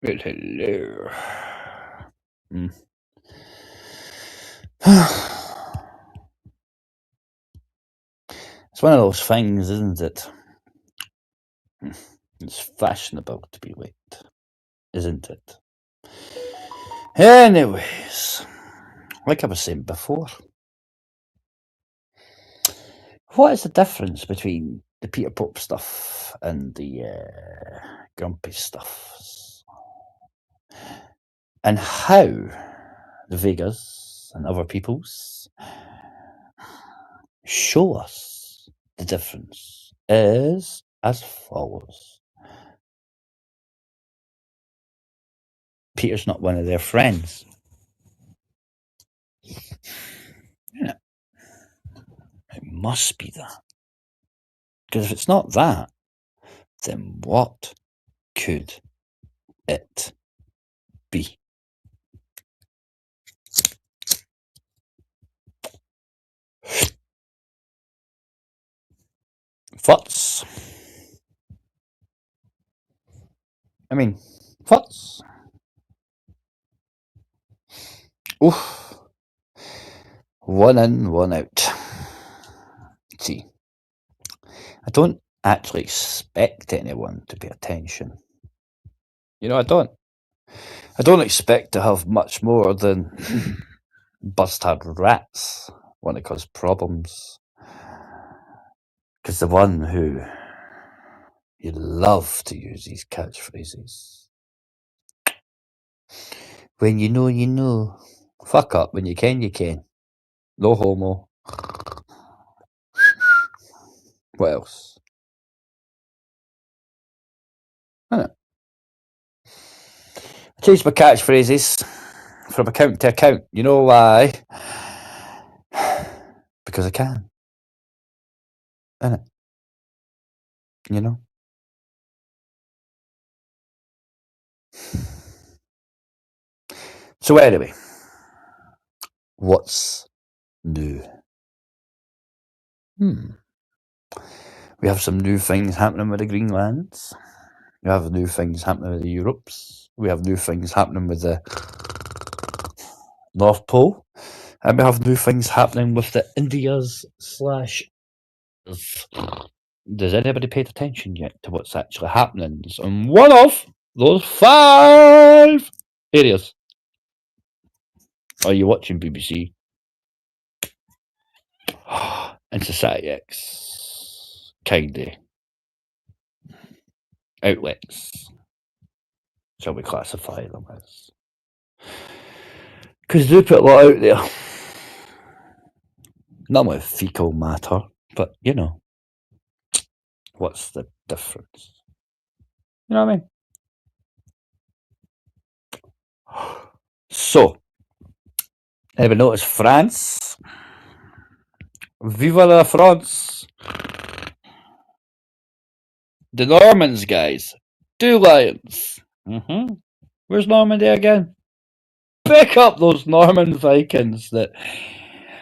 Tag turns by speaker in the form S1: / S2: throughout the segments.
S1: Well, hello. It's one of those things, isn't it? It's fashionable to be late, isn't it? Anyways, like I was saying before, what is the difference between the Peter Pope stuff and the Grumpy stuff? And how the Vegas and other peoples show us the difference is as follows. Peter's not one of their friends. Yeah. It must be that. Because if it's not that, then what could it be? Thoughts? I mean, thoughts? Oof. One in, one out. See, I don't actually expect anyone to pay attention. You know, I don't. I don't expect to have much more than bastard rats when it causes problems. Because the one who you love to use these catchphrases. When you know, you know. Fuck up. When you can, you can. No homo. What else? I changed my catchphrases from account to account. You know why? Because I can. Innit? You know? So anyway, what's new? We have some new things happening with the Greenlands. We have new things happening with the Europes. We have new things happening with the North Pole. And we have new things happening with the Indias / Does anybody paid attention yet to what's actually happening in one of those 5 areas? Are you watching BBC? And Society X kinda outlets, shall we classify them as? Because they put a lot out there. Not with fecal matter, but you know, what's the difference? You know what I mean? So, anybody notice France? Viva la France! The Normans, guys. 2 lions. Where's Normandy again? Pick up those Norman Vikings that...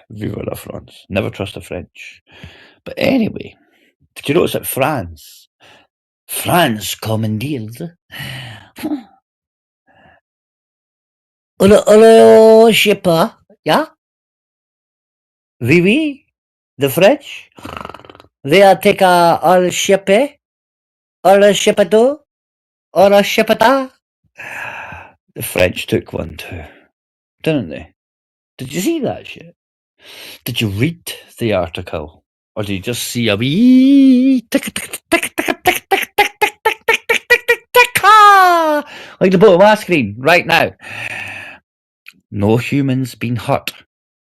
S1: Viva la France. Never trust the French. But anyway, did you notice that France commandeered... Hello, shipper. Yeah? Oui, oui. The French? They are take all ship, all shipado, all shipata. The French took one too, didn't they? Did you see that shit? Did you read the article, or did you just see a wee tick tick tick tick tick tick tick tick tick tick tick tick tick tick like the bottom of my screen right now? No humans been hurt,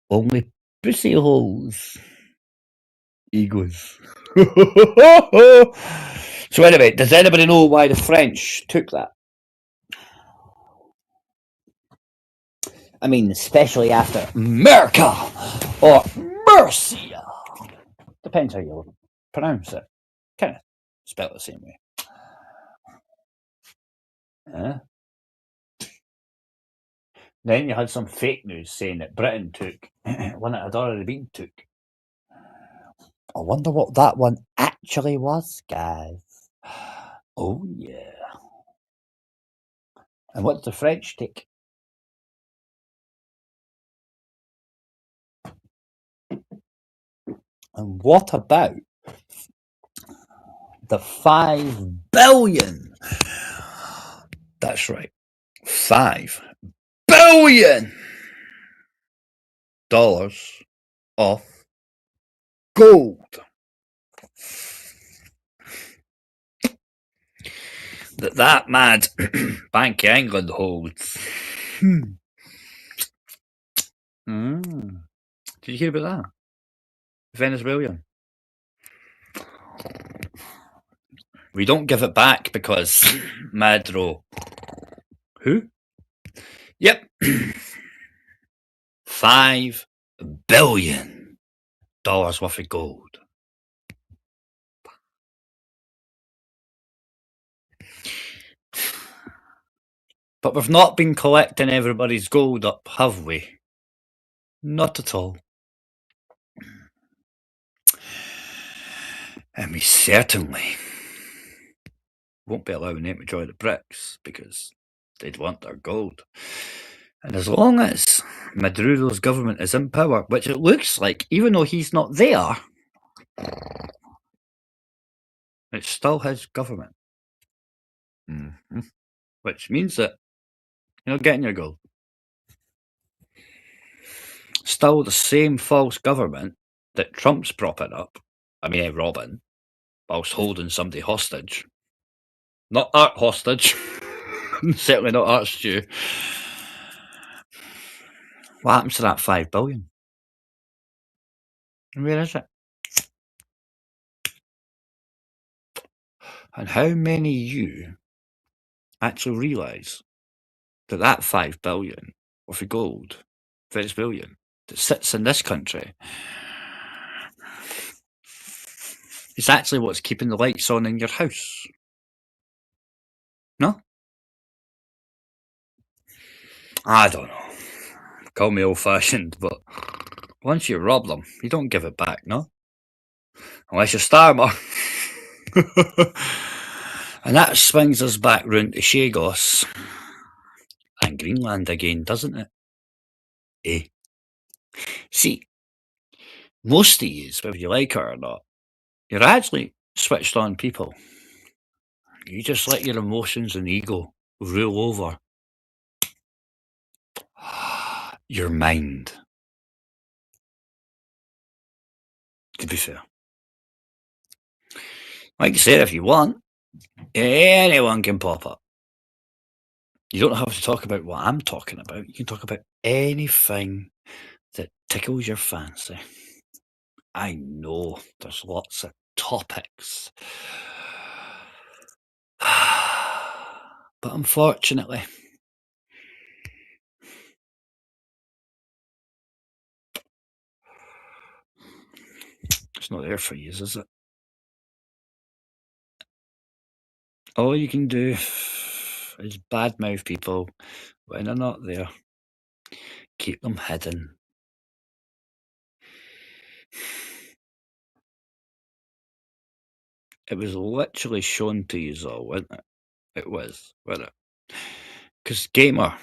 S1: only pussy holes. Egos. So anyway, does anybody know why the French took that? I mean, especially after America or Mercia. Depends how you pronounce it. Kind of spell it the same way. Then you had some fake news saying that Britain took one that had already been took. I wonder what that one actually was, guys. Oh, yeah. And what's the French take? And what about the 5 billion? That's right. $5 billion of gold that mad Bank of England holds. Did you hear about that? Venezuelan. We don't give it back because Madro. Who? Yep. $5 billion worth of gold. But we've not been collecting everybody's gold up, have we? Not at all. And we certainly won't be allowing them to join the BRICS because they'd want their gold. And as long as Maduro's government is in power, which it looks like, even though he's not there, it's still his government. Which means that you're not getting your gold. Still the same false government that Trump's propping up, robbing, whilst holding somebody hostage. Not Art hostage. Certainly not Art Stew. What happens to that 5 billion? And where is it? And how many of you actually realise that 5 billion worth of gold, Venezuelan, that sits in this country is actually what's keeping the lights on in your house? No? I don't know. Call me old-fashioned, but once you rob them, you don't give it back, no? Unless you're Starmer. And that swings us back round to Chagos and Greenland again, doesn't it? See, most of you, whether you like it or not, you're actually switched on people. You just let your emotions and ego rule over your mind. To be fair. Like I said, if you want, anyone can pop up. You don't have to talk about what I'm talking about. You can talk about anything that tickles your fancy. I know there's lots of topics. But unfortunately, it's not there for you, is it? All you can do is badmouth people when they're not there. Keep them hidden. It was literally shown to you all, wasn't it? It was, wasn't it? Because Gamer,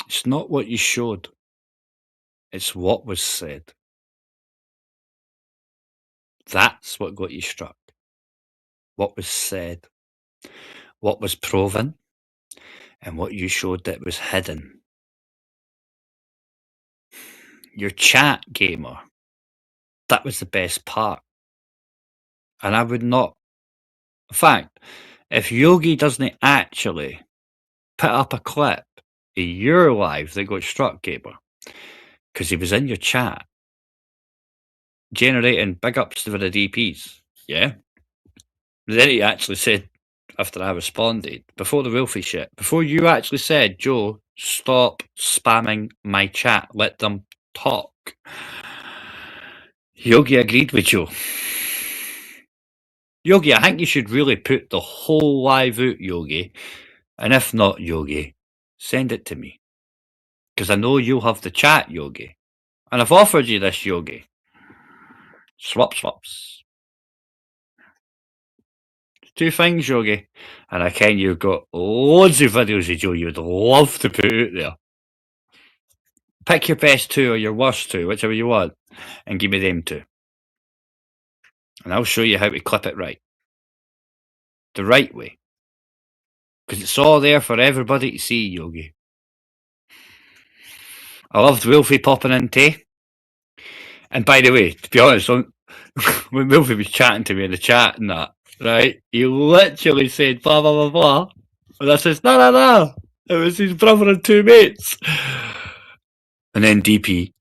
S1: it's not what you showed, it's what was said. That's what got you struck. What was said, what was proven, and what you showed that was hidden. Your chat, Gamer, that was the best part. And I would not. In fact, if Yogi doesn't actually put up a clip of your live that got struck, Gamer, because he was in your chat, generating big ups to the DPs, yeah? Then he actually said, after I responded, before the Wilfie shit, before you actually said, Joe, stop spamming my chat, let them talk, Yogi agreed with you. Yogi, I think you should really put the whole live out, Yogi. And if not, Yogi, send it to me. Because I know you'll have the chat, Yogi. And I've offered you this, Yogi. Swaps.
S2: Two things, Yogi. And I ken you've got loads of videos of Joe you'd love to put out there. Pick your best two or your worst two, whichever you want, and give me them two. And I'll show you how to clip it right. The right way. Because it's all there for everybody to see, Yogi. I loved Wilfie popping in too. And by the way, to be honest, when Wilfie was chatting to me in the chat and that, right, he literally said blah, blah, blah, blah. And I says, no. It was his brother and two mates. And then DP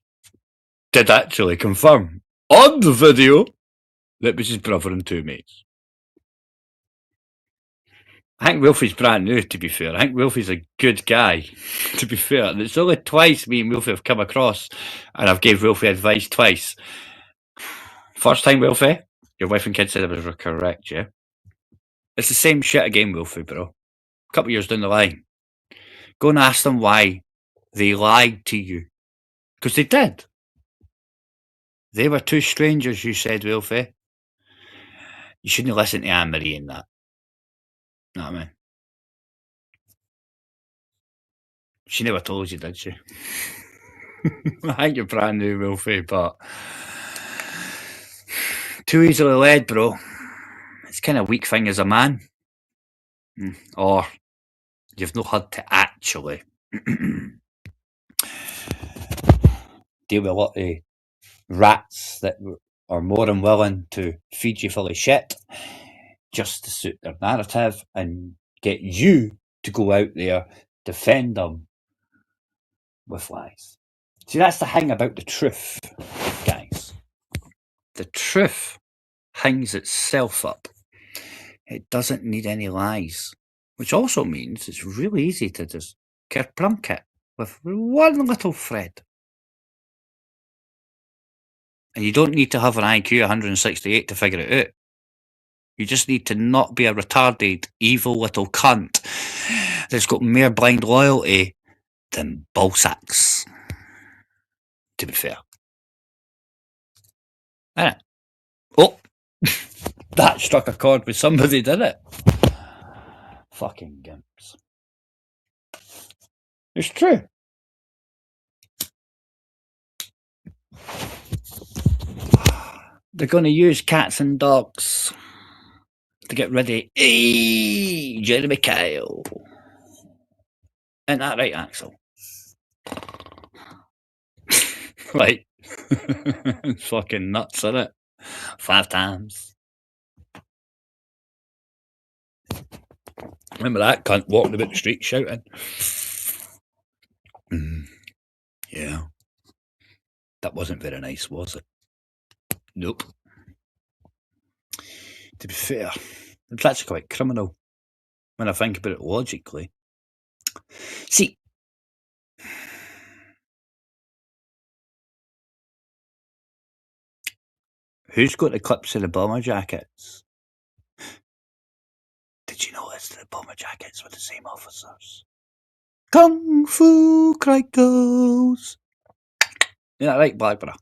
S2: did actually confirm on the video that it was his brother and two mates. I think Wilfie's brand new, to be fair. I think Wilfie's a good guy, to be fair. And it's only twice me and Wilfie have come across, and I've gave Wilfie advice twice. First time, Wilfie, your wife and kids said I was correct, yeah? It's the same shit again, Wilfie, bro. A couple of years down the line. Go and ask them why they lied to you. Because they did. They were two strangers, you said, Wilfie. You shouldn't listen to Anne-Marie in that. Know what I mean? She never told you, did she? I think you're brand new, Wilfie, but too easily led, bro. It's kind of a weak thing as a man. Or you've not had to actually deal with a lot of rats that are more than willing to feed you full of shit just to suit their narrative and get you to go out there, defend them with lies. See, that's the thing about the truth, guys. The truth hangs itself up. It doesn't need any lies, which also means it's really easy to just kerplunk it with one little thread. And you don't need to have an IQ 168 to figure it out. You just need to not be a retarded, evil little cunt that's got more blind loyalty than ballsacks, to be fair. Innit? Oh, that struck a chord with somebody, didn't it? Fucking gimps. It's true. They're going to use cats and dogs to get rid of Jeremy Kyle. Isn't that right, Axel? Right. It's fucking nuts, isn't it? 5 times. Remember that cunt walking about the street shouting? Yeah. That wasn't very nice, was it? Nope. To be fair, it's actually quite criminal when I think about it logically. See, who's got the clips of the bomber jackets? Did you notice that the bomber jackets were the same officers? Kung Fu Krikos. Isn't that right, Barbara?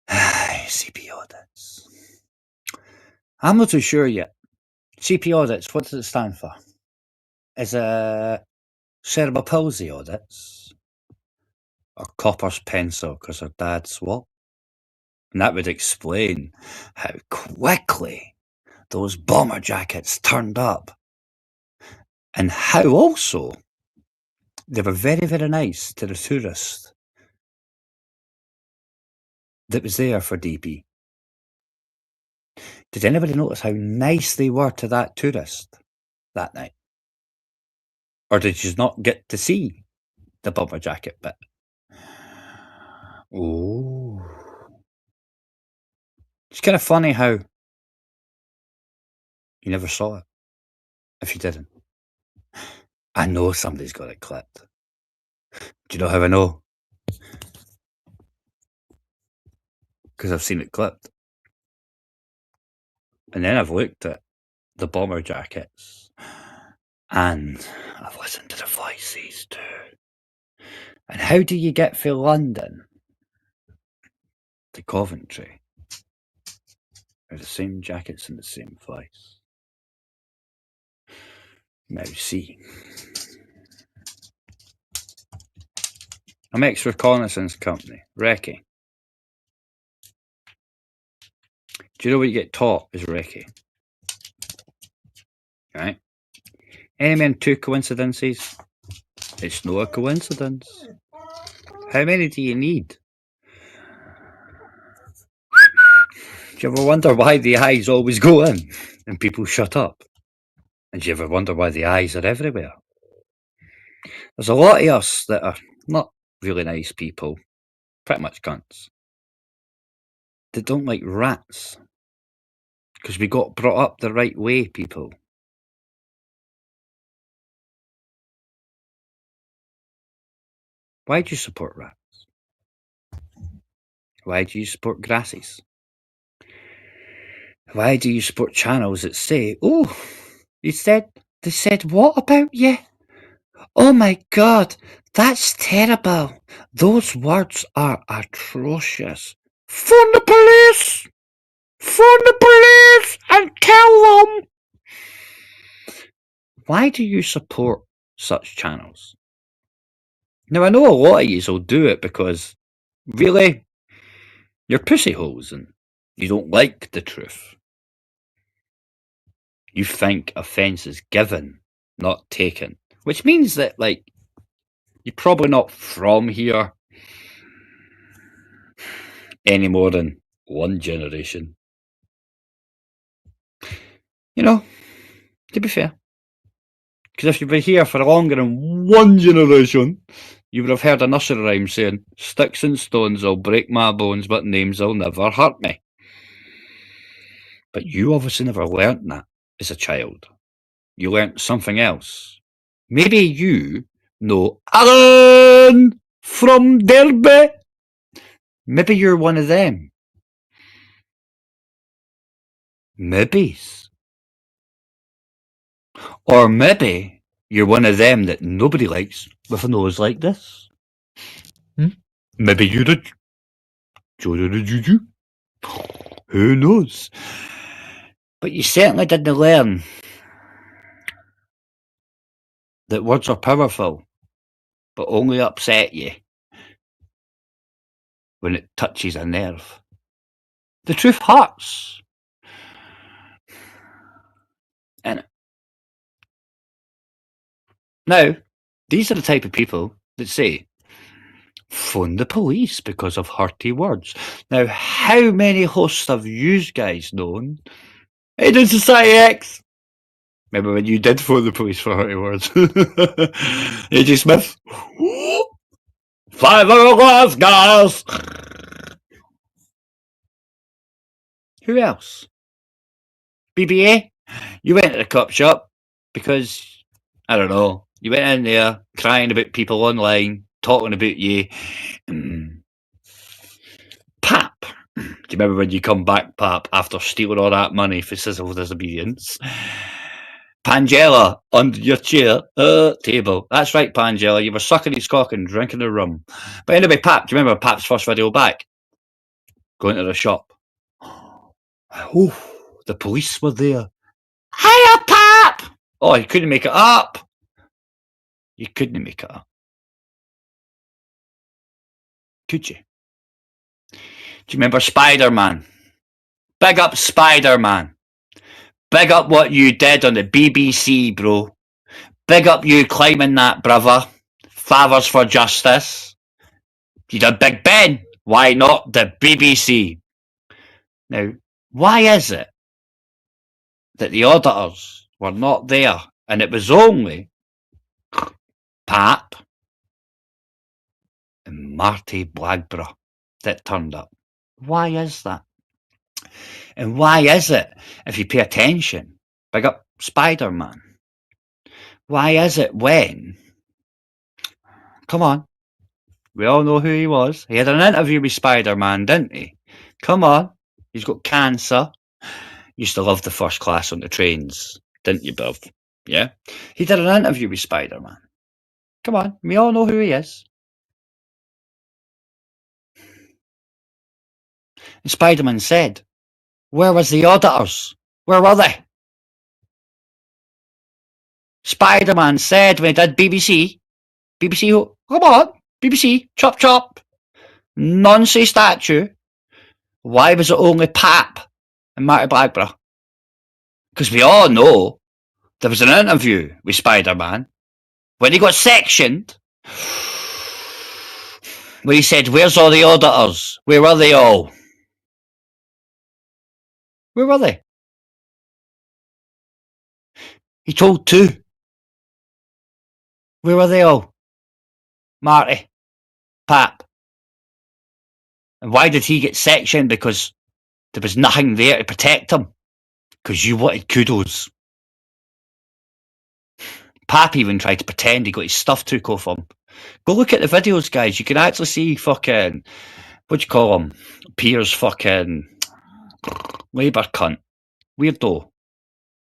S2: CP audits. I'm not too sure yet. CP audits, what does it stand for? Is it cerebral palsy audits? Or Copper's pencil because her dad swapped? And that would explain how quickly those bomber jackets turned up. And how also they were very, very nice to the tourist that was there for DP. Did anybody notice how nice they were to that tourist that night? Or did you not get to see the bomber jacket bit? Oh. It's kind of funny how you never saw it, if you didn't. I know somebody's got it clipped. Do you know how I know? Because I've seen it clipped. And then I've looked at the bomber jackets. And I've listened to the voices too. And how do you get from London to Coventry Wear the same jackets in the same place. Now see. A mixed reconnaissance company, recce. Do you know what you get taught is recce? Right? Any men two coincidences? It's no a coincidence. How many do you need? Do you ever wonder why the eyes always go in and people shut up? And do you ever wonder why the eyes are everywhere? There's a lot of us that are not really nice people, pretty much cunts, that don't like rats. Because we got brought up the right way, people. Why do you support rats? Why do you support grasses? Why do you support channels that say, oh, they said what about you? Oh my God, that's terrible. Those words are atrocious. Phone the police! Phone the police and tell them! Why do you support such channels? Now, I know a lot of yous will do it because, really, you're pussy holes and you don't like the truth. You think offence is given, not taken. Which means that, like, you're probably not from here any more than one generation. You know, to be fair. Because if you've been here for longer than one generation, you would have heard a nursery rhyme saying, sticks and stones will break my bones, but names will never hurt me. But you obviously never learnt that as a child. You learnt something else. Maybe you know Alan from Derby. Maybe you're one of them. Maybes. Or maybe you're one of them that nobody likes with a nose like this. Maybe you're a Joe the Juju. Who knows? But you certainly didn't learn that words are powerful, but only upset you when it touches a nerve. The truth hurts. And now, these are the type of people that say, phone the police because of hurty words. Now, how many hosts have you guys known? Hey, did Society X? Remember when you did phone the police for hurty words? AJ Smith? 5 hourglass gas! Who else? BBA? You went to the cop shop because, I don't know, you went in there crying about people online, talking about you. Pap. Do you remember when you come back, Pap, after stealing all that money for civil disobedience? Pangella under your chair, table. That's right, Pangella. You were sucking his cock and drinking the rum. But anyway, Pap, do you remember Pap's first video back? Going to the shop. Oh, the police were there. Hiya, Pap! Oh, you couldn't make it up. You couldn't make it up. Could you? Do you remember Spider-Man? Big up Spider-Man. Big up what you did on the BBC, bro. Big up you climbing that, brother. Fathers for Justice. You did Big Ben. Why not the BBC? Now, why is it that the auditors were not there and it was only Pap and Marty Blagborough that turned up? Why is that? And why is it, if you pay attention, big up Spider-Man, why is it when, come on, we all know who he was. He had an interview with Spider-Man, didn't he? Come on, he's got cancer. Used to love the first class on the trains, didn't you, Bill? Yeah? He did an interview with Spider-Man. Come on, we all know who he is. And Spider-Man said, Where was the auditors? Where were they? Spider-Man said when he did BBC, come on, BBC, chop chop, non-say statue. Why was it only Pap and Marty Blackburn? Because we all know there was an interview with Spider-Man when he got sectioned, where he said, "Where's all the auditors? Where were they all? Where were they?" He told two. Where were they all? Marty, Pap. And why did he get sectioned? Because there was nothing there to protect him. Because you wanted kudos. Pap even tried to pretend he got his stuff took off him. Go look at the videos, guys. You can actually see fucking, what do you call him? Piers fucking Labour cunt. Weirdo.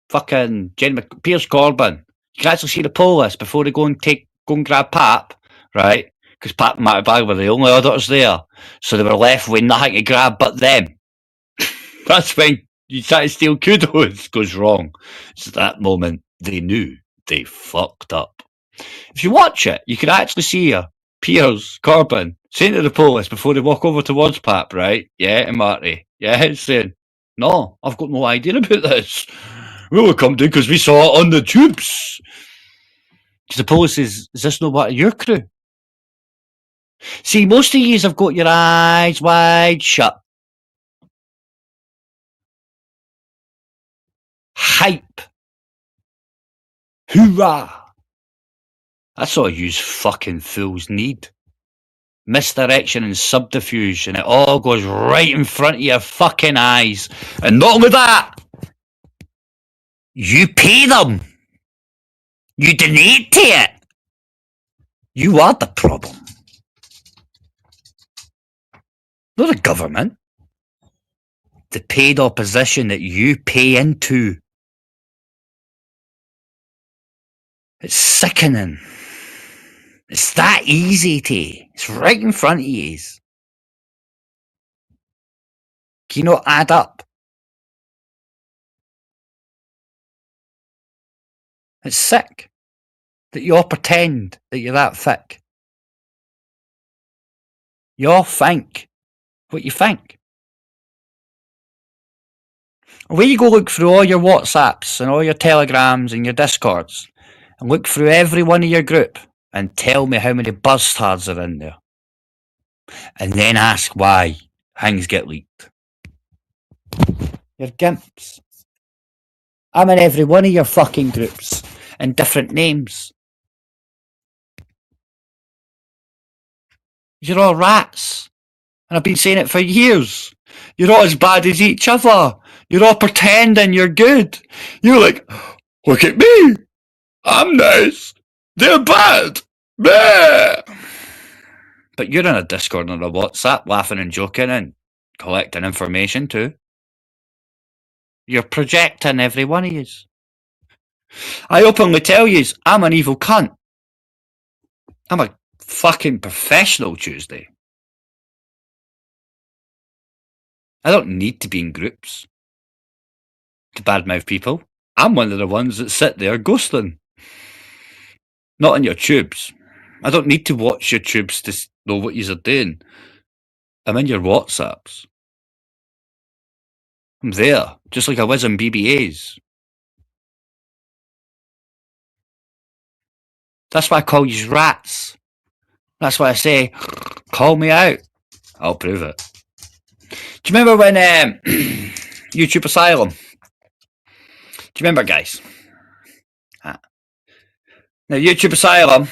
S2: Fucking Piers Corbyn. You can actually see the poll list before they go and grab Pap, right? Because Pap and Matty Bag were the only auditors there. So they were left with nothing to grab but them. That's when you try to steal kudos goes wrong. It's at that moment they knew they fucked up. If you watch it, you can actually see Piers Corbyn saying to the police before they walk over towards Pap, right? Yeah, and Marty. Yeah, saying, "No, I've got no idea about this. We will come to because we saw it on the tubes." Because the police is this not part of your crew? See, most of you have got your eyes wide shut. Hype. Hoorah. That's all you fucking fools need. Misdirection and subterfuge, and it all goes right in front of your fucking eyes. And not only that, you pay them. You donate to it. You are the problem. Not the government. The paid opposition that you pay into. It's sickening. It's that easy to. It's right in front of you. Can you not add up? It's sick that you all pretend that you're that thick. You all think what you think. Where you go look through all your WhatsApps and all your Telegrams and your Discords and look through every one of your group and tell me how many buzztards are in there. And then ask why things get leaked. You're gimps. I'm in every one of your fucking groups in different names. You're all rats. And I've been saying it for years. You're all as bad as each other. You're all pretending you're good. You're like, look at me. I'm nice. They're bad. Bleh. But you're in a Discord and a WhatsApp laughing and joking and collecting information too. You're projecting every one of yous. I openly tell yous, I'm an evil cunt. I'm a fucking professional Tuesday. I don't need to be in groups to badmouth people. I'm one of the ones that sit there ghosting. Not in your tubes. I don't need to watch your tubes to know what yous are doing. I'm in your WhatsApps. I'm there, just like I was in BBAs. That's why I call yous rats. That's why I say, call me out. I'll prove it. Do you remember when YouTube Asylum? Do you remember, guys? Now, YouTube Asylum,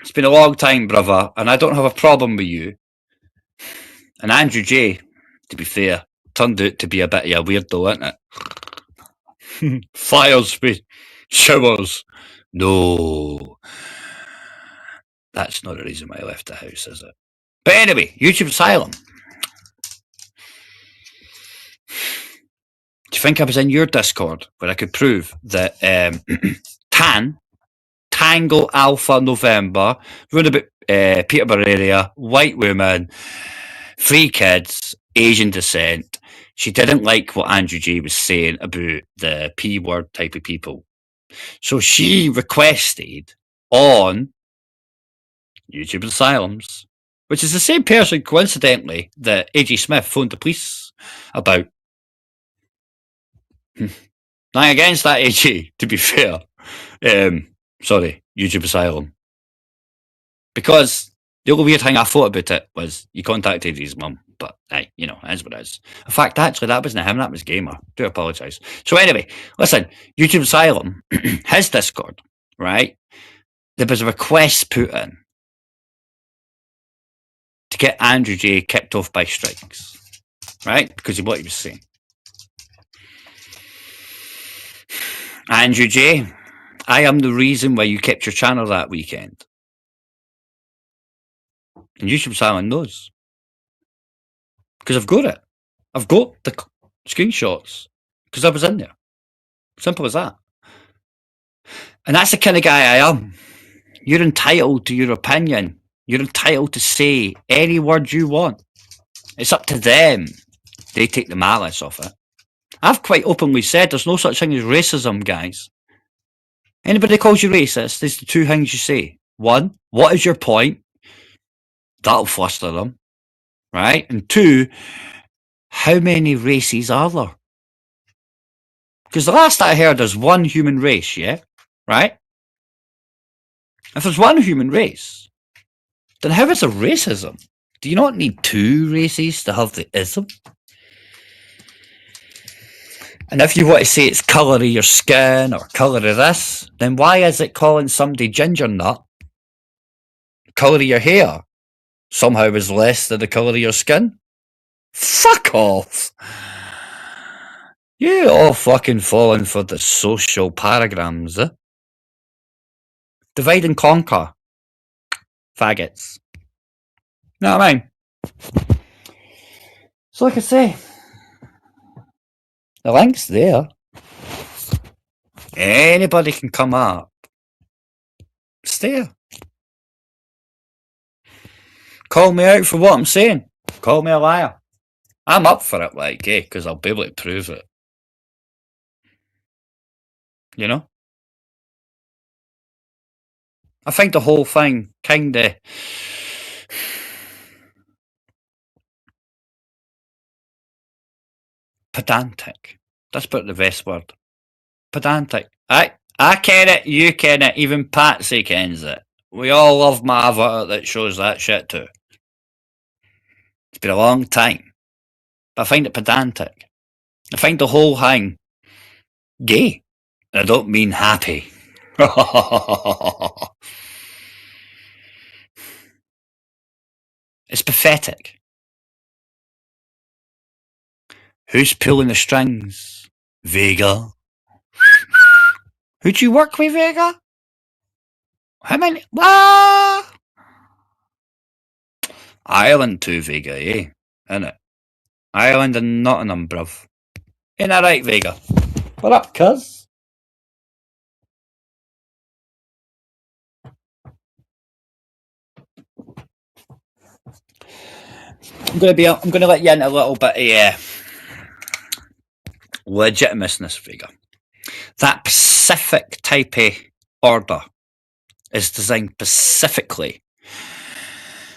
S2: it's been a long time, brother, and I don't have a problem with you. And Andrew J, to be fair, turned out to be a bit of a weirdo, isn't it? Fires with showers. No. That's not the reason why I left the house, is it? But anyway, YouTube Asylum. Do you think I was in your Discord where I could prove that Tango Alpha November, round about Peterborough area, white woman, 3 kids, Asian descent, She didn't like what Andrew J was saying about the P word type of people. So she requested on YouTube Asylums, which is the same person, coincidentally, that AJ Smith phoned the police about. Nothing against that, AJ, to be fair. Sorry, YouTube Asylum. Because the only weird thing I thought about it was you contacted his mum, but it is what it is. In fact, actually, that wasn't him, that was Gamer. Do apologise. So anyway, listen, YouTube Asylum, his Discord, right? There was a request put in to get Andrew J kicked off by strikes, right? Because of what he was saying. Andrew J, I am the reason why you kept your channel that weekend. And YouTube Asylum knows. Because I've got it. I've got the screenshots. Because I was in there. Simple as that. And that's the kind of guy I am. You're entitled to your opinion. You're entitled to say any word you want. It's up to them. They take the malice off it. I've quite openly said there's no such thing as racism, guys. Anybody calls you racist, there's the two things you say. One, what is your point? That'll fluster them. Right? And two, how many races are there? Because the last I heard there's one human race, yeah? Right? If there's one human race, then how is there racism? Do you not need two races to have the ism? And if you want to say it's colour of your skin or colour of this, then why is it calling somebody ginger nut? Colour of your hair somehow is less than the colour of your skin? Fuck off! You're all fucking falling for the social paragrams, eh? Divide and conquer. Faggots. You know what I mean? So like I say, the link's there. Anybody can come up. It's there. Call me out for what I'm saying. Call me a liar. I'm up for it, like, because I'll be able to prove it. You know? I find the whole thing kinda pedantic. That's about the best word. Pedantic. I ken it, you ken it, even Patsy kens it. We all love my avatar that shows that shit too. It's been a long time. But I find it pedantic. I find the whole thing gay. And I don't mean happy. It's pathetic. Who's pulling the strings? Vega. Who'd you work with, Vega? How many? What? Ireland too, Vega, eh? Innit? Ireland and Nottingham, bruv. Ain't that right, Vega? What up, cuz? I'm gonna let you in a little bit of legitimacy, Vega. That Pacific type of order is designed specifically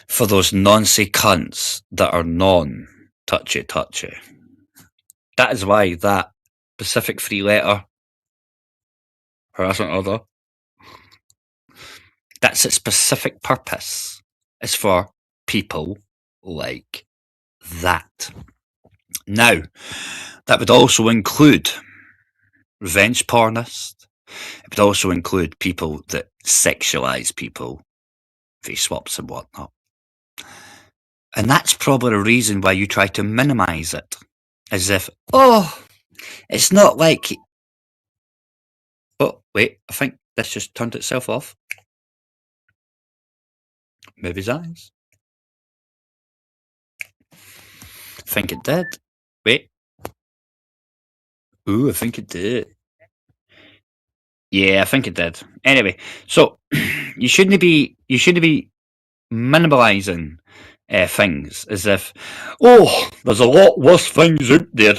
S2: for those noncy cunts that are non-touchy. That is why that Pacific 3 letter harassment order, that's its specific purpose, is for people like that. Now, that would also include revenge pornists. It would also include people that sexualise people, face swaps and whatnot. And that's probably a reason why you try to minimise it. As if, oh, it's not like... Oh, wait, I think this just turned itself off. Move his eyes. I think it did. Wait. Ooh, I think it did. Yeah, I think it did. Anyway, so you shouldn't be minimalising things as if, oh, there's a lot worse things out there.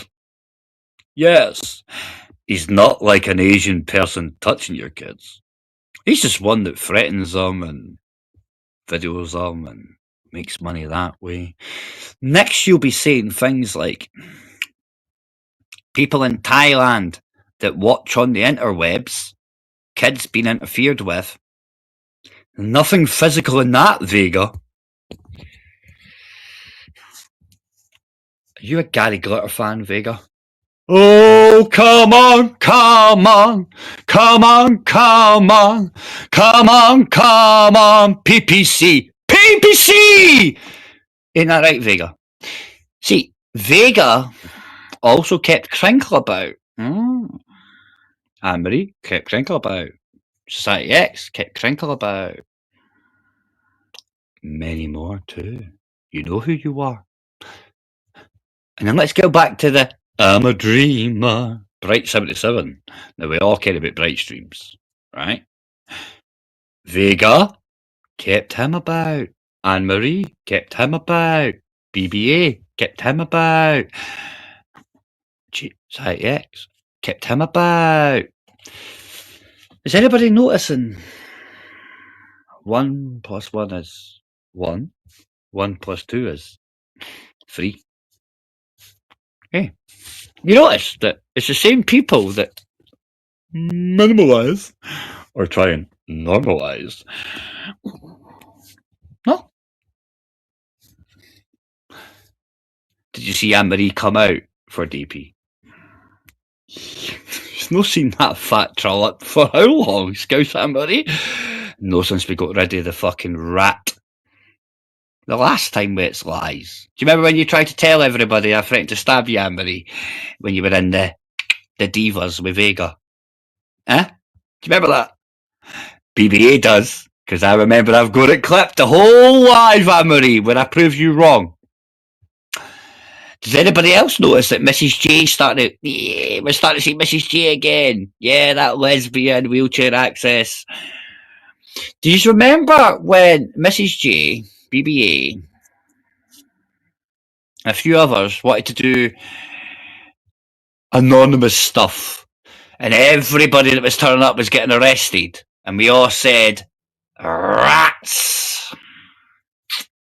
S2: Yes, he's not like an Asian person touching your kids. He's just one that threatens them and videos them and makes money that way. Next, you'll be saying things like, people in Thailand that watch on the interwebs, kids being interfered with. Nothing physical in that, Vega. Are you a Gary Glitter fan, Vega? Oh, come on, come on, come on, come on, come on, come on, PPC, PPC! Ain't that right, Vega? See, Vega also kept Crinkle about. Anne-Marie kept Crinkle about. Society X kept Crinkle about. Many more too. You know who you are. And then let's go back to the I'm a Dreamer, Bright 77. Now we all care about Bright streams, right? Vega kept him about. Anne-Marie kept him about. BBA kept him about. Society X kept him about. Is anybody noticing 1 + 1 is 1, 1 + 2 is 3? Hey, you notice that it's the same people that minimalize or try and normalize. No? Did you see Anne-Marie come out for DP? She's not seen that fat trollop for how long, Scouse Anne-Marie? No, since we got rid of the fucking rat. The last time with its lies. Do you remember when you tried to tell everybody I threatened to stab you, Anne-Marie, when you were in the Divas with Vega? Eh? Do you remember that? BBA does, because I remember I've got it clipped the whole live, Anne-Marie, where I prove you wrong. Does anybody else notice that Mrs. J started? Yeah, we're starting to see Mrs. J again. Yeah, that lesbian wheelchair access. Do you remember when Mrs. J, BBA, a few others wanted to do anonymous stuff, and everybody that was turning up was getting arrested, and we all said, rats.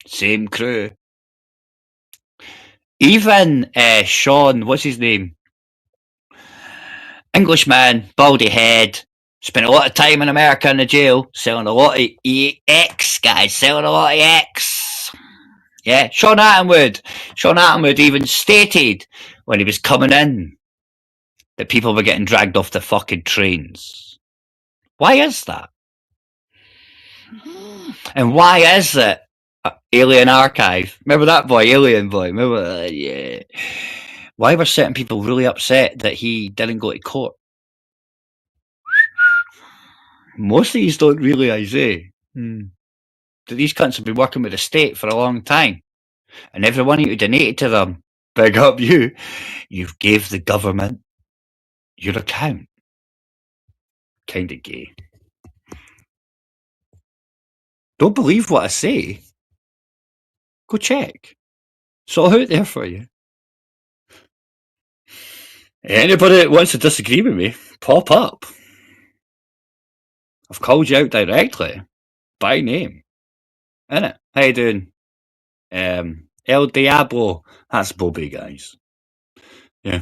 S2: Same crew. Even Sean, what's his name? Englishman, baldy head, spent a lot of time in America in the jail, selling a lot of X, guys, selling a lot of X. Yeah, Sean Attenwood. Sean Attenwood even stated when he was coming in that people were getting dragged off the fucking trains. Why is that? And why is it Alien Archive? Remember that boy, Alien Boy? Remember? Yeah. Why were certain people really upset that he didn't go to court? Most of these don't realise, that these cunts have been working with the state for a long time. And everyone who donated to them, big up you, you've gave the government your account. Kinda gay. Don't believe what I say. Go check. It's all out there for you. Anybody that wants to disagree with me, pop up. I've called you out directly, by name. Innit? How you doing? El Diablo. That's Bobby, guys. Yeah.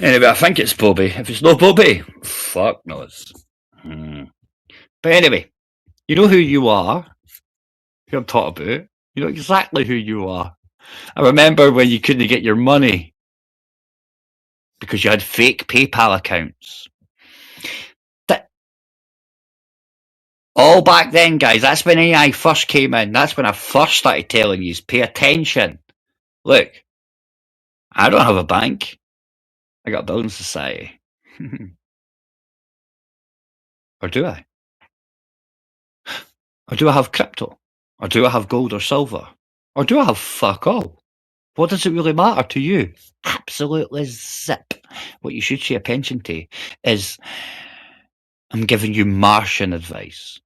S2: Anyway, I think it's Bobby. If it's not Bobby, fuck knows. But anyway, you know who you are, who I'm talking about. You know exactly who you are. I remember when you couldn't get your money because you had fake PayPal accounts. All back then, guys, that's when AI first came in. That's when I first started telling you, pay attention. Look, I don't have a bank. I got a building society. Or do I? Or do I have crypto? Or do I have gold or silver? Or do I have fuck all? What does it really matter to you? Absolutely zip. What you should pay attention to is I'm giving you Martian advice.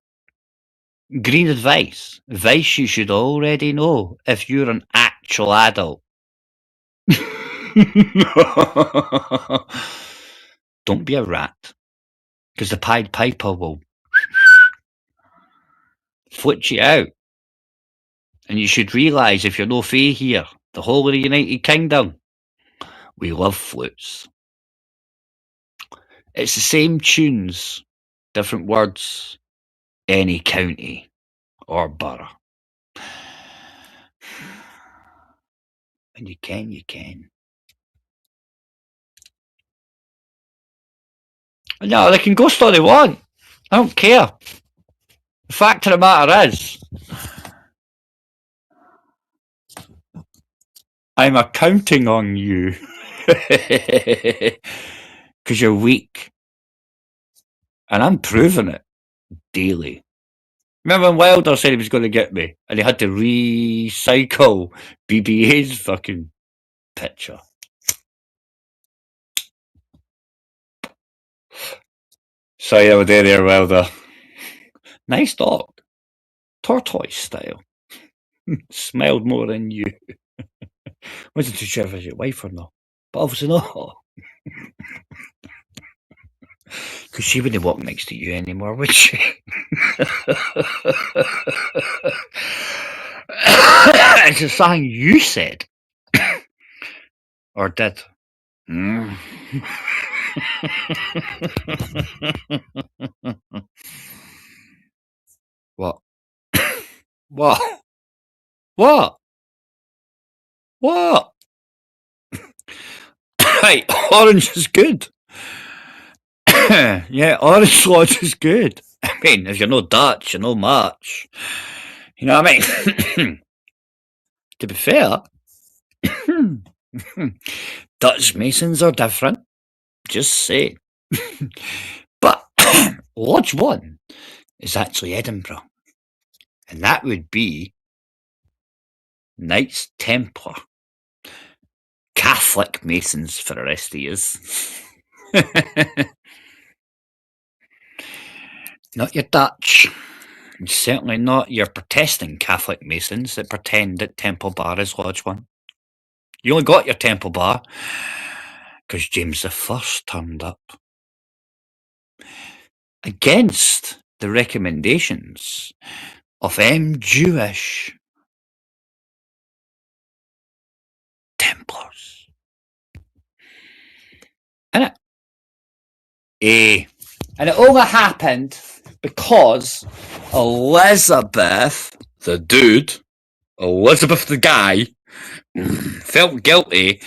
S2: Green advice. Advice you should already know if you're an actual adult. Don't be a rat, because the Pied Piper will flit you out. And you should realise if you're no fae here, the whole of the United Kingdom, we love flutes. It's the same tunes, different words, any county or borough. And you can, you can. No, they can ghost all they want. I don't care. The fact of the matter is, I'm counting on you. Because you're weak. And I'm proving it daily. Remember when Wilder said he was going to get me and he had to recycle BBA's fucking picture? So yeah, we're there, Wilder. Nice dog. Tortoise style. Smiled more than you. Wasn't too sure if it was your wife or not. But obviously not. Because she wouldn't walk next to you anymore, would she? It's a song you said. Or did. What? What? What? What? Right, orange is good. Yeah, orange lodge is good. I mean, if you're no Dutch, you're no March. You know what I mean? To be fair, Dutch Masons are different. Just say. But Lodge 1 is actually Edinburgh. And that would be Knights Templar. Catholic Masons for the rest of yous. Not your Dutch. And certainly not your protesting Catholic Masons that pretend that Temple Bar is Lodge 1. You only got your Temple Bar because James I turned up. Against the recommendations of Jewish Templars. Innit? And it only happened because Elizabeth, the dude, Elizabeth the guy, felt guilty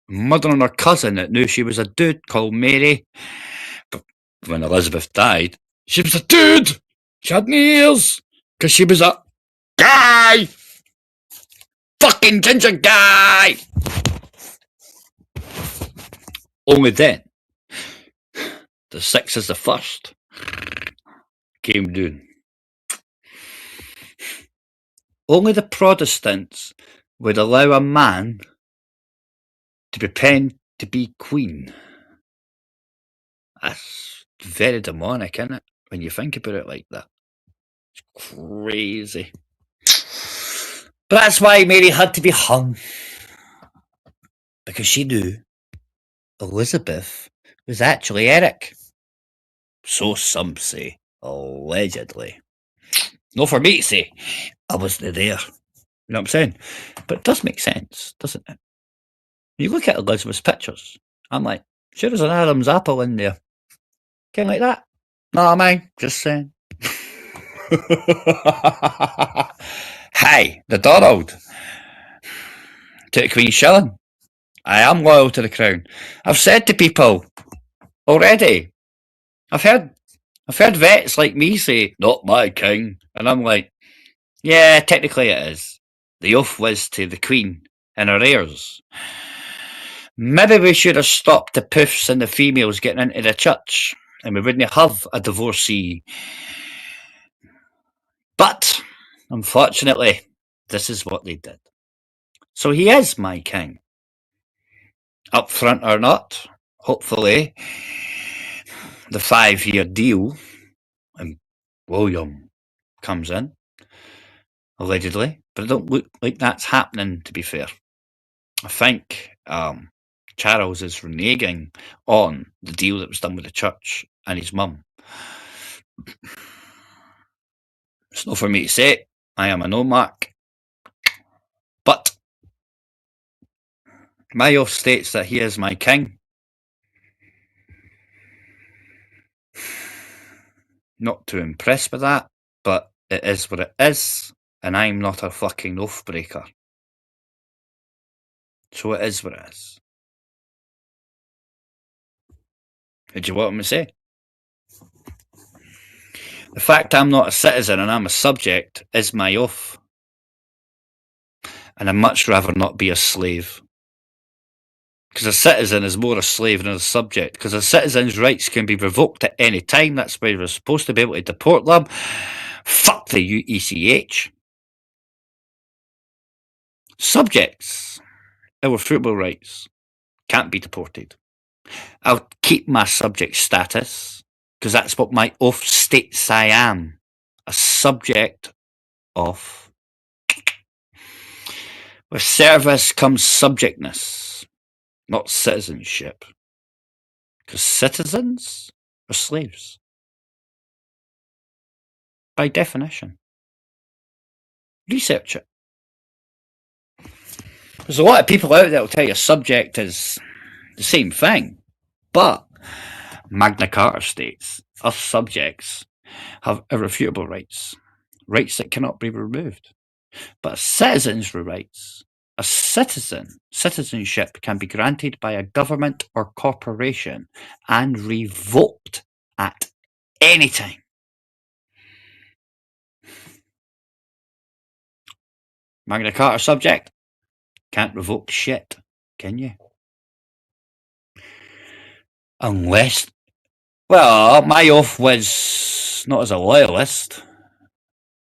S2: murdering her cousin that knew she was a dude called Mary. But when Elizabeth died, she was a dude! She had no ears! Because she was a guy! Fucking ginger guy! Only then, the 6 is the 1st came down. Only the Protestants would allow a man to pretend to be queen. That's very demonic, isn't it? When you think about it like that. It's crazy. But that's why Mary had to be hung. Because she knew Elizabeth was actually Eric. So some say, allegedly. No for me to say, I wasn't there. You know what I'm saying? But it does make sense, doesn't it? You look at Elizabeth's pictures, I'm like, sure there's an Adam's apple in there. Kind of like that. No, man, just saying. Hey, the Donald. To the Queen Shilling. I am loyal to the crown. I've said to people already. I've heard vets like me say, not my king. And I'm like, yeah, technically it is. The oath was to the Queen and her heirs. Maybe we should have stopped the poofs and the females getting into the church, and we wouldn't have a divorcee. But, unfortunately, this is what they did. So he is my king. Up front or not, hopefully, the 5-year deal, and William comes in, allegedly, but it don't look like that's happening, to be fair. I think Charles is reneging on the deal that was done with the church and his mum. It's not for me to say. I am a no mark. But Mayo states that he is my king. Not too impressed with that, but it is what it is, and I'm not a fucking oath breaker. So it is what it is. Did you want me to say? The fact I'm not a citizen and I'm a subject is my oath. And I'd much rather not be a slave. Because a citizen is more a slave than a subject. Because a citizen's rights can be revoked at any time. That's why we're supposed to be able to deport them. Fuck the UECH. Subjects, irrefutable rights, can't be deported. I'll keep my subject status, because that's what my oath states I am. A subject of. With service comes subjectness, not citizenship. Because citizens are slaves. By definition. Research it. There's a lot of people out there that will tell you subject is the same thing. But Magna Carta states us subjects have irrefutable rights. Rights that cannot be removed. But citizens' rights, a citizenship can be granted by a government or corporation and revoked at any time. Magna Carta subject, can't revoke shit, can you? Unless, well, my oath was not as a loyalist.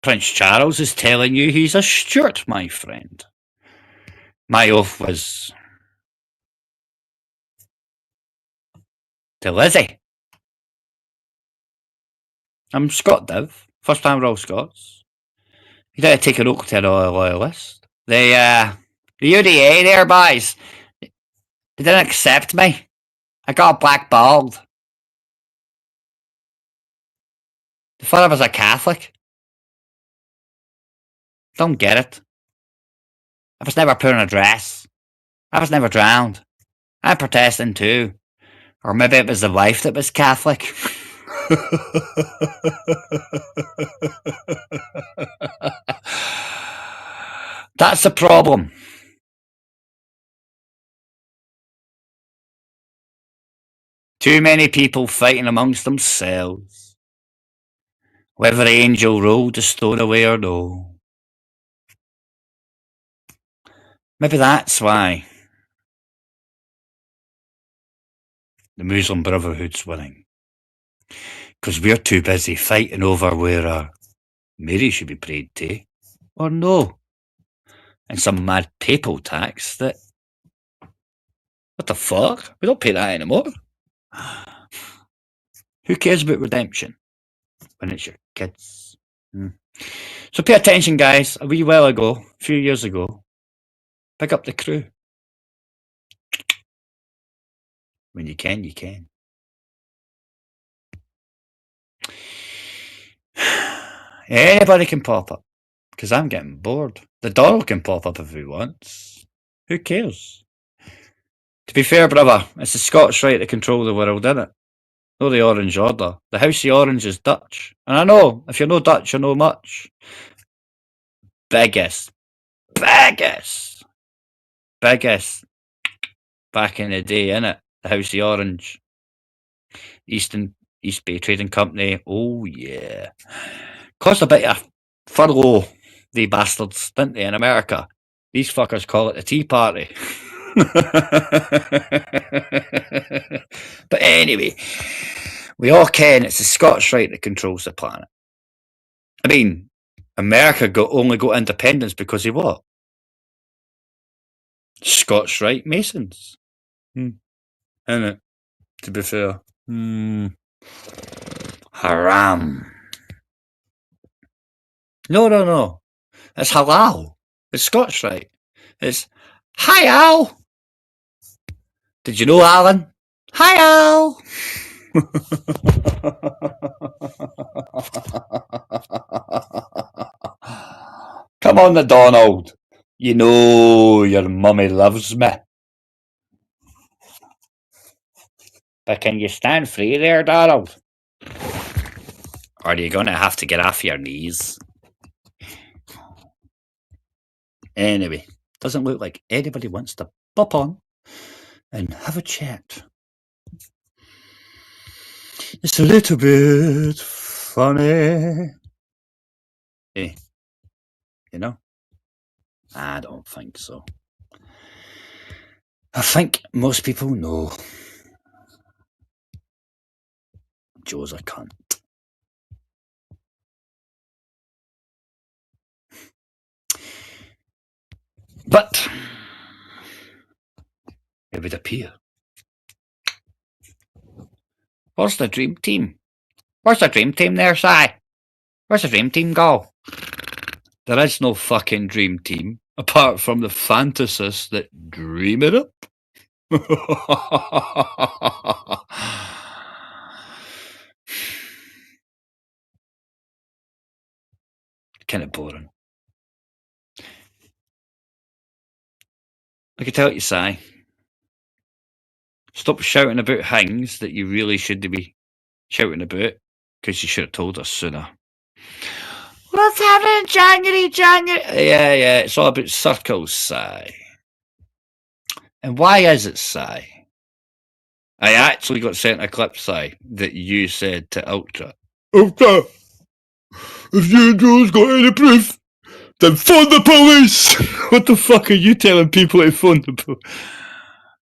S2: Prince Charles is telling you he's a Stuart, my friend. My oath was to Lizzie. I'm Scot Div. First time we're all Scots. You gotta take an oath to a loyalist. The UDA there, boys, they didn't accept me. I got blackballed. They thought I was a Catholic. Don't get it. I was never put on a dress. I was never drowned. I'm protesting too. Or maybe it was the wife that was Catholic. That's the problem. Too many people fighting amongst themselves. Whether the angel rolled the stone away or no. Maybe that's why the Muslim Brotherhood's winning. Because we're too busy fighting over where Mary should be prayed to, or no. And some mad papal tax that... What the fuck? We don't pay that anymore. Who cares about redemption when it's your kids? So pay attention, guys. A wee while ago, a few years ago, pick up the crew. When you can, you can. Anybody can pop up, because I'm getting bored. The Donald can pop up if he wants. Who cares? To be fair, brother, it's the Scots right to control the world, innit? No, the Orange Order. The House of Orange is Dutch. And I know, if you're no Dutch, you know much. Biggest back in the day, innit? The House of Orange. East Bay Trading Company. Oh, yeah. Cost a bit of furlough, they bastards, didn't they, in America? These fuckers call it the Tea Party. But anyway, we all ken it's the Scots right that controls the planet. I mean, America only got independence because of what? Scots right Masons. Innit? To be fair. Haram. No. It's halal. It's Scots, right? It's hi, Al. Did you know Alan? Hi, Al. Come on, the Donald. You know your mummy loves me. But can you stand free there, Donald? Or are you going to have to get off your knees? Anyway, doesn't look like anybody wants to pop on and have a chat. It's a little bit funny. Eh, you know? I don't think so. I think most people know Joe's a cunt. But it would appear. Where's the dream team? Where's the dream team there, Si? Where's the dream team go? There is no fucking dream team, apart from the fantasists that dream it up. Kind of boring. I can tell you, Si. Stop shouting about things that you really should be shouting about, because you should have told us sooner. What's happening in January? Yeah, it's all about circles, Si. And why is it, Si? I actually got sent a clip, Si, that you said to Ultra. Ultra, if you and Joe's got any proof, then phone the police! What the fuck are you telling people to phone the police?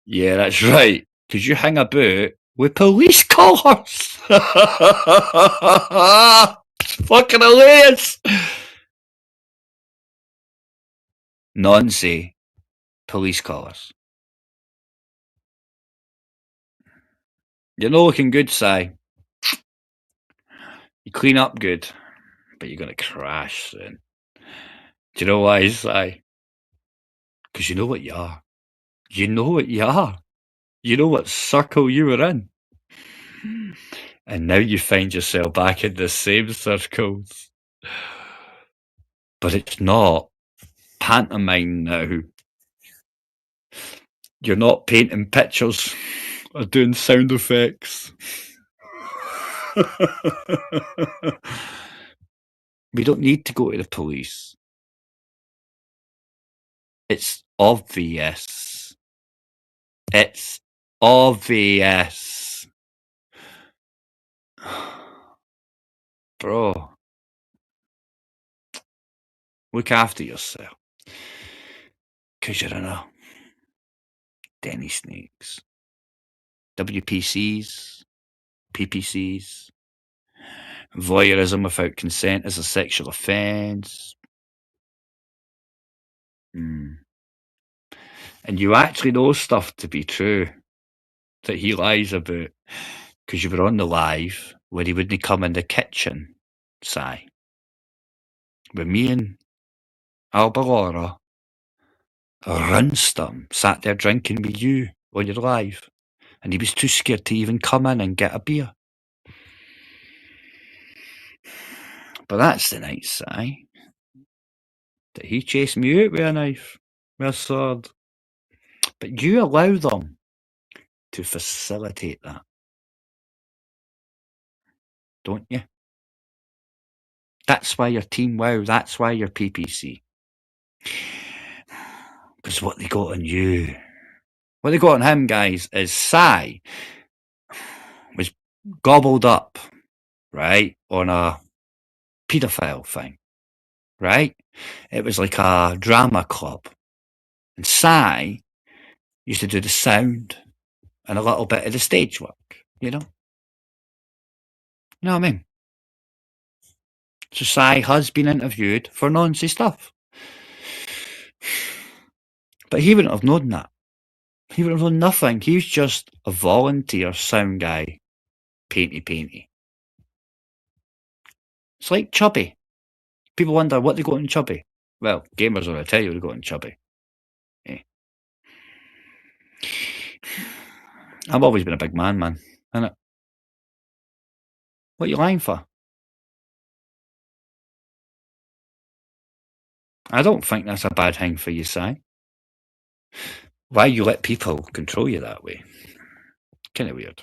S2: Yeah, that's right. Because you hang about with police callers. Fucking hilarious. Nonsense. Police callers. You're not looking good, Si. You clean up good, but you're going to crash soon. Do you know why, Si? Because you know what you are. You know what you are. You know what circle you were in. And now you find yourself back in the same circles. But it's not pantomime now. You're not painting pictures or doing sound effects. We don't need to go to the police. It's obvious. It's obvious. Bro, look after yourself. Because you're in a Denny Snakes. WPCs, PPCs. Voyeurism without consent is a sexual offence. And you actually know stuff to be true that he lies about, because you were on the live where he wouldn't come in the kitchen, Si. With me and Albalora, Runstum sat there drinking with you on your live, and he was too scared to even come in and get a beer. But that's the night, Si, that he chased me out with a knife, with a sword. But you allow them to facilitate that, don't you? That's why you're Team WoW, that's why you're PPC. Because what they got on you, what they got on him, guys, is Si was gobbled up, right, on a paedophile thing, right? It was like a drama club. And Si used to do the sound and a little bit of the stage work, you know? You know what I mean? So Si has been interviewed for nonsense stuff. But he wouldn't have known that. He would have known nothing. He was just a volunteer sound guy. Painty. It's like Chubby. People wonder what they got in chubby. Well, gamers will tell you they got in chubby. I've always been a big man, innit? What are you lying for? I don't think that's a bad thing for you, Si. Why you let people control you that way? Kind of weird.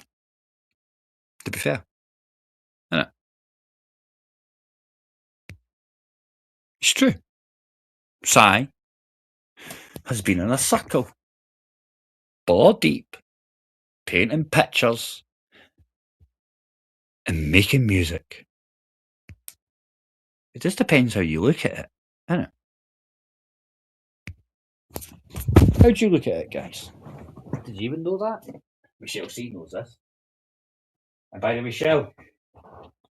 S2: To be fair. Innit? It's true. Si has been in a circle. Ball deep. Painting pictures. And making music. It just depends how you look at it, innit? How do you look at it, guys? Did you even know that? Michelle C knows this. And by the way, Michelle,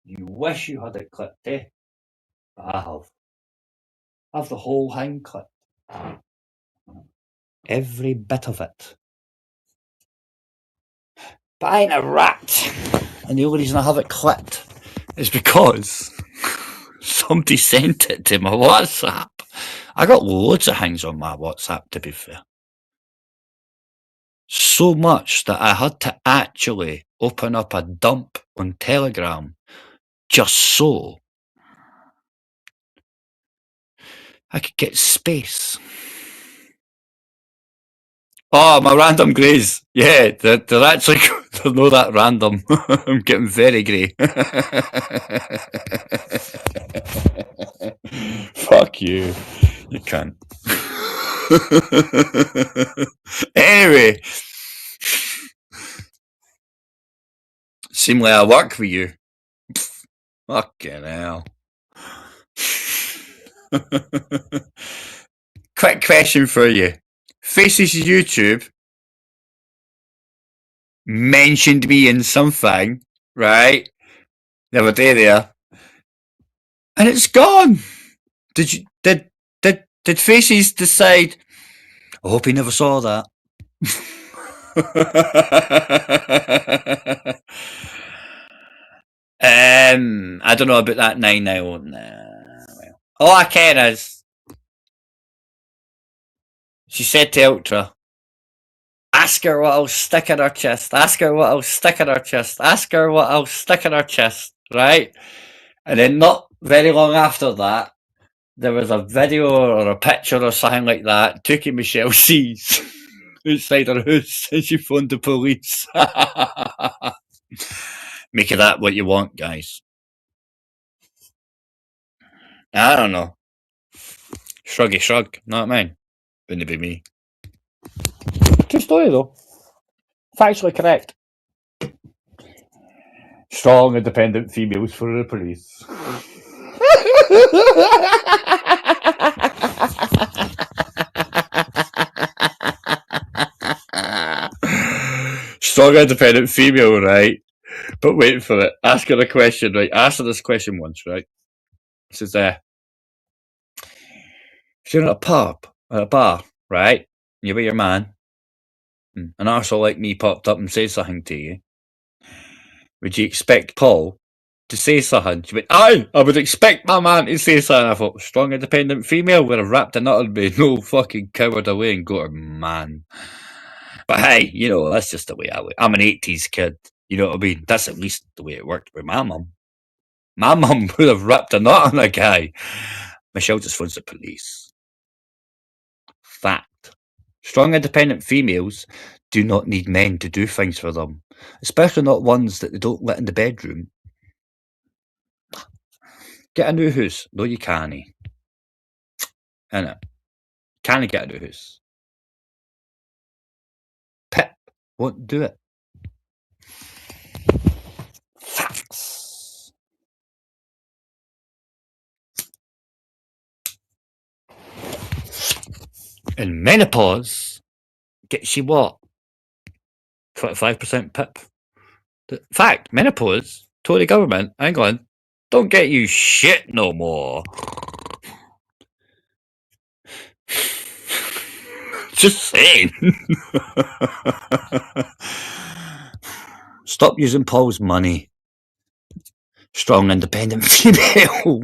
S2: you wish you had it clipped, eh? But I have. I have the whole thing clipped. Every bit of it. But I ain't a rat. And the only reason I have it clipped is because somebody sent it to my WhatsApp. I got loads of things on my WhatsApp, to be fair. So much that I had to actually open up a dump on Telegram just so I could get space. Oh, my random greys. Yeah, they're actually they're not that random. I'm getting very grey. Fuck you. You can't. Anyway. Seem like I work for you. Fucking hell. Quick question for you. Faces YouTube mentioned me in something, right? The other day there. And it's gone. Did Faces decide, I hope he never saw that? I don't know about that 9 now. Well. All I care is she said to Ultra, ask her what I'll stick in her chest. Ask her what I'll stick in her chest. Ask her what I'll stick in her chest. Right? And then not very long after that, there was a video or a picture or something like that. Tookie Michelle sees outside her house and she phoned the police. Make of that what you want, guys. I don't know. Shruggy shrug, not mine. Wouldn't be me. True story though. Factually correct. Strong, independent females for the police. Strong, independent female, right? But wait for it. Ask her a question, right? Ask her this question once, right? It says, if you're in a pub, at a bar, right? You're with your man, an arsehole like me popped up and said something to you. Would you expect Paul to say something? She went, aye, I would expect my man to say something. I thought, strong, independent female would have wrapped a nut on me. No fucking cowered away and got her man. But hey, you know, that's just the way I look. I'm an 80s kid. You know what I mean? That's at least the way it worked with my mum. My mum would have wrapped a nut on a guy. Michelle just phones the police. Fact. Strong, independent females do not need men to do things for them. Especially not ones that they don't let in the bedroom. Get a new house. No, you can't. Innit? Can't get a new house. Pip won't do it. Facts. In menopause, gets you what? 25% pip. Fact, menopause, Tory government, England, don't get you shit no more. Just saying. Stop using Paul's money. Strong, independent female.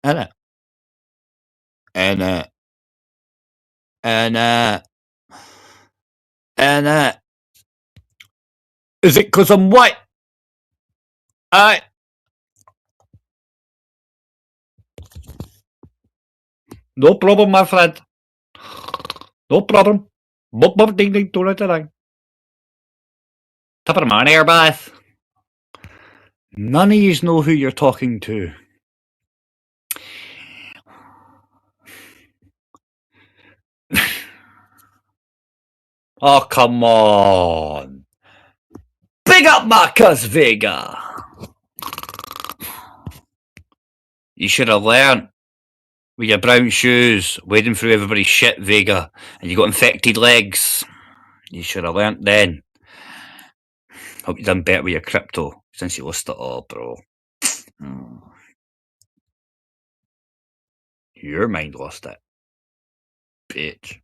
S2: Innit? And is it because I'm white? No problem, my friend. No problem. Bop bop ding ding to it. Top of the morning, air bath. None of yous know who you're talking to. Oh, come on. Big up Marcus Vega. You should have learned with your brown shoes, wading through everybody's shit, Vega, and you got infected legs. You should have learnt then. Hope you done better with your crypto since you lost it all, bro. Your mind lost it, bitch.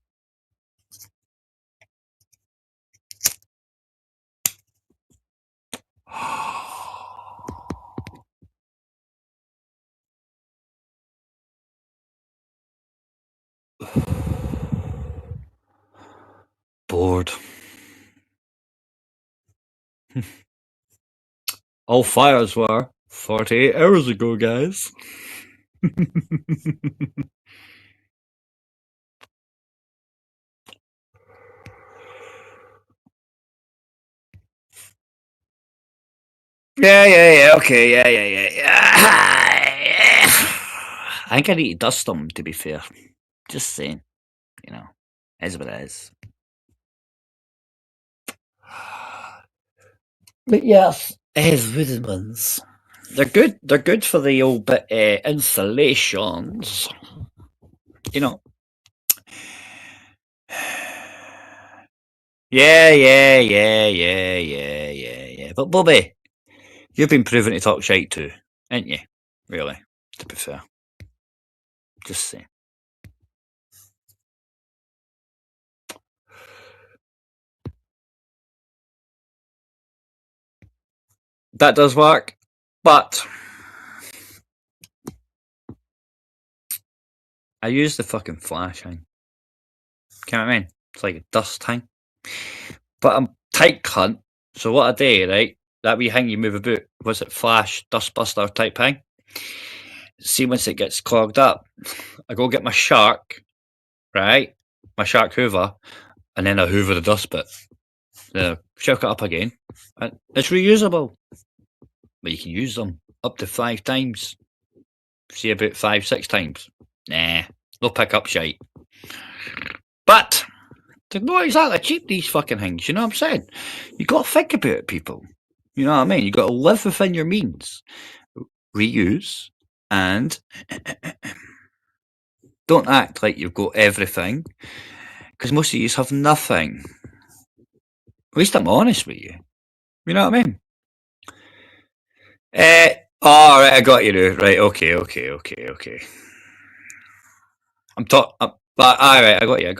S2: Bored. All fires were 48 hours ago, guys. Yeah, okay, yeah. I think I need to dust them, to be fair. Just saying, you know, is what it is. But yes, as wooden ones. They're good. They're good for the old bit installations. You know. Yeah. But Bobby, you've been proven to talk shite too, ain't you? Really, to be fair. Just saying. That does work, but I use the fucking flash thing. You know what I mean? It's like a dust thing. But I'm tight cunt, so what I do, right? That wee thing you move about, was it flash, dust buster type thing? See, once it gets clogged up, I go get my shark, right? My shark hoover, and then I hoover the dust bit. Chuck it up again. And it's reusable. But you can use them up to 5 times. See, about 5-6 times. Nah, they'll pick up shite. But they're not exactly cheap, these fucking things, you know what I'm saying? You got to think about it, people. You know what I mean? You got to live within your means. Reuse and don't act like you've got everything, because most of you have nothing. At least I'm honest with you. You know what I mean? Oh, right, I got you now. Right, okay. I'm talking. Alright, I got you.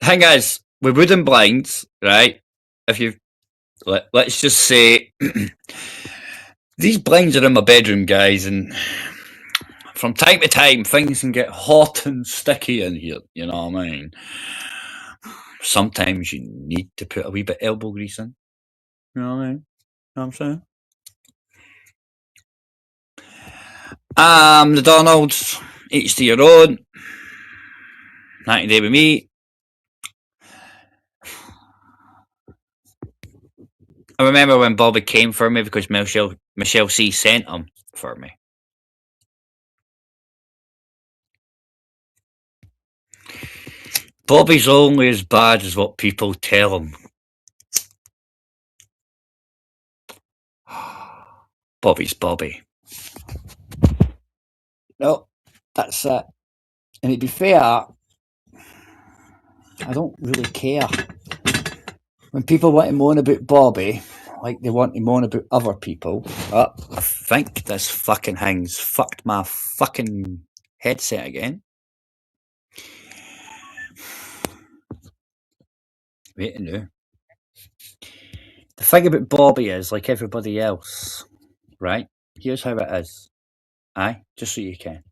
S2: The thing is, with wooden blinds, right? If you let's just say these blinds are in my bedroom, guys, and from time to time things can get hot and sticky in here. You know what I mean? Sometimes you need to put a wee bit of elbow grease in. You know what I mean? You know what I'm saying? The Donalds, each to your own. 90 Day with me. I remember when Bobby came for me because Michelle C sent him for me. Bobby's only as bad as what people tell him. Bobby's Bobby. No, that's it. And to be fair, I don't really care when people want to moan about Bobby, like they want to moan about other people. Oh, I think this fucking thing's fucked my fucking headset again. Wait a minute. The thing about Bobby is, like everybody else, right? Here's how it is. Aye, just so you can.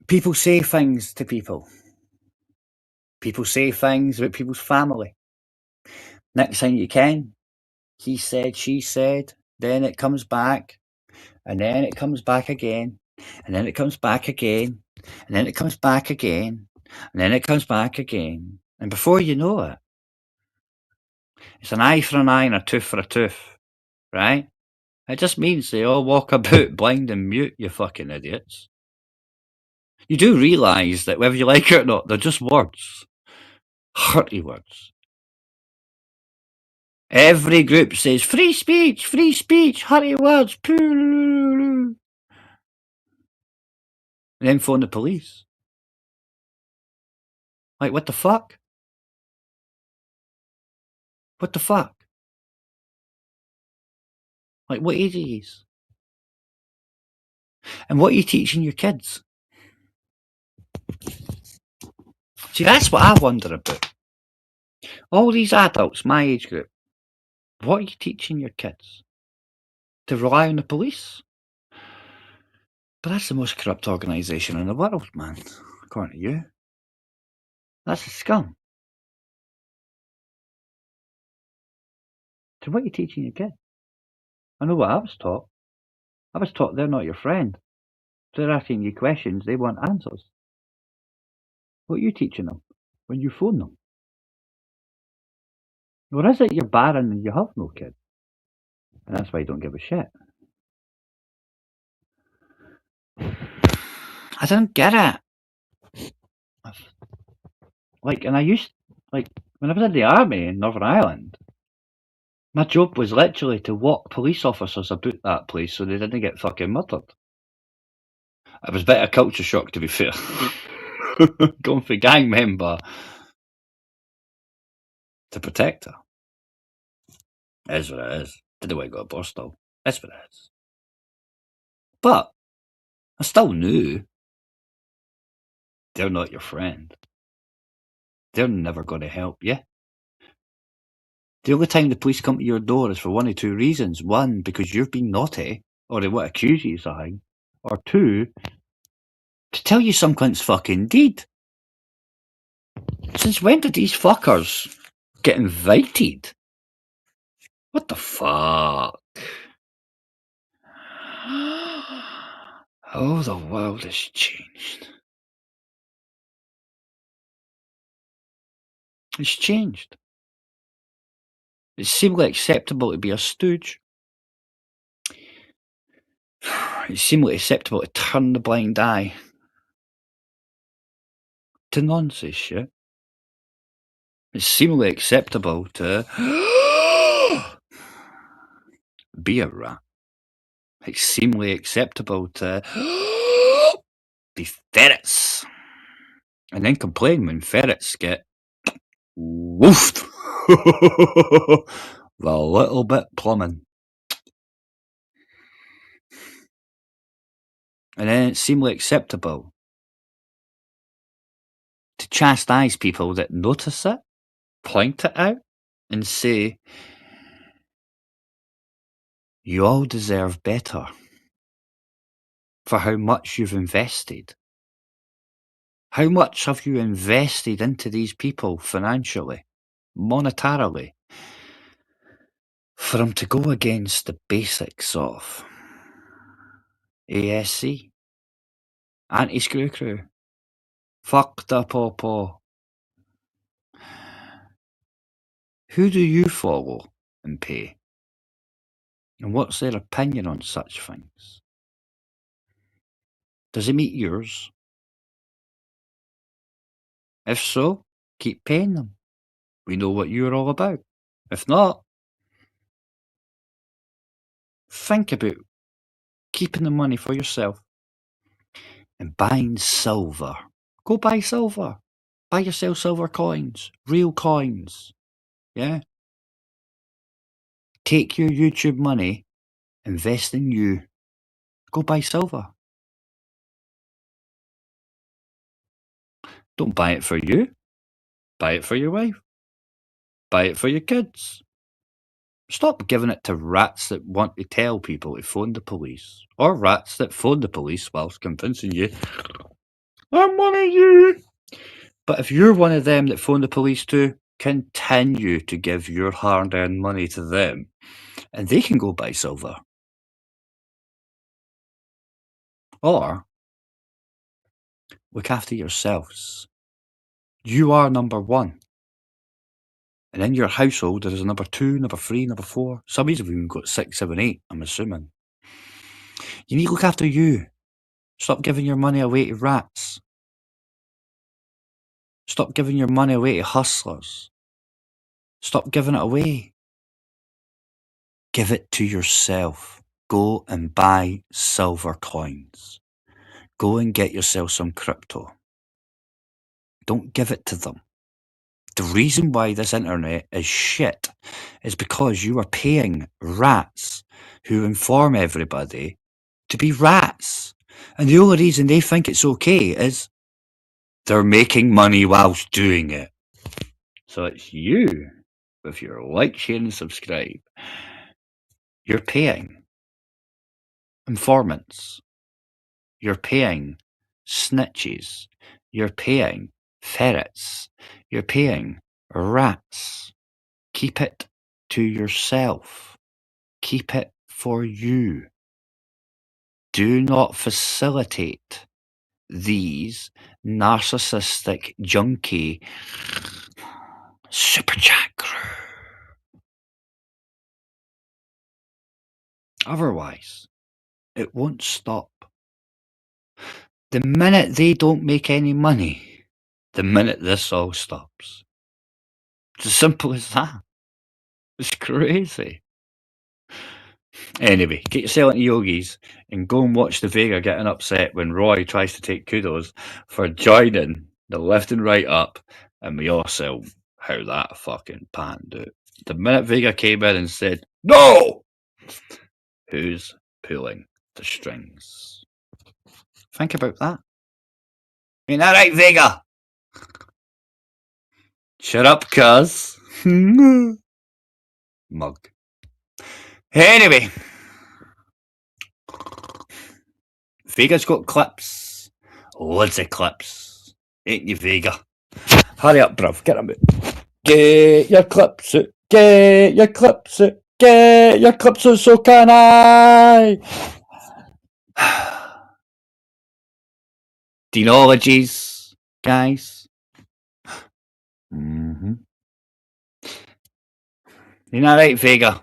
S2: People say things to people. People say things about people's family. Next thing you can, he said, she said, then it comes back, and then it comes back again, and then it comes back again, and then it comes back again, and then it comes back again. And before you know it, it's an eye for an eye and a tooth for a tooth, right? It just means they all walk about blind and mute, you fucking idiots. You do realise that whether you like it or not, they're just words. Hurty words. Every group says free speech, hurty words, and then phone the police. Like, what the fuck? What the fuck? Like, what age are you? And what are you teaching your kids? See, that's what I wonder about. All these adults, my age group, what are you teaching your kids? To rely on the police? But that's the most corrupt organisation in the world, man, according to you. That's a scum. So what are you teaching your kids? I know what I was taught. I was taught they're not your friend. They're asking you questions, they want answers. What are you teaching them when you phone them? Or is it you're barren and you have no kids? And that's why you don't give a shit. I don't get it. Like, and I used, like, when I was in the army in Northern Ireland, my job was literally to walk police officers about that place so they didn't get fucking murdered. It was a bit of a culture shock, to be fair. Going for gang member to protect her. Is what it is. Didn't want to go to Bristol. That's what it is. But I still knew they're not your friend. They're never going to help you. The only time the police come to your door is for one of two reasons. One, because you've been naughty, or they want to accuse you of something. Or two, to tell you some cunt's fucking deed. Since when did these fuckers get invited? What the fuck? Oh, the world has changed. It's changed. It's seemingly acceptable to be a stooge. It's seemingly acceptable to turn the blind eye to nonsense shit. It's seemingly acceptable to be a rat. It's seemingly acceptable to be ferrets. And then complain when ferrets get woofed. The little bit plumbing. And then it's seemingly acceptable to chastise people that notice it, point it out, and say, you all deserve better for how much you've invested. How much have you invested into these people financially, monetarily, for them to go against the basics of ASC, anti-screw crew, fuck the pawpaw? Who do you follow and pay? And what's their opinion on such things? Does it meet yours? If so, keep paying them. We know what you're all about. If not, think about keeping the money for yourself and buying silver. Go buy silver. Buy yourself silver coins, real coins. Yeah? Take your YouTube money, invest in you. Go buy silver. Don't buy it for you. Buy it for your wife. Buy it for your kids. Stop giving it to rats that want to tell people to phone the police, or rats that phone the police whilst convincing you, I'm one of you. But if you're one of them that phone the police too, continue to give your hard-earned money to them, and they can go buy silver. Or look after yourselves. You are number one. And in your household, there is a number 2, number 3, number 4. Some of you have even got 6, 7, 8, I'm assuming. You need to look after you. Stop giving your money away to rats. Stop giving your money away to hustlers. Stop giving it away. Give it to yourself. Go and buy silver coins. Go and get yourself some crypto. Don't give it to them. The reason why this internet is shit is because you are paying rats who inform everybody to be rats. And the only reason they think it's okay is they're making money whilst doing it. So it's you, with your like, share and subscribe. You're paying informants. You're paying snitches. You're paying ferrets. You're paying rats. Keep it to yourself. Keep it for you. Do not facilitate these narcissistic junkie super chat crew. Otherwise, it won't stop. The minute they don't make any money, the minute this all stops. It's as simple as that. It's crazy. Anyway, get yourself into Yogis and go and watch the Vega getting upset when Roy tries to take kudos for joining the left and right up, and we all saw how that fucking panned out. The minute Vega came in and said, no! Who's pulling the strings? Think about that. Ain't that right, Vega? Shut up, cuz. Mug. Anyway. Vega's got clips. Loads of clips. Ain't you, Vega? Hurry up, bruv. Get them out. Get your clips out. Get your clips out. Get your clips out, so can I. Deanologies, guys. Ain't that right, Vega?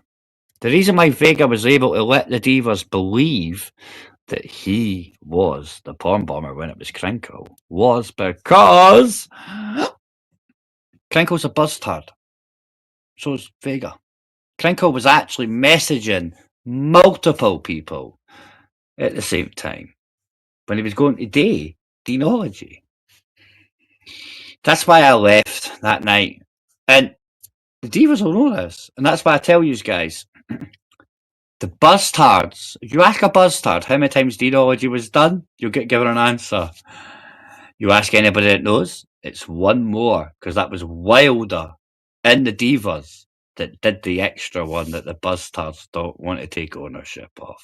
S2: The reason why Vega was able to let the divas believe that he was the porn bomber when it was Krinkle was because Krinkle's a buzztard. So is Vega. Krinkle was actually messaging multiple people at the same time when he was going to day Deanology. That's why I left that night. And the divas will know this. And that's why I tell you guys, the buzztards, if you ask a buzztard how many times Deanology was done, you'll get given an answer. You ask anybody that knows, it's one more, because that was Wilder in the divas that did the extra one that the buzztards don't want to take ownership of.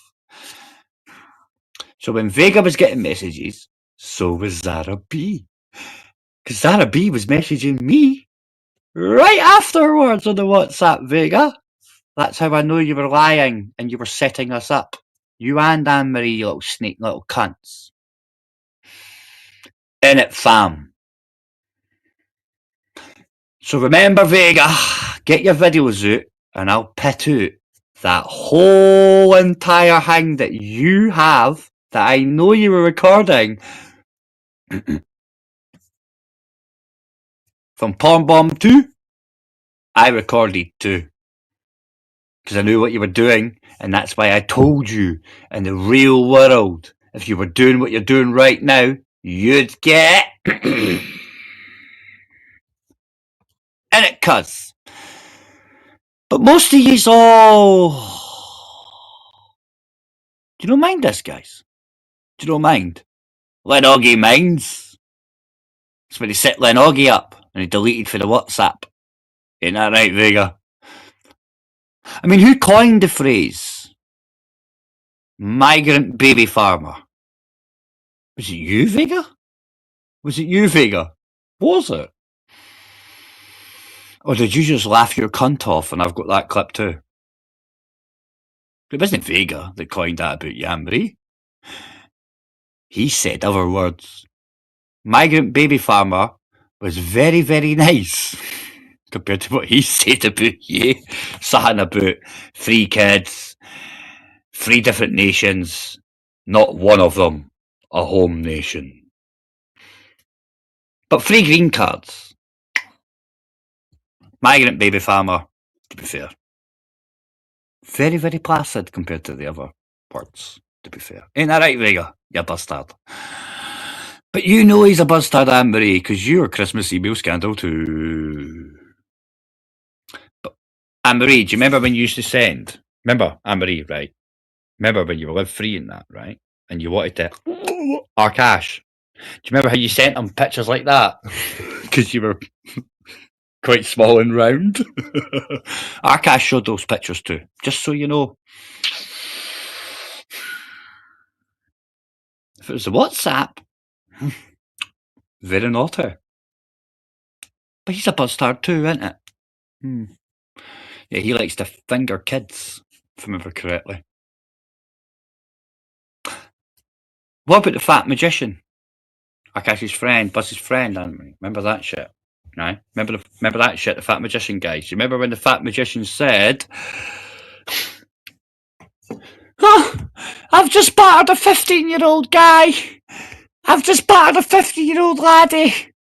S2: So when Vega was getting messages, so was Zara B. Because Zara B was messaging me right afterwards on the WhatsApp, Vega. That's how I know you were lying and you were setting us up. You and Anne-Marie, you little sneak little cunts. In it, fam. So remember, Vega, get your videos out and I'll pit out that whole entire thing that you have that I know you were recording from Porn Bomb 2. I recorded too. Because I knew what you were doing, and that's why I told you in the real world, if you were doing what you're doing right now, you'd get Innit, cuz? But most of yous all... Do you not mind this, guys? Do you not mind? Lenoggy minds. That's when he set Lenoggy up and he deleted for the WhatsApp. Ain't that right, Vega? I mean, who coined the phrase migrant baby farmer? Was it you, Vega? Was it you, Vega? Was it? Or did you just laugh your cunt off and I've got that clip too? It wasn't Vega that coined that about Yamri. He said other words. Migrant baby farmer was very, very nice compared to what he said about you. Something about 3 kids, 3 different nations, not one of them a home nation. But 3 green cards. Migrant baby farmer, to be fair. Very, very placid compared to the other parts, to be fair. Ain't that right, Vega? You bastard. But you know he's a bastard, Anne-Marie, because you're a Christmas email scandal too. But Anne-Marie, do you remember when you used to send? Remember, Anne-Marie, right? Remember when you were live free in that, right? And you wanted to Arkash. Do you remember how you sent them pictures like that? Because you were quite small and round. Arkash showed those pictures too, just so you know. If it was a WhatsApp, very naughty. But he's a bastard too, isn't it? Yeah, he likes to finger kids, if I remember correctly. What about the fat magician? Akash's friend, Buzz's friend, remember that shit? Right? Remember that shit, the fat magician guys? You remember when the fat magician said, "Oh, I've just battered a 15-year-old guy. I've just battered a 50-year-old laddie."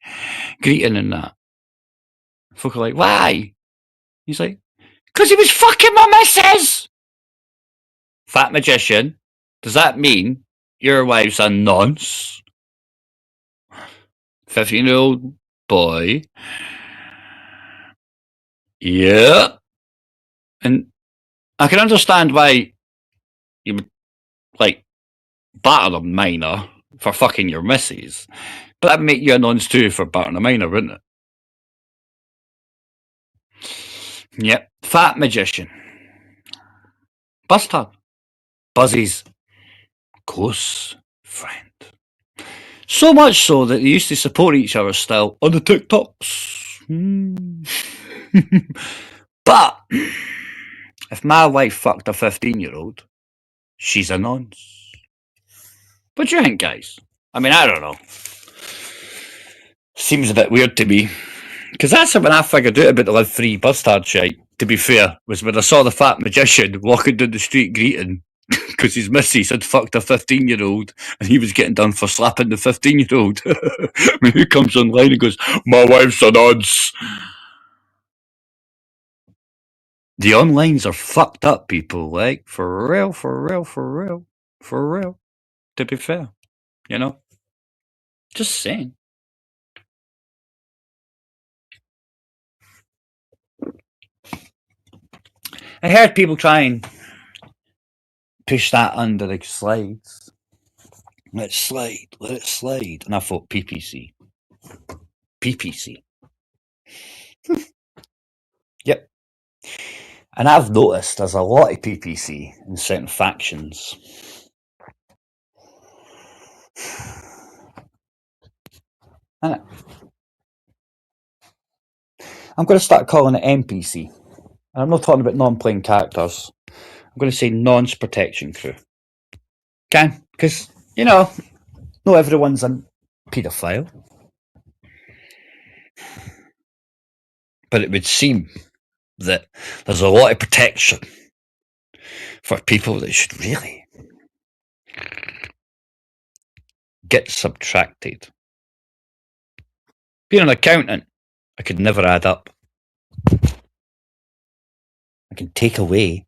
S2: Greeting and that. Folk are like, why? He's like, because he was fucking my missus. Fat magician, does that mean your wife's a nonce? 15-year-old boy. Yeah. And I can understand why you would, like, batter a minor for fucking your missus. But that'd make you a nonce too for battering a minor, wouldn't it? Yep. Fat magician. Bastard. Buzzy's close friend. So much so that they used to support each other still on the TikToks. But if my wife fucked a 15-year-old, she's a nonce. What do you think, guys? I mean, I don't know. Seems a bit weird to me. Because that's when I figured out about the live free bastard shite, to be fair, was when I saw the fat magician walking down the street greeting because his missus had fucked a 15-year-old and he was getting done for slapping the 15-year-old. I mean, who comes online and goes, "My wife's a nonce"? The onlines are fucked up, people, like, for real, to be fair, you know? Just saying. I heard people try and push that under the slides. Let it slide. And I thought, PPC. Yep. And I've noticed there's a lot of PPC in certain factions. I'm going to start calling it NPC. And I'm not talking about non-playing characters. I'm going to say nonce protection crew. Okay? Because, you know, not everyone's a paedophile. But it would seem that there's a lot of protection for people that should really get subtracted. Being an accountant, I could never add up. I can take away.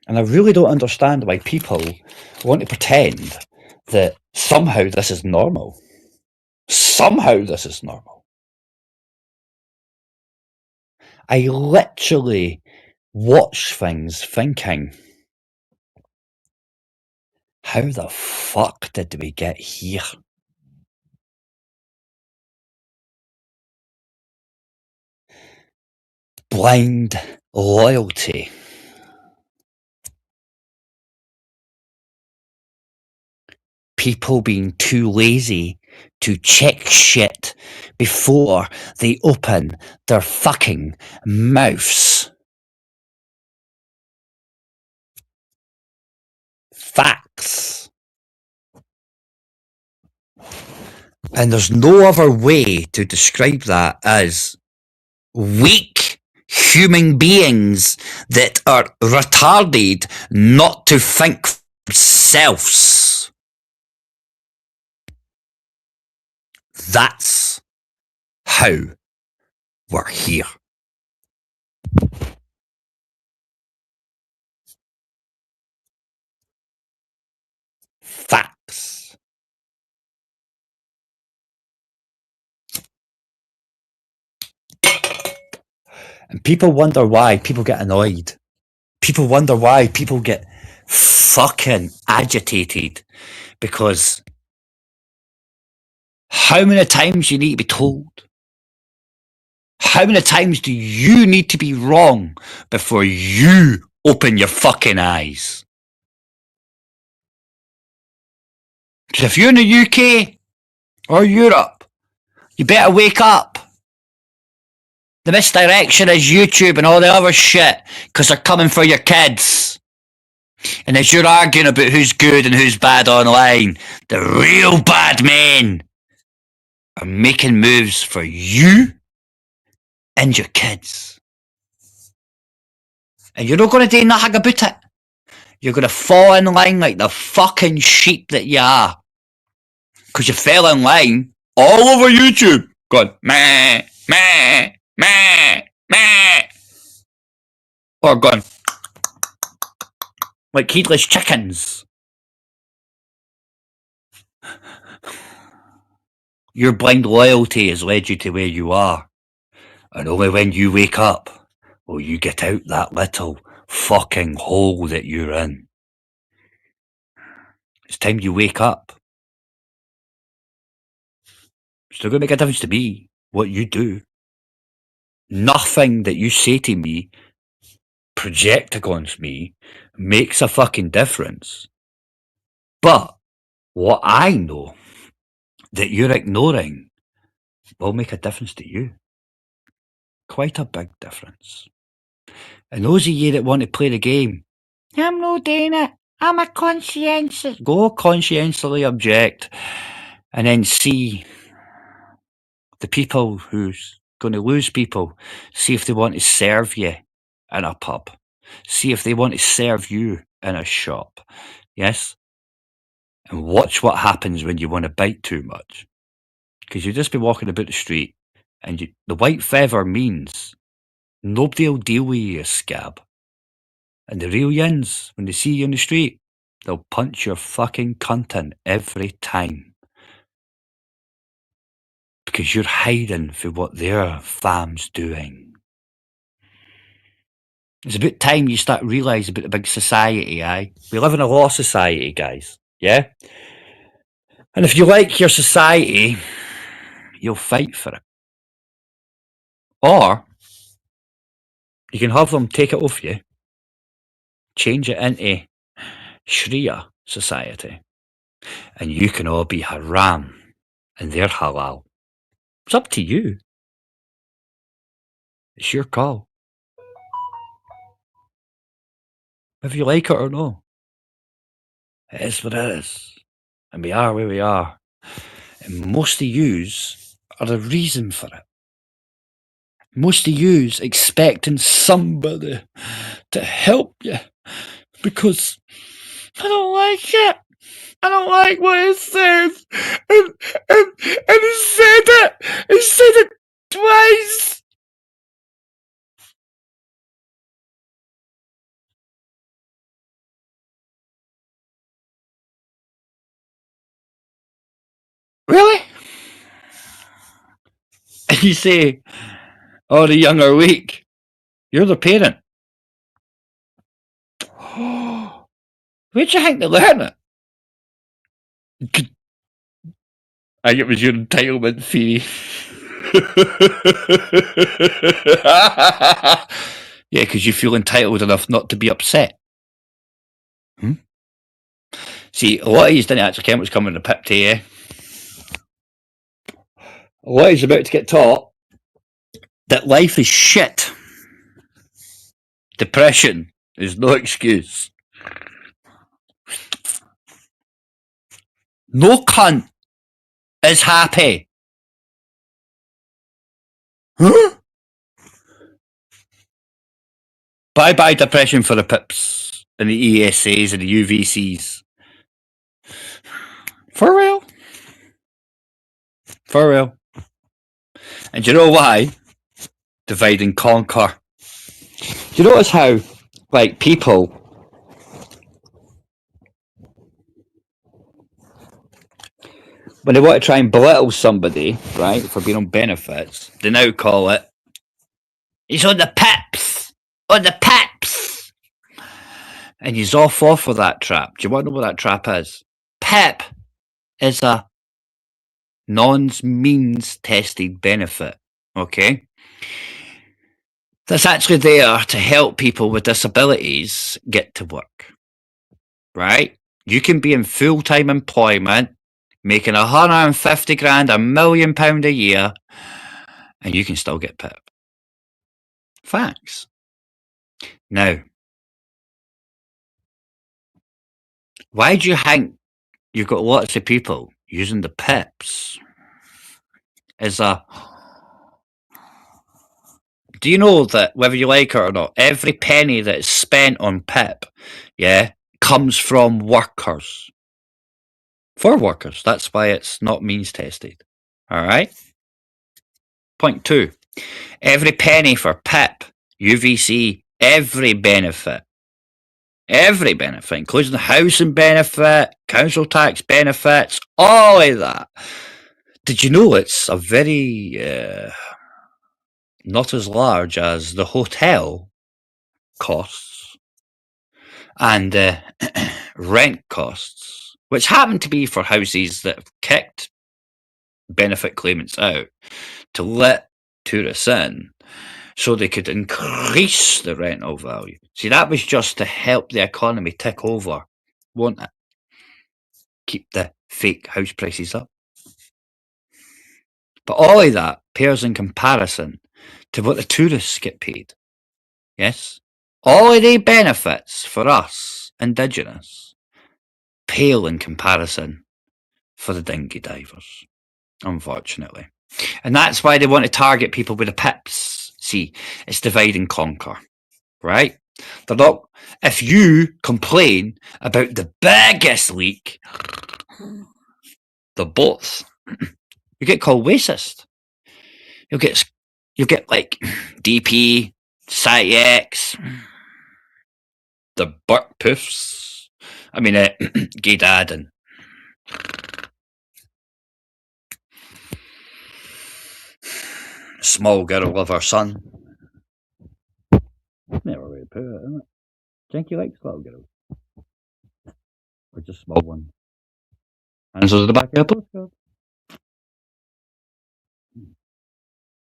S2: And I really don't understand why people want to pretend that somehow this is normal. somehow this is normal. I literally watch things thinking, how the fuck did we get here? Blind loyalty. People being too lazy to check shit before they open their fucking mouths. Facts. And there's no other way to describe that as weak human beings that are retarded not to think for themselves. That's how we're here. Facts. And people wonder why people get annoyed. People wonder why people get fucking agitated, because how many times you need to be told? How many times do you need to be wrong before you open your fucking eyes? Because if you're in the UK or Europe, you better wake up. The misdirection is YouTube and all the other shit, because they're coming for your kids. And as you're arguing about who's good and who's bad online, the real bad men are making moves for you and your kids. And you're not going to do nothing about it. You're going to fall in line like the fucking sheep that you are. Because you fell in line all over YouTube going, meh, meh, meh, meh. Or going like heedless chickens. Your blind loyalty has led you to where you are. And only when you wake up will you get out that little fucking hole that you're in. It's time you wake up. It's not going to make a difference to me what you do. Nothing that you say to me, project against me, makes a fucking difference. But what I know that you're ignoring will make a difference to you. Quite a big difference. And those of you that want to play the game, I'm not doing it. I'm a conscientious. Go conscientiously object, and then see the people who's going to lose people. See if they want to serve you in a pub. See if they want to serve you in a shop. Yes? And watch what happens when you want to bite too much. Because you'll just be walking about the street, and the white feather means nobody will deal with you, scab. And the real yins, when they see you in the street, they'll punch your fucking cunt in every time. Because you're hiding for what their fam's doing. It's about time you start realising about the big society, aye? We live in a law society, guys, yeah? And if you like your society, you'll fight for it. Or you can have them take it off you, change it into Sharia society, and you can all be haram and they're halal. It's up to you. It's your call. If you like it or not. It is what it is. And we are where we are. And most of yous are the reason for it. Most of yous expecting somebody to help you because I don't like it. I don't like what it says. And he said it. He said it twice. Really? And you say, oh, the young are weak. You're the parent. Where'd you think they learn it? I think it was your entitlement theory. Yeah, because you feel entitled enough not to be upset. See, a lot of you didn't actually care what's coming to the pip to you. A lot of you's about to get taught that life is shit. Depression is no excuse. No cunt is happy. Huh? Bye-bye depression for the pips and the ESAs and the UVCs. For real. For real. And do you know why? Divide and conquer. Do you notice how, like, people, when they want to try and belittle somebody, right, for being on benefits, they now call it, he's on the pips! On the pips! And he's all fall for that trap. Do you want to know what that trap is? PIP is a non-means tested benefit, okay? That's actually there to help people with disabilities get to work, right? You can be in full-time employment, making 150 grand, £1 million a year, and you can still get PIP. Facts. Now, why do you think you've got lots of people using the PIPs as a... Do you know that, whether you like it or not, every penny that is spent on PIP, yeah, comes from workers? For workers. That's why it's not means tested. All right? Point 2. Every penny for PIP, UVC, every benefit, including the housing benefit, council tax benefits, all of that. Did you know it's a very... not as large as the hotel costs and rent costs, which happen to be for houses that have kicked benefit claimants out to let tourists in so they could increase the rental value. See, that was just to help the economy tick over, won't it? Keep the fake house prices up. But all of that pales in comparison to what the tourists get paid. Yes? All of the benefits for us, Indigenous, pale in comparison for the dinghy divers, unfortunately. And that's why they want to target people with the PIPs. See, it's divide and conquer, right? They're not... If you complain about the biggest leak, the boats, you get called racist. You'll get like DP, SciEx, the Burke Poofs. I mean, Gay Dad and small girl of her son. Never really put it, isn't it? Jinky likes little girls. Or just small ones. And so the back of the postcard.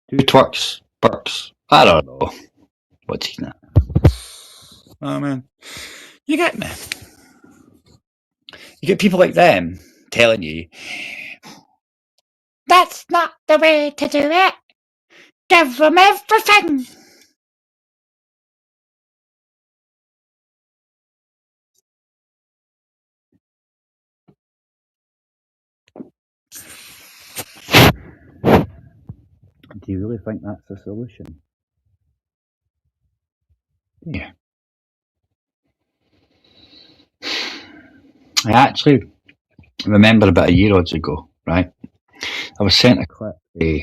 S2: 2 twerks, Burks. I don't know. What's he now? Oh man. You get me. You get people like them telling you, that's not the way to do it. Give them everything. Do you really think that's the solution? Yeah. I actually remember about a year or two ago, right? I was sent a clip of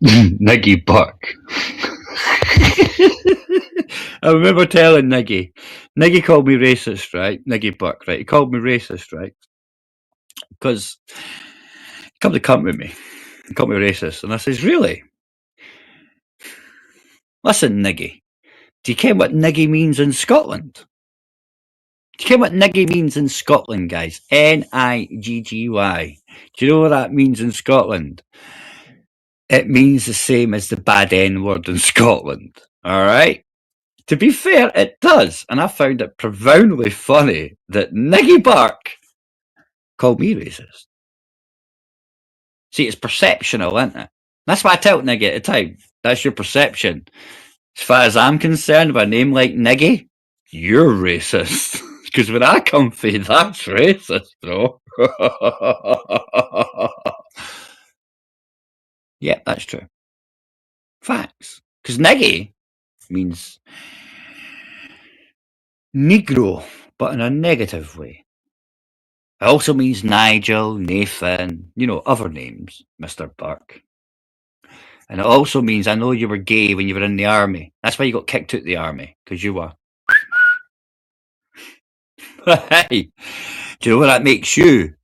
S2: Niggy Buck. I remember telling Niggy called me racist, right? Niggy Buck, right? He called me racist, right? Because he come to camp with me. He called me racist. And I says, really? Listen, niggy. Do you care what niggy means in Scotland? Do you care what niggy means in Scotland, guys? N-I-G-G-Y. Do you know what that means in Scotland? It means the same as the bad N word in Scotland. All right? To be fair, it does. And I found it profoundly funny that Niggy Bark called me racist. See, it's perceptional, isn't it? That's why I tell Niggy at the time. That's your perception. As far as I'm concerned, with a name like Niggy, you're racist. Because when I come for you, that's racist, bro. Yeah, that's true. Facts. Because Niggy means Negro, but in a negative way. It also means Nigel, Nathan, other names, Mr. Burke. And it also means I know you were gay when you were in the army. That's why you got kicked out of the army, because you were. Hey, do you know what that makes you?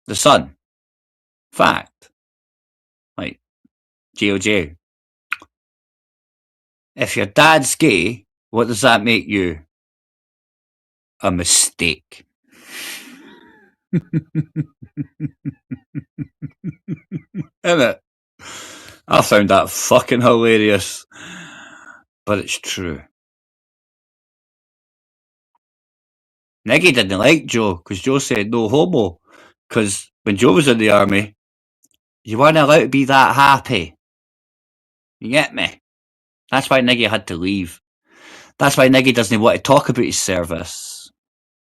S2: The son. Fact. Like, JOJ. If your dad's gay, what does that make you? A mistake. Isn't it? I found that fucking hilarious. But it's true. Niggy didn't like Joe because Joe said no homo. Because when Joe was in the army, you weren't allowed to be that happy. You get me? That's why Niggy had to leave. That's why Niggy doesn't want to talk about his service.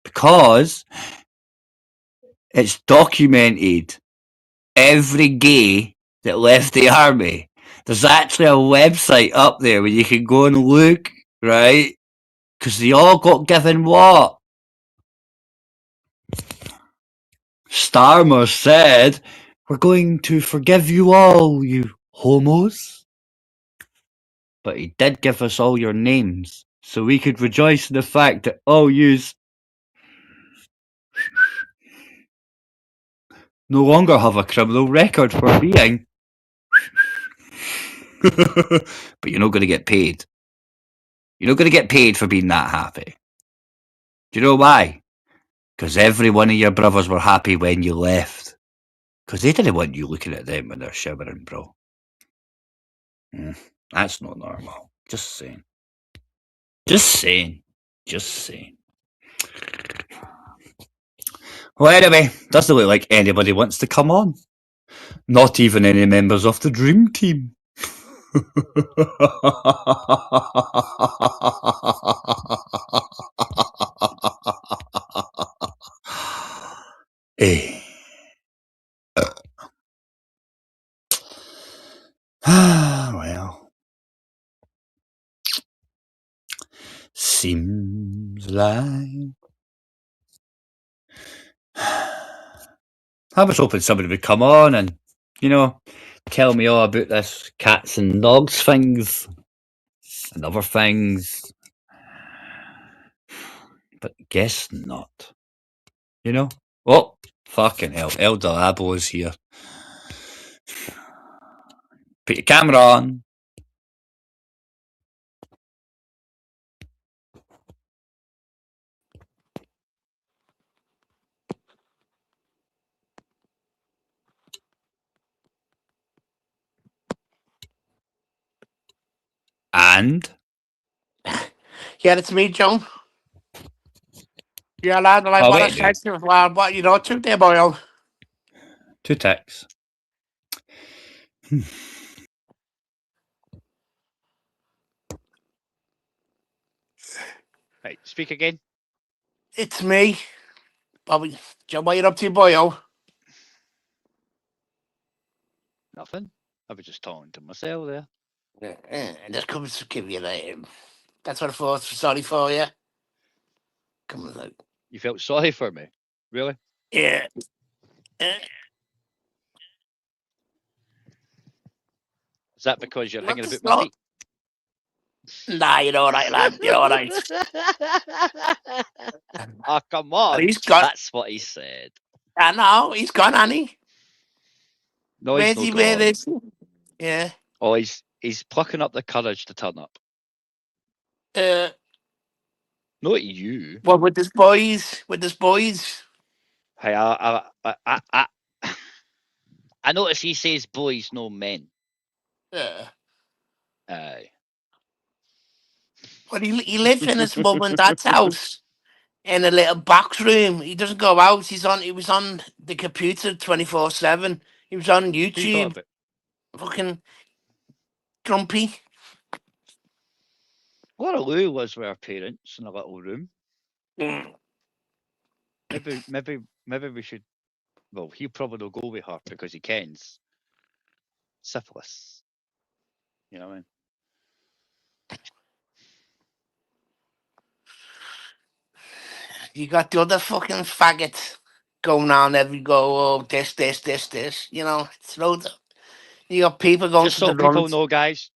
S2: Because it's documented. Every gay that left the army, there's actually a website up there where you can go and look, right? Because they all got given what? Starmer said, we're going to forgive you all, you homos. But he did give us all your names, so we could rejoice in the fact that all yous no longer have a criminal record for being. But you're not going to get paid. You're not going to get paid for being that happy. Do you know why? Because every one of your brothers were happy when you left. Because they didn't want you looking at them when they're shivering, bro. That's not normal. Just saying. Just saying. Just saying. Well, anyway, doesn't look like anybody wants to come on. Not even any members of the Dream Team. Eh. Well. Seems like... I was hoping somebody would come on and, tell me all about this cats and dogs things and other things. But guess not. Oh, fucking hell. El Delabo is here. Put your camera on. And?
S3: Yeah, it's me, John. Yeah, lad, like
S2: Oh,
S3: what I
S2: wait,
S3: said to you, lad, what, two day boil.
S2: 2 ticks.
S4: Right, speak again.
S3: It's me. Bobby, John, what you up to, boyo?
S4: Nothing. I was just talking to myself there.
S3: And just come to give you that. That's what I thought. Sorry for you. Come on,
S4: You felt sorry for me? Really?
S3: yeah.
S4: Is that because you're hanging
S3: What's
S4: about my
S3: not-
S4: feet?
S3: Nah, you know what I lad. You know what I.
S4: Oh, come on.
S3: He's got.
S4: That's what he said.
S3: I know he's gone, Annie.
S4: No,
S3: Where's
S4: he's not
S3: he? Where
S4: gone.
S3: is he? Yeah.
S4: Oh, he's plucking up the courage to turn up. Not you.
S3: Well, with his boys. With his boys.
S4: Hey, I notice he says boys, no men.
S3: Yeah.
S4: Aye.
S3: But he lives in his mum and dad's house in a little box room. He doesn't go out. He was on the computer 24/7. He was on
S4: Who's that
S3: YouTube.
S4: about?
S3: Fucking grumpy.
S4: Laura Lou lives with her parents in a little room.
S3: Mm.
S4: Maybe we should. Well, he'll probably not go with her because he kens syphilis. You know what I mean?
S3: You got the other fucking faggot going on every go. Oh, this. You know, it's loads of, you got people going
S4: Just
S3: to
S4: so
S3: the
S4: people
S3: runs.
S4: know, guys.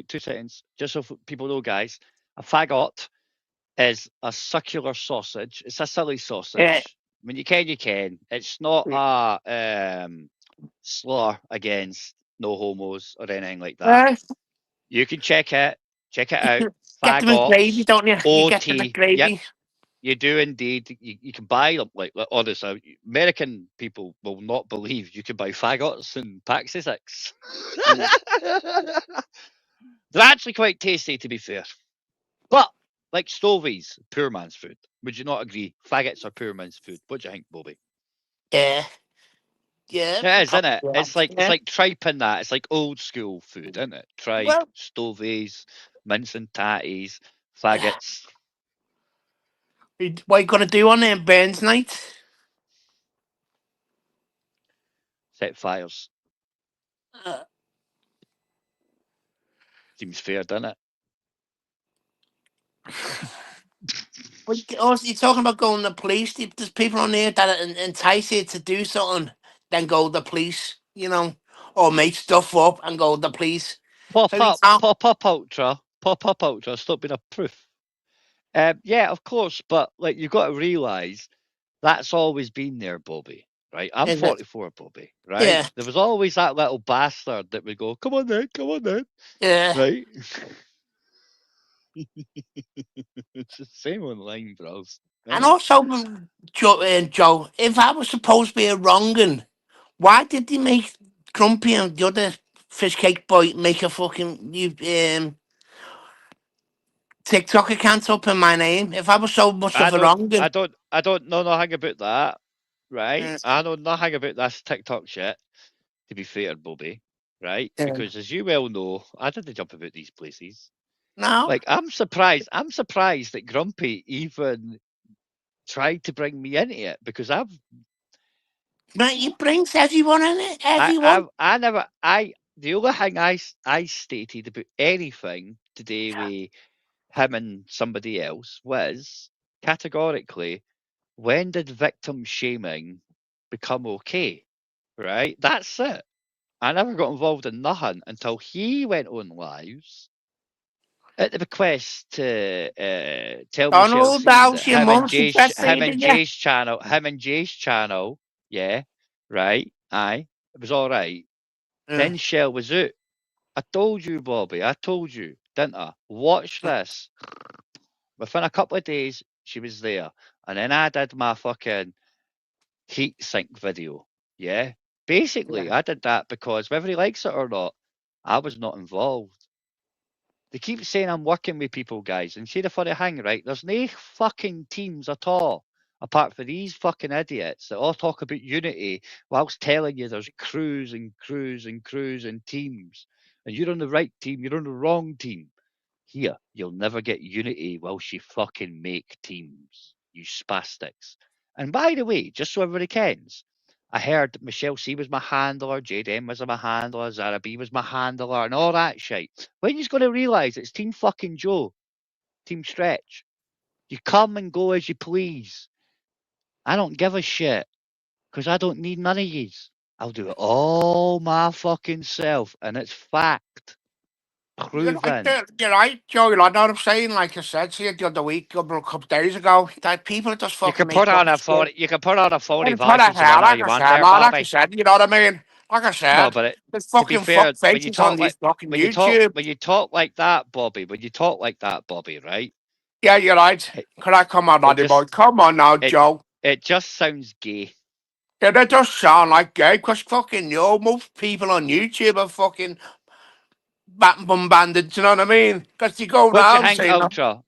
S4: 2 seconds. Just so people know, guys. A fagot is a circular sausage. It's a silly sausage.
S3: Yeah.
S4: When you can. It's not a slur against no homos or anything like that. You can check it out.
S3: Get them in gravy,
S4: Fagots,
S3: don't you? You get them in
S4: OT.
S3: gravy.
S4: Yep, you do indeed. You can buy them. Like honestly, American people will not believe you can buy fagots in packs of 6. They're actually quite tasty, to be fair. But like stovies, poor man's food. Would you not agree? Faggots are poor man's food. What do you think, Bobby?
S3: Yeah.
S4: It is, isn't it? It's like
S3: Yeah.
S4: tripe in that. It's like old school food, isn't it? Tripe,
S3: Well-
S4: stovies, mince and tatties, faggots.
S3: What you gonna do on there, Burns night?
S4: Set fires.
S3: Uh,
S4: Seems fair, doesn't it?
S3: you're talking about going to the police. There's people on there that entice you to do something, then go to the police, you know, or make stuff up and go to the police.
S4: Pop
S3: So you
S4: up
S3: can't-
S4: ultra. Stop being a proof. Yeah, of course, but like you've got to realise that's always been there, Bobby. Right? I'm
S3: Is it?
S4: 44, Bobby. Right?
S3: Yeah.
S4: There was always that little bastard that would go, "Come on then."
S3: Yeah.
S4: Right? It's the same online, bros.
S3: And also, Joe, if I was supposed to be a wrong'un, why did they make Grumpy and the other fish cake boy make a fucking TikTok account up in my name? If I was so much of a wrong'un,
S4: I don't know nothing about that. Right?
S3: Yeah.
S4: I know nothing about this TikTok shit. To be fair, Bobby. Right?
S3: Yeah.
S4: Because as you well know, I didn't jump about these places.
S3: no,
S4: Like I'm surprised that Grumpy even tried to bring me into it because
S3: but he brings everyone in it. Everyone.
S4: the only thing I stated about anything today with him and somebody else was categorically, when did victim shaming become okay? Right? That's it. I never got involved in nothing until he went on lives at the bequest to tell Michelle
S3: Donald
S4: C that
S3: House, your mum suggested
S4: him
S3: it,
S4: and
S3: yeah.
S4: Jay's channel, yeah, right, aye, it was all right.
S3: Yeah.
S4: Then Shell was out. I told you, Bobby. I told you, didn't I? Watch this. Within a couple of days, she was there, and then I did my fucking heat sink video. Yeah, basically, I did that because whether he likes it or not, I was not involved. They keep saying I'm working with people, guys, and see the funny thing, right? There's no fucking teams at all, apart from these fucking idiots that all talk about unity whilst telling you there's crews and teams. And you're on the right team, you're on the wrong team. Here, you'll never get unity whilst you fucking make teams, you spastics. And by the way, just so everybody kens, I heard Michelle C was my handler, Jade M was my handler, Zara B was my handler, and all that shit. When you're going to realise it's Team fucking Joe, Team Stretch, you come and go as you please. I don't give a shit, because I don't need none of yous. I'll do it all my fucking self, and it's fact. Proven.
S3: You're right, Joe. You know what I'm saying? Like I said to you the other week, a couple of days ago, that people just
S4: You
S3: fucking
S4: can put on a 40. You can put on a 40
S3: Put a
S4: versions of
S3: hell,
S4: whatever
S3: like
S4: you
S3: I
S4: want
S3: said,
S4: there,
S3: like I
S4: Bobby.
S3: said, you know what I mean? Like I
S4: No,
S3: said,
S4: but
S3: there's
S4: to be
S3: fucking
S4: fair,
S3: fuck faces on these fucking YouTube.
S4: when you talk like that, Bobby, right?
S3: Yeah, you're right.
S4: It,
S3: Can I come on,
S4: it
S3: laddie boy?
S4: just
S3: Come on now,
S4: it
S3: Joe.
S4: it just sounds gay.
S3: Yeah, that does sound like gay, because fucking, most people on YouTube are fucking bat and bum banded, do you know what I mean? Because you go
S4: What do you
S3: round
S4: think,
S3: saying,
S4: Ultra?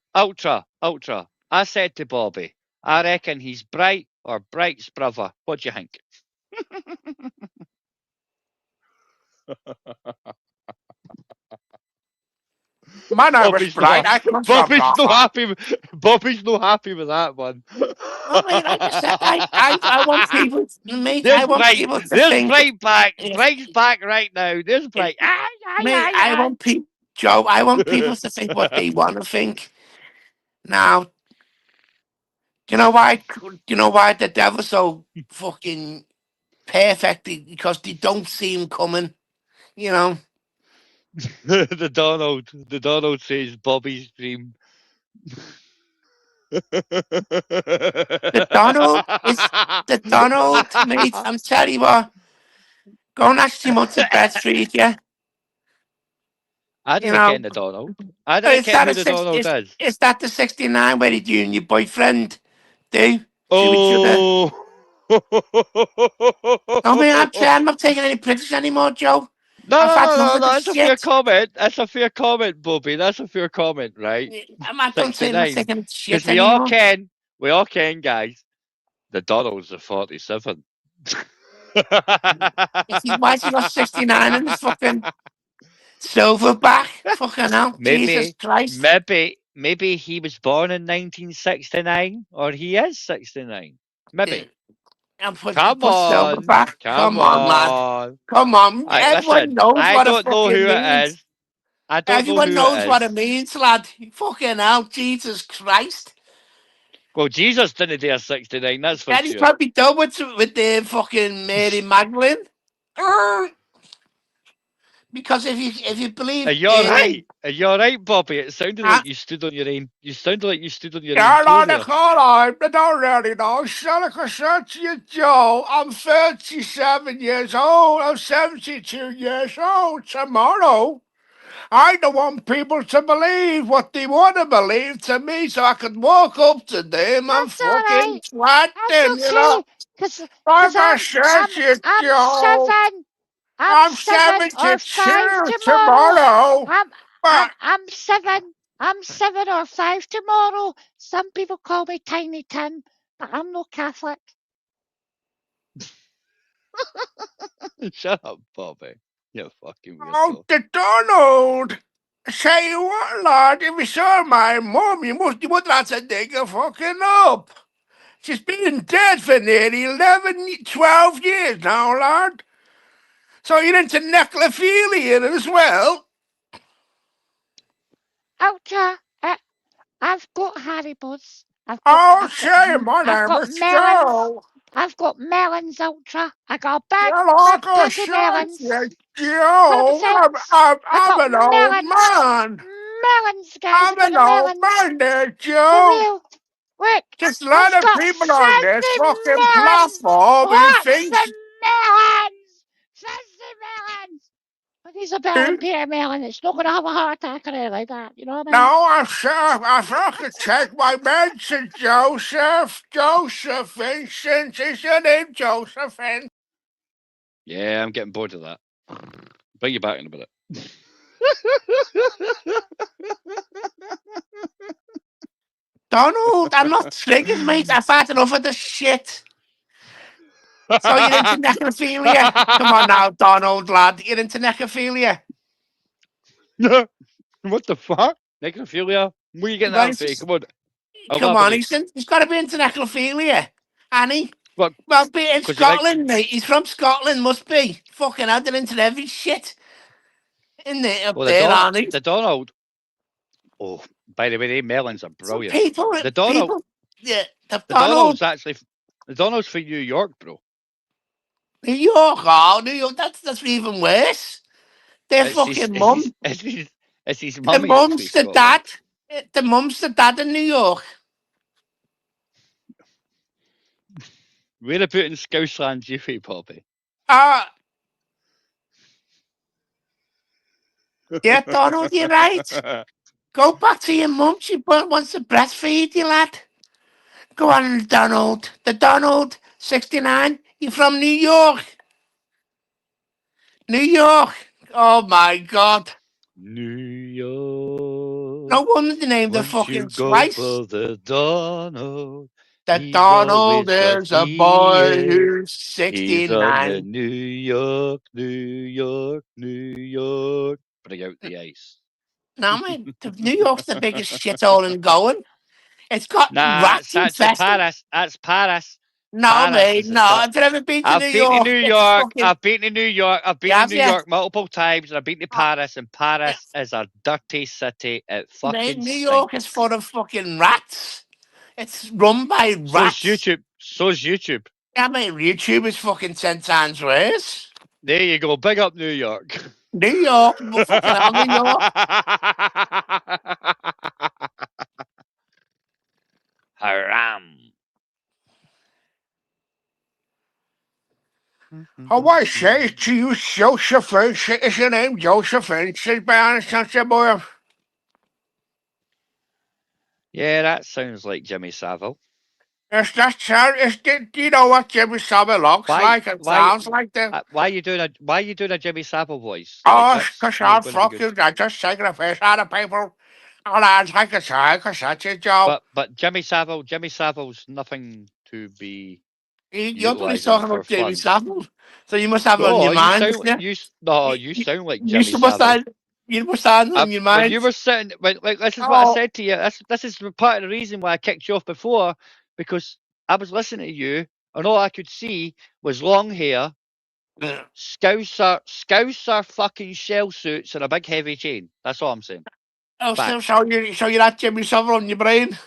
S4: I said to Bobby, I reckon he's Bright or Bright's brother. What do you think?
S3: my name is
S4: Bobby's no,
S3: Bright, I come from Rafa.
S4: Bobby's no happy with that one.
S3: I mean, like I said, I want people, mate, I want people to
S4: There's
S3: think,
S4: Bright back.
S3: if,
S4: Bright's back right now. There's Bright.
S3: mate, I want people, Joe, I want people to think what they want to think. Now, do you know why? Do you know why the devil's so fucking perfect? Because they don't see him coming. You know,
S4: The Donald says Bobby's dream.
S3: the Donald, mate. I'm telling you what. Go and ask him out to Bedford, yeah.
S4: I
S3: You
S4: didn't
S3: know,
S4: ken the Donald. I didn't
S3: is
S4: ken
S3: that
S4: who
S3: a
S4: the
S3: six?
S4: Donald is.
S3: Is that the 69 where you and your boyfriend do to each other?
S4: Oh.
S3: I mean, I'm not taking any pictures anymore, Joe. I've had enough
S4: No.
S3: of the
S4: That's a fair
S3: shit.
S4: comment. That's a fair comment, Bobby. That's a fair comment, right?
S3: I'm not done saying I'm
S4: 69.
S3: taking
S4: Because
S3: shit
S4: we all
S3: anymore.
S4: can, guys. The Donald's a 47.
S3: Why has he got 69 in his fucking silverback? Fucking hell, Jesus Christ.
S4: Maybe he was born in 1969, or he is 69. Maybe.
S3: And put
S4: Come on.
S3: silverback. Come on, lad. Come on. Everyone
S4: Listen,
S3: knows
S4: I
S3: what it
S4: don't know who
S3: fucking
S4: it
S3: means.
S4: is. I don't know
S3: Everyone
S4: who
S3: knows
S4: it
S3: what it
S4: is.
S3: means, lad. Fucking hell, Jesus Christ.
S4: Well, Jesus didn't do a 69, that's for
S3: And he's
S4: sure.
S3: probably done with the fucking Mary Magdalene. Because if you believe
S4: You're right, Bobby. It sounded like you stood on your own. You sounded like you stood on your own toe there.
S3: I don't really know. Seneca said to you, Joe, I'm 37 years old. I'm 72 years old tomorrow. I don't want people to believe what they want to believe to me, so I could walk up to them and
S5: That's all
S3: fucking
S5: right.
S3: twat them,
S5: That's
S3: you know.
S5: okay. Because
S3: Like I
S5: I'm
S3: said to you,
S5: I'm
S3: Joe,
S5: seven. I'm
S3: I'm
S5: 7 or 5
S3: 72
S5: tomorrow.
S3: tomorrow. But
S5: I'm 7. I'm 7 or 5 tomorrow. Some people call me Tiny Tim, but I'm no Catholic.
S4: Shut up, Bobby. You fucking
S3: oh,
S4: weirdo.
S3: the Donald. Say what, lad? If you saw my mum, you would have to dig her fucking up. She's been dead for nearly 11, 12 years now, lad. So you're into necrophilia as well?
S5: Ultra. I've got Haribos.
S3: Oh, say, my
S5: I've
S3: name
S5: got
S3: is
S5: melons.
S3: Joe.
S5: I've got melons, Ultra. I got a
S3: You're like a
S5: bag of
S3: shot,
S5: melons.
S3: you Joe.
S5: 100%.
S3: I'm
S5: I got
S3: an old man.
S5: melons, guys.
S3: I'm
S5: I got
S3: an
S5: the
S3: old
S5: melons.
S3: man there,
S5: For
S3: Joe.
S5: real. Look,
S3: There's a lot
S5: I've
S3: of
S5: got
S3: people on this
S5: 50
S3: fucking
S5: melons.
S3: platform who
S5: Lots
S3: thinks
S5: of melons. 50 melons. But he's a melon, Peter Melon. It's not going to have a heart attack or anything like that. You know what I mean?
S3: no, I'm sure I have to take my medicine, Joseph. Josephine, since is your name Josephine?
S4: Yeah, I'm getting bored of that. Bring you back in a minute.
S3: Donald, I'm not triggered, mate. I've had enough of the shit. So you're into necrophilia? Come on now, Donald, lad. You're into necrophilia?
S4: What the fuck? Necrophilia? Where are you getting that from? Come on.
S3: Come on,
S4: Elaborate.
S3: he's got to be into necrophilia. Annie?
S4: What?
S3: Well, be in
S4: 'Cause you like
S3: Scotland, mate. He's from Scotland, must be. Fucking hell, they're into every shit. In there, up
S4: well,
S3: there, Annie.
S4: the Donald. Oh, by the way, the melons are
S3: So
S4: brilliant.
S3: people,
S4: The Donald.
S3: yeah, the
S4: The
S3: Donald,
S4: Donald's actually. The Donald's from New York, bro.
S3: New York, oh, New York, that's even worse. Their fucking mum,
S4: It's his
S3: the
S4: mummy
S3: mum's
S4: actually,
S3: the
S4: Scotland.
S3: dad, the mum's the dad in New York.
S4: Where about in Scousland, you Bobby?
S3: Yeah, Donald, you're right. Go back to your mum. She wants to breastfeed you, lad. Go on, Donald. The Donald, 69. You're from New York. New York. Oh, my God.
S4: New York.
S3: No wonder they named the
S4: Once
S3: fucking
S4: you go
S3: slice.
S4: for the Donald,
S3: The
S4: he's
S3: Donald
S4: always
S3: is a boy
S4: here.
S3: who's
S4: He's on the
S3: 69.
S4: New York, New York, New York. Bring out the ice.
S3: No, man. New York's the biggest shithole in going. It's got
S4: Nah,
S3: rats
S4: that's actually
S3: infested.
S4: Paris. That's Paris.
S3: No,
S4: Paris
S3: mate.
S4: is a
S3: No, I've never been to New
S4: I've been to
S3: York.
S4: New
S3: It's
S4: York.
S3: fucking.
S4: I've been to New York. I've been
S3: You
S4: to
S3: have,
S4: New
S3: yeah?
S4: York multiple times, and I've been to
S3: Oh,
S4: Paris. And Paris is a dirty city. It
S3: mate,
S4: fucking
S3: New York is
S4: stinks.
S3: full of fucking rats. It's run by
S4: So's
S3: rats.
S4: YouTube. So's YouTube.
S3: Yeah, mate. YouTube is fucking 10 times worse.
S4: There you go. Big up New York.
S3: New York, well, fucking hell, New York.
S4: Haram.
S3: Oh, I say to you, Josephine, is your name Josephine? She's by any chance, boy.
S4: Yeah, that sounds like Jimmy Savile.
S3: Is that sound? Do you know what Jimmy Savile looks like? It sounds like that.
S4: Why you doing a Jimmy Savile voice?
S3: Oh,
S4: Like, that's
S3: because
S4: not
S3: I'll
S4: gonna be
S3: fuck
S4: good.
S3: you. I just taking a piss out of people. And I'll take a side, because that's your job.
S4: But Jimmy Savile's nothing to be
S3: You're probably
S4: utilising
S3: talking
S4: for
S3: about Jimmy
S4: fun.
S3: Savile. So you must have it on
S4: No,
S3: your
S4: you
S3: mind,
S4: sound
S3: isn't
S4: you
S3: it?
S4: sound like
S3: You
S4: Jimmy
S3: must
S4: Savile.
S3: have, you must have it on your
S4: When
S3: mind.
S4: you were sitting, like this is what I
S3: Oh,
S4: said to you. This is part of the reason why I kicked you off before, because I was listening to you, and all I could see was long hair, Scouser fucking shell suits, and a big heavy chain. That's all I'm saying.
S3: oh,
S4: Fact.
S3: so you're at Jimmy Savile on your brain?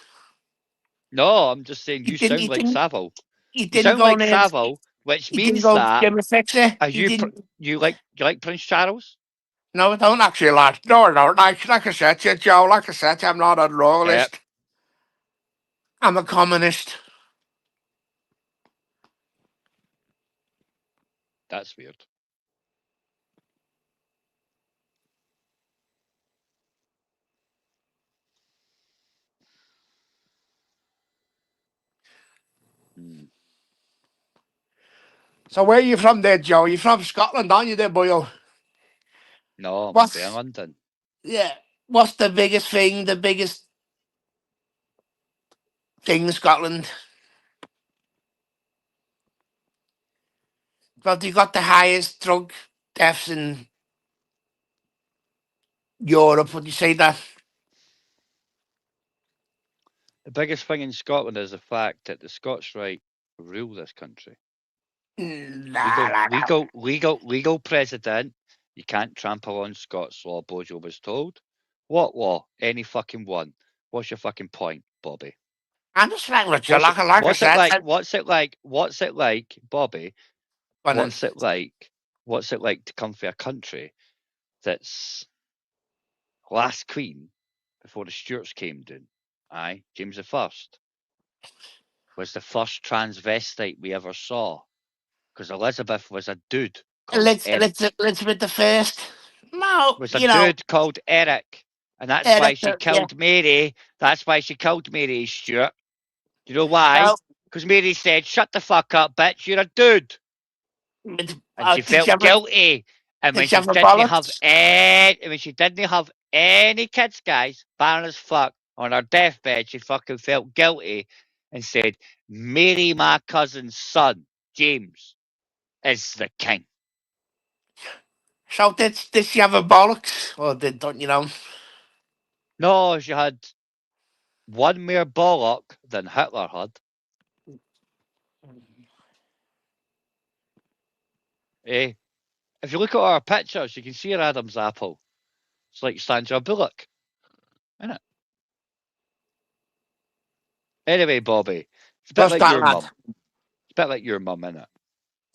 S4: No, I'm just saying
S3: You
S4: you
S3: didn't-
S4: sound
S3: you
S4: like
S3: didn't-
S4: Savile.
S3: You
S4: You
S3: didn't
S4: sound
S3: go
S4: like
S3: near.
S4: Savile, which
S3: You didn't
S4: means
S3: go
S4: that
S3: Jimmy Fixer.
S4: are
S3: You
S4: you
S3: didn't.
S4: you like Prince Charles?
S3: No, I don't actually, lad. No, like I said to you, Joe, like I said, I'm not a royalist.
S4: Yep.
S3: I'm a communist.
S4: That's weird. Hmm.
S3: So where are you from there, Joe? You're from Scotland, aren't you there, boyo?
S4: No, I'm
S3: What's
S4: from London.
S3: yeah? What's the biggest thing? The biggest thing in Scotland? Well, you got the highest drug deaths in Europe. Would you say that?
S4: The biggest thing in Scotland is the fact that the Scots right rule this country.
S3: Nah,
S4: Legal president. You can't trample on Scots law, Bojo was told. What law? Any fucking one. What's your fucking point, Bobby?
S3: I'm just like with you. Like I
S4: What's
S3: said,
S4: it like, Bobby?
S3: Go on then.
S4: What's it like to come from a country that's last queen before the Stuarts came down? Aye, James I was the first transvestite we ever saw, because Elizabeth was a dude called Eric.
S3: Elizabeth the First. No,
S4: Was a
S3: you know,
S4: dude called Eric, and that's
S3: Eric,
S4: why she
S3: yeah.
S4: killed Mary. That's why she killed Mary Stuart. Do you know why?
S3: Well,
S4: Because Mary said, "Shut the fuck up, bitch! You're a dude," and she felt guilty. And when she didn't have any kids, guys, barren as fuck, on her deathbed, she fucking felt guilty and said, "Mary, my cousin's son, James, is the king."
S3: So did she have a bollocks? Or don't you know?
S4: No, she had one more bollock than Hitler had. Eh? If you look at our pictures, you can see her Adam's apple. It's like Sandra Bullock, isn't it? Anyway, Bobby, it's a bit like your mum. It's a bit like your mum, innit?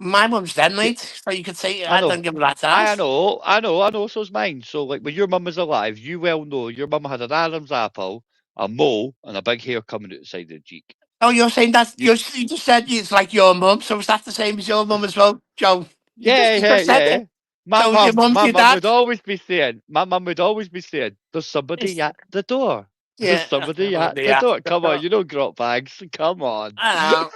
S3: My mum's dead, mate. So you could say
S4: I
S3: I
S4: know.
S3: don't give her that chance.
S4: I know. So's mine. So, like, when your mum was alive, you well know your mum had an Adam's apple, a mole, and a big hair coming out the side of the cheek.
S3: Oh, you're saying that you just said it's like your mum. So is that the same as your mum as well, Joe?
S4: Yeah. My
S3: So your
S4: mum,
S3: mum's
S4: my
S3: your
S4: mum would
S3: dad?
S4: always be saying, there's somebody at the door. There's
S3: Yeah.
S4: somebody
S3: Oh,
S4: at the
S3: yeah.
S4: door. Come on, you know grot bags. Come on.
S3: I know.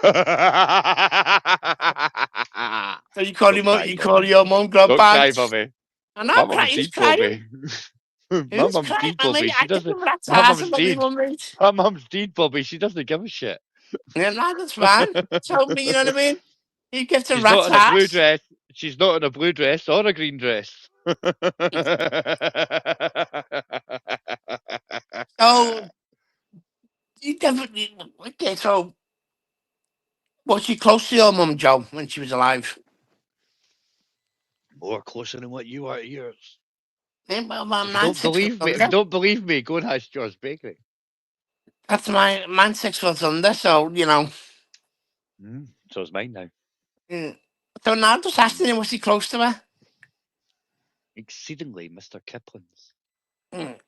S3: So you call
S4: Don't
S3: your
S4: cry
S3: you
S4: for
S3: call
S4: me.
S3: your mum grub
S4: Don't cry for
S3: bags?
S4: me.
S3: I'm
S4: My
S3: not crying.
S4: mum's
S3: He's
S4: deed for
S3: crying.
S4: me. My
S3: Who's
S4: mum's
S3: crying,
S4: deed for
S3: mummy?
S4: me. She
S3: I give
S4: doesn't.
S3: him rat's
S4: My
S3: ass
S4: mum's
S3: about me,
S4: deed.
S3: mummy.
S4: My mum's deed for me. She doesn't give a shit.
S3: Yeah, no, that's fine. So, you know what I mean? He gives a
S4: She's not
S3: rat's
S4: in a blue
S3: ass.
S4: dress. She's not in a blue dress or a green dress.
S3: So, you definitely. Okay, so, was she close to your mum, Joe, when she was alive?
S4: More closer than what you are to yours.
S3: Yeah, well, I'm
S4: If you don't
S3: 9 6 foot
S4: believe me, go and ask George Bakery.
S3: That's mine's 6 foot under, so, you know.
S4: So is mine now.
S3: Yeah. So now I'm just asking you, was he close to her?
S4: Exceedingly, Mr. Kipling's.
S3: Mm.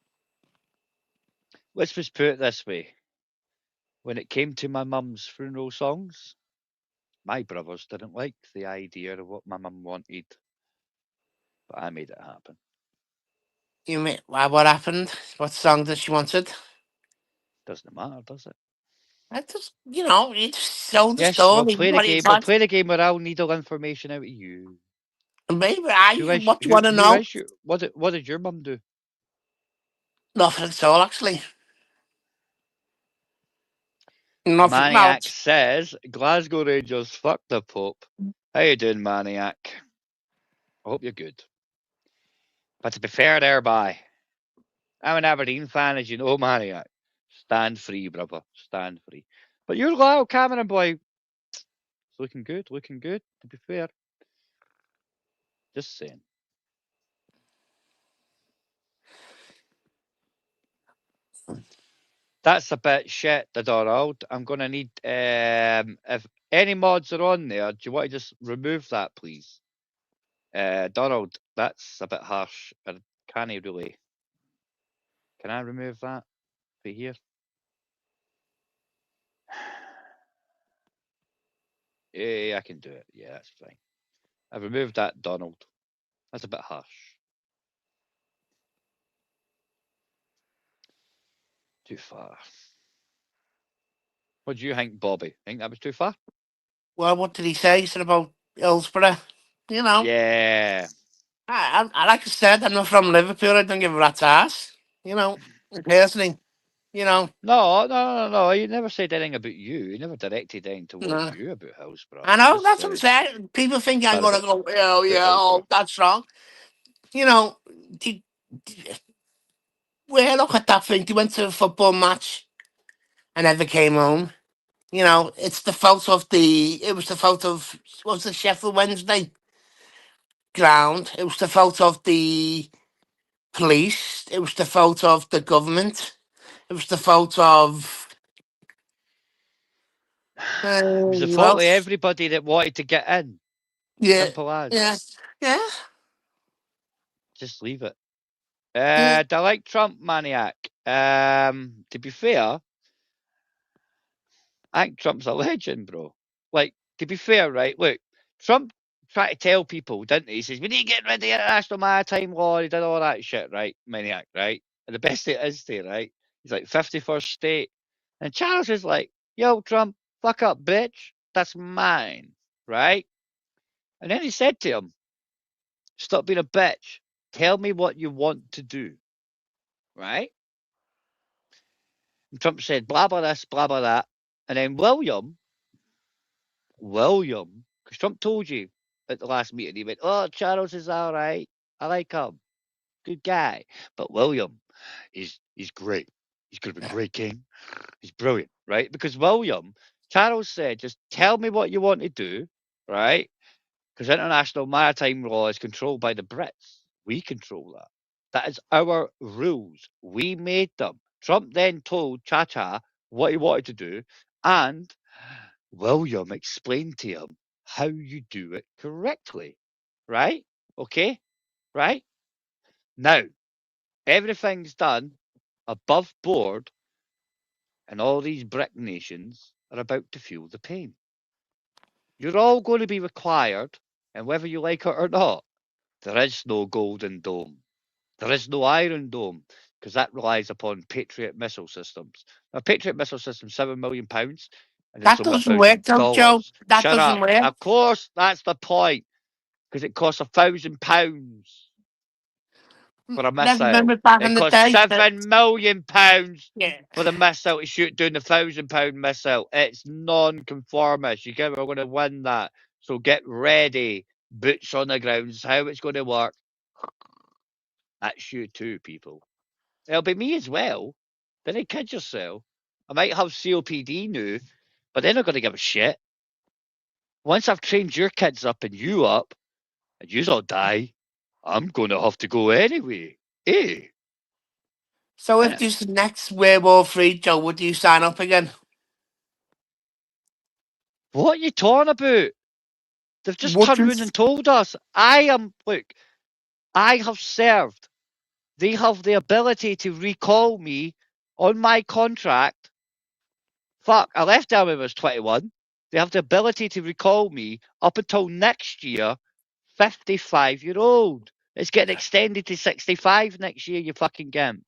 S4: Let's just put it this way. When it came to my mum's funeral songs, my brothers didn't like the idea of what my mum wanted. But I made it happen.
S3: You mean, what happened? What song that she wanted?
S4: Doesn't matter, does it?
S3: I just, you know, you just told the
S4: Yes, we'll
S3: story.
S4: play the
S3: What do you
S4: game. We'll
S3: want?
S4: play the game where I'll needle information out of you.
S3: Maybe
S4: Who
S3: what you want to know?
S4: is you? What did your mum do?
S3: Nothing at all, actually. Nothing. No.
S4: Maniac says Glasgow Rangers fuck the Pope. How you doing, Maniac? I hope you're good. But to be fair thereby, I'm an Aberdeen fan, as you know, Maniac. Stand free, brother. Stand free. But your little Cameron boy, it's looking good, to be fair. Just saying. That's a bit shit, the Donald. I'm gonna need if any mods are on there, do you want to just remove that, please? Donald, that's a bit harsh. I can't really. Can I remove that right here? Yeah, I can do it. Yeah, that's fine. I've removed that, Donald. That's a bit harsh. Too far. What do you think, Bobby? Think that was too far?
S3: Well, what did he say? He said about Hillsborough. You know,
S4: Yeah.
S3: I like I said, I'm not from Liverpool. I don't give a rat's ass. You know, personally. You know,
S4: No. You never said anything about you. You never directed anything towards
S3: no.
S4: you about Hillsborough.
S3: I
S4: You
S3: know,
S4: just
S3: that's what I'm
S4: said
S3: saying. People think I'm
S4: bad
S3: going to
S4: about,
S3: go, oh, yeah,
S4: Hillsborough.
S3: oh, that's wrong. You know, well, look at that thing. They went to a football match and never came home. You know, it's the photo of it was the photo of, what was the Sheffield Wednesday ground? It was the photo of the police. It was the photo of the government. It was the photo of,
S4: It was the
S3: who
S4: fault of
S3: else?
S4: everybody that wanted to get in.
S3: Yeah,
S4: Simple as.
S3: yeah, yeah.
S4: Just leave it.
S3: yeah.
S4: Do I like Trump, Maniac? To be fair, I think Trump's a legend, bro. Like, to be fair, right? Look, Trump tried to tell people, didn't he? He says, we need to get rid of the international maritime law. He did all that shit, right? Maniac, right? And the best it is to, right? He's like 51st state. And Charles is like, yo, Trump, fuck up, bitch. That's mine, right? And then he said to him, stop being a bitch. Tell me what you want to do, right? And Trump said, blah, blah, this, blah, blah, that. And then William, because Trump told you at the last meeting, he went, oh, Charles is all right. I like him. Good guy. But William, he's great. He's going to be great king. He's brilliant, right? Because Charles said, just tell me what you want to do, right? Because international maritime law is controlled by the Brits. We control that. That is our rules. We made them. Trump then told Chacha what he wanted to do, and William explained to him how you do it correctly. Right? Okay? Right? Now, everything's done above board, and all these BRIC nations are about to feel the pain. You're all going to be required, and whether you like it or not, There is no Golden Dome. There is no Iron Dome, because that relies upon Patriot missile systems. Now, Patriot missile system, £7 million, and
S3: That
S4: it's over
S3: doesn't work, though, Joe.
S4: $1,000.
S3: That
S4: Shut
S3: doesn't
S4: up.
S3: work.
S4: Of course, that's the point, because it costs £1,000 for a
S3: Let's
S4: missile.
S3: remember back in
S4: It
S3: the
S4: costs
S3: day.
S4: £7 million
S3: Yeah.
S4: for the missile to shoot down the £1,000 missile. It's non-conformist. You get, we're going to win that. So get ready. Boots on the ground. This is how it's going to work. That's you too, people. It'll be me as well. Don't kid yourself. I might have COPD now, but they're not going to give a shit. Once I've trained your kids up and you up, and yous all die, I'm going to have to go anyway. Eh?
S3: So if this is next World War III, Joe, would you sign up again?
S4: What are you talking about? They've just
S3: Would
S4: turned
S3: you-
S4: around and told us. Look, I have served. They have the ability to recall me on my contract. Fuck, I left the army when I was 21. They have the ability to recall me up until next year, 55-year-old. It's getting extended to 65 next year, you fucking gimp.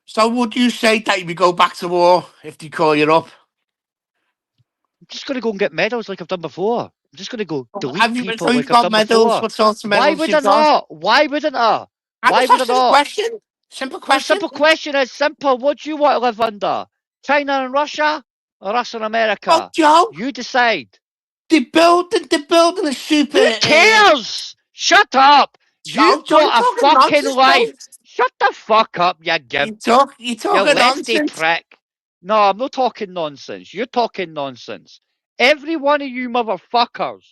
S3: So would you say that you would go back to war if they call you up?
S4: I'm just going to go and get medals like I've done before. I'm just going to go delete
S3: Have you,
S4: people
S3: so
S4: like
S3: you've
S4: I've
S3: got
S4: done
S3: medals?
S4: before.
S3: What sorts of
S4: Why
S3: medals
S4: would
S3: you
S4: I
S3: got?
S4: not? Why wouldn't I?
S3: I'm
S4: Why
S3: just
S4: would I
S3: asking a
S4: not?
S3: question. Simple
S4: The
S3: question.
S4: simple question is simple. What do you want to live under? China and Russia or us and
S3: Oh,
S4: America?
S3: Joe,
S4: You decide.
S3: they're building a super.
S4: Who cares? Shut up.
S3: Joe,
S4: You've
S3: Joe, you're
S4: got a
S3: talking
S4: fucking
S3: nonsense, Joe.
S4: life. Shut the fuck up, you gimp.
S3: You're
S4: You
S3: talking
S4: lefty
S3: nonsense.
S4: prick. No, I'm not talking nonsense. You're talking nonsense. Every one of you motherfuckers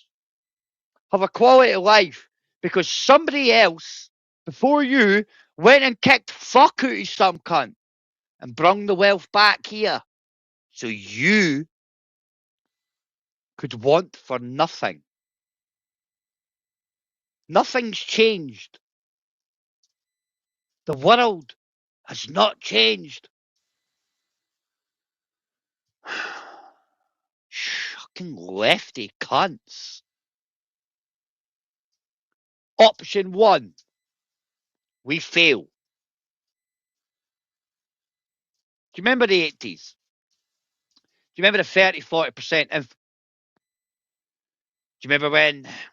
S4: have a quality of life because somebody else before you went and kicked fuck out of some cunt and brung the wealth back here. So you could want for nothing. Nothing's changed. The world has not changed. Fucking lefty cunts. Option 1. We fail. Do you remember the 80s? Do you remember the 30-40%? Do you remember when had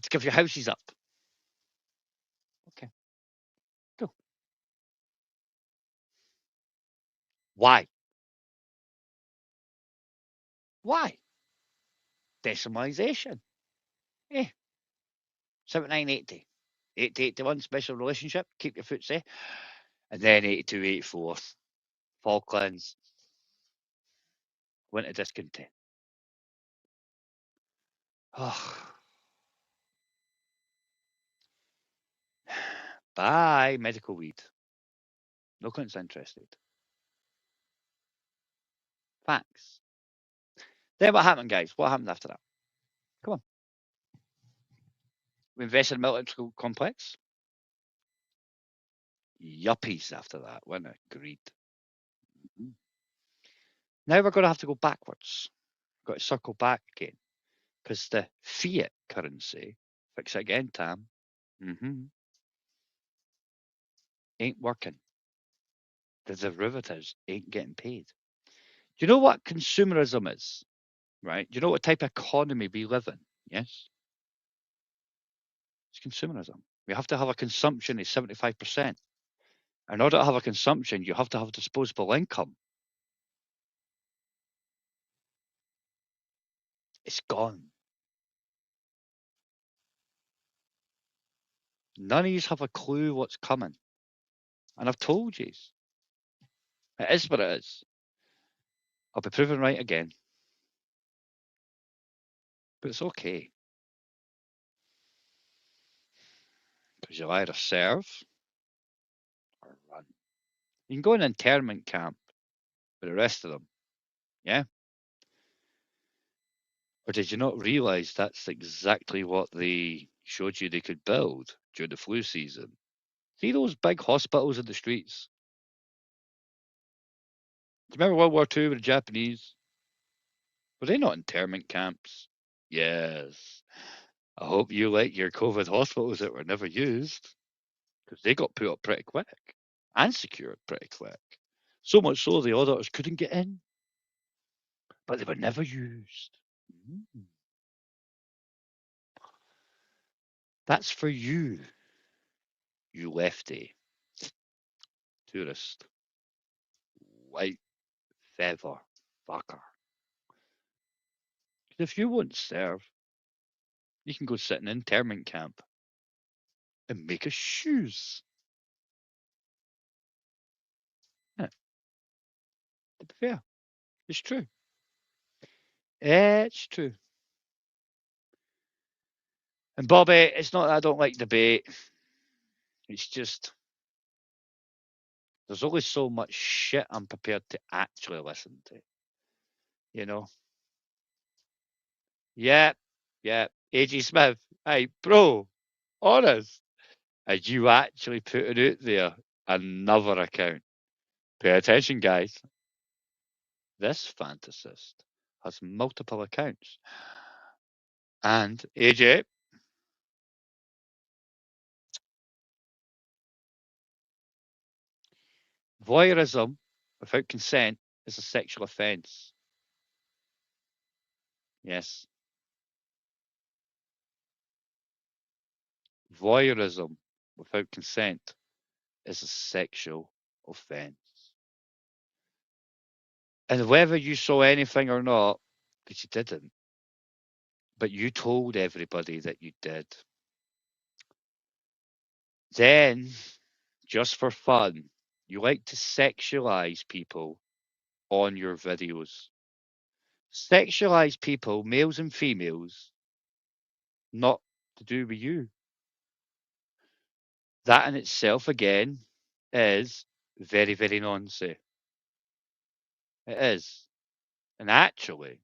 S4: to give your houses up? Okay. Go. Why? Why? Decimalisation. 79, 80. 80, 81, special relationship. Keep your foot safe. And then 82, 84. Falklands. Winter discontent. Oh. Bye, medical weed. No one's interested. Facts. Then what happened, guys? What happened after that? Come on. We invested in military complex. Yuppies after that, weren't it? Greed. Now we're going to have to go backwards. We've got to circle back again. Because the fiat currency, fix it again, Tam, ain't working. The derivatives ain't getting paid. Do you know what consumerism is? Right? Do you know what type of economy we live in? Yes? It's consumerism. We have to have a consumption of 75%. In order to have a consumption, you have to have disposable income. It's gone. None of you have a clue what's coming. And I've told you. It is what it is. I'll be proven right again. But it's okay. Because you'll either serve or run. You can go in an internment camp with the rest of them. Yeah? Or did you not realise that's exactly what they showed you they could build during the flu season? See those big hospitals in the streets? Do you remember World War II with the Japanese? Were they not internment camps? Yes. I hope you like your COVID hospitals that were never used, because they got put up pretty quick and secured pretty quick. So much so the auditors couldn't get in, but they were never used. Mm. That's for you, you lefty tourist, white feather fucker. If you won't serve, you can go sit in an internment camp and make us shoes. Yeah. To be fair, it's true. It's true. And Bobby, it's not that I don't like debate. It's just there's only so much shit I'm prepared to actually listen to. You know? Yep. AG Smith. Hey, bro, honest. And you actually put it out there, another account. Pay attention, guys. This fantasist has multiple accounts. And AJ, voyeurism without consent is a sexual offence. Yes. Voyeurism without consent is a sexual offence. And whether you saw anything or not, but you didn't, but you told everybody that you did, then, just for fun, you like to sexualize people on your videos. Sexualize people, males and females, not to do with you. That in itself, again, is very, very nonsense. It is. And actually,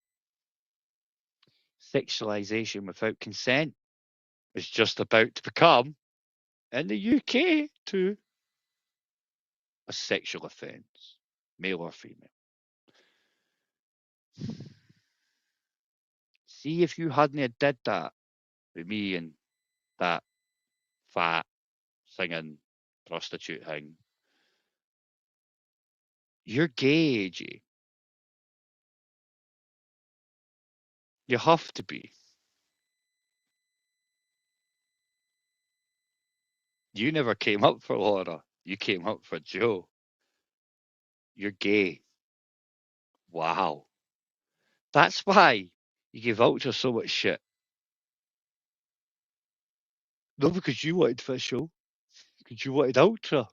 S4: sexualization without consent is just about to become, in the UK too, a sexual offence, male or female. See if you hadn't did that with me and that fat singing prostitute thing. You're gay, AJ. You have to be. You never came up for Laura. You came up for Joe. You're gay. Wow. That's why you give Ultra so much shit. No, because you wanted Official. Because you wanted Ultra.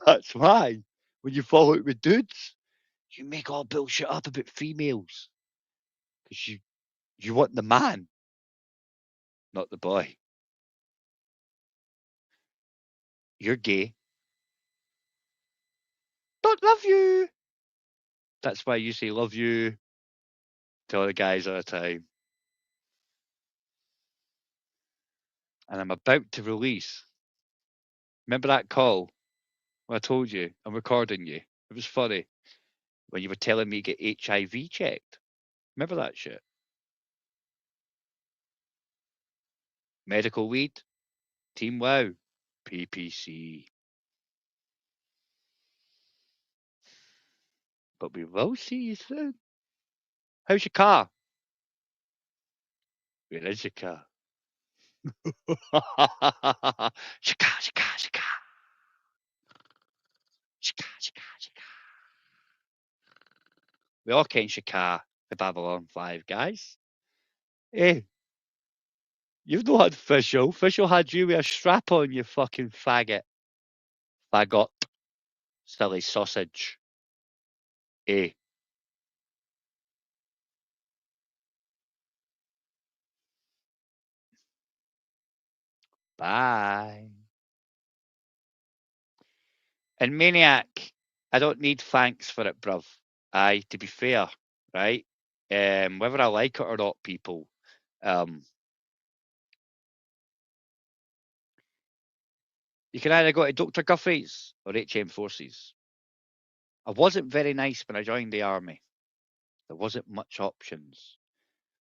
S4: That's why. When you fall out with dudes, you make all bullshit up about females. Because you want the man, not the boy. You're gay. Don't love you. That's why you say love you to all the guys all the time. And I'm about to release. Remember that call when I told you I'm recording you? It was funny when you were telling me to get HIV checked. Remember that shit? Medical weed, Team Wow, PPC. But we will see you soon. How's your car? Where is your car? Shaka. We all ken Shaka, the Babylon 5 guys. Hey, you've not had Official. Official had you with a strap on, you fucking faggot. Faggot. Silly sausage. Hey. Bye. And Maniac, I don't need thanks for it, bruv. Aye, to be fair, right? Whether I like it or not, people, you can either go to Dr. Guffey's or HM Forces. I wasn't very nice when I joined the army. There wasn't much options.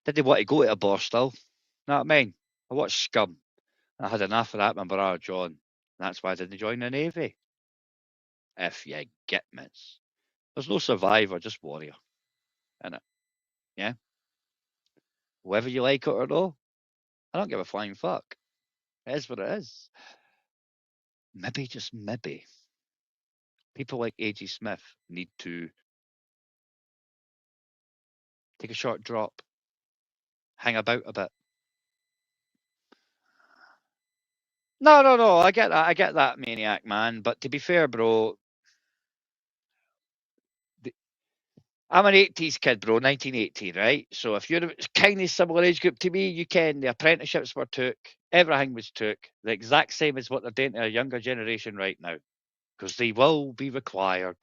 S4: Did they want to go to a Borstal? Know what I mean? I watched Scum. And I had enough of that, my brother John. That's why I didn't join the Navy. If you get me. There's no survivor, just warrior. Innit? Yeah? Whether you like it or no, I don't give a flying fuck. It is what it is. Maybe, just maybe, people like A.G. Smith need to take a short drop, hang about a bit. No, I get that, Maniac, man. But to be fair, bro, I'm an 80s kid, bro, 1980, right? So if you're a kind of similar age group to me, you can. The apprenticeships were took, everything was took, the exact same as what they're doing to a younger generation right now, because they will be required.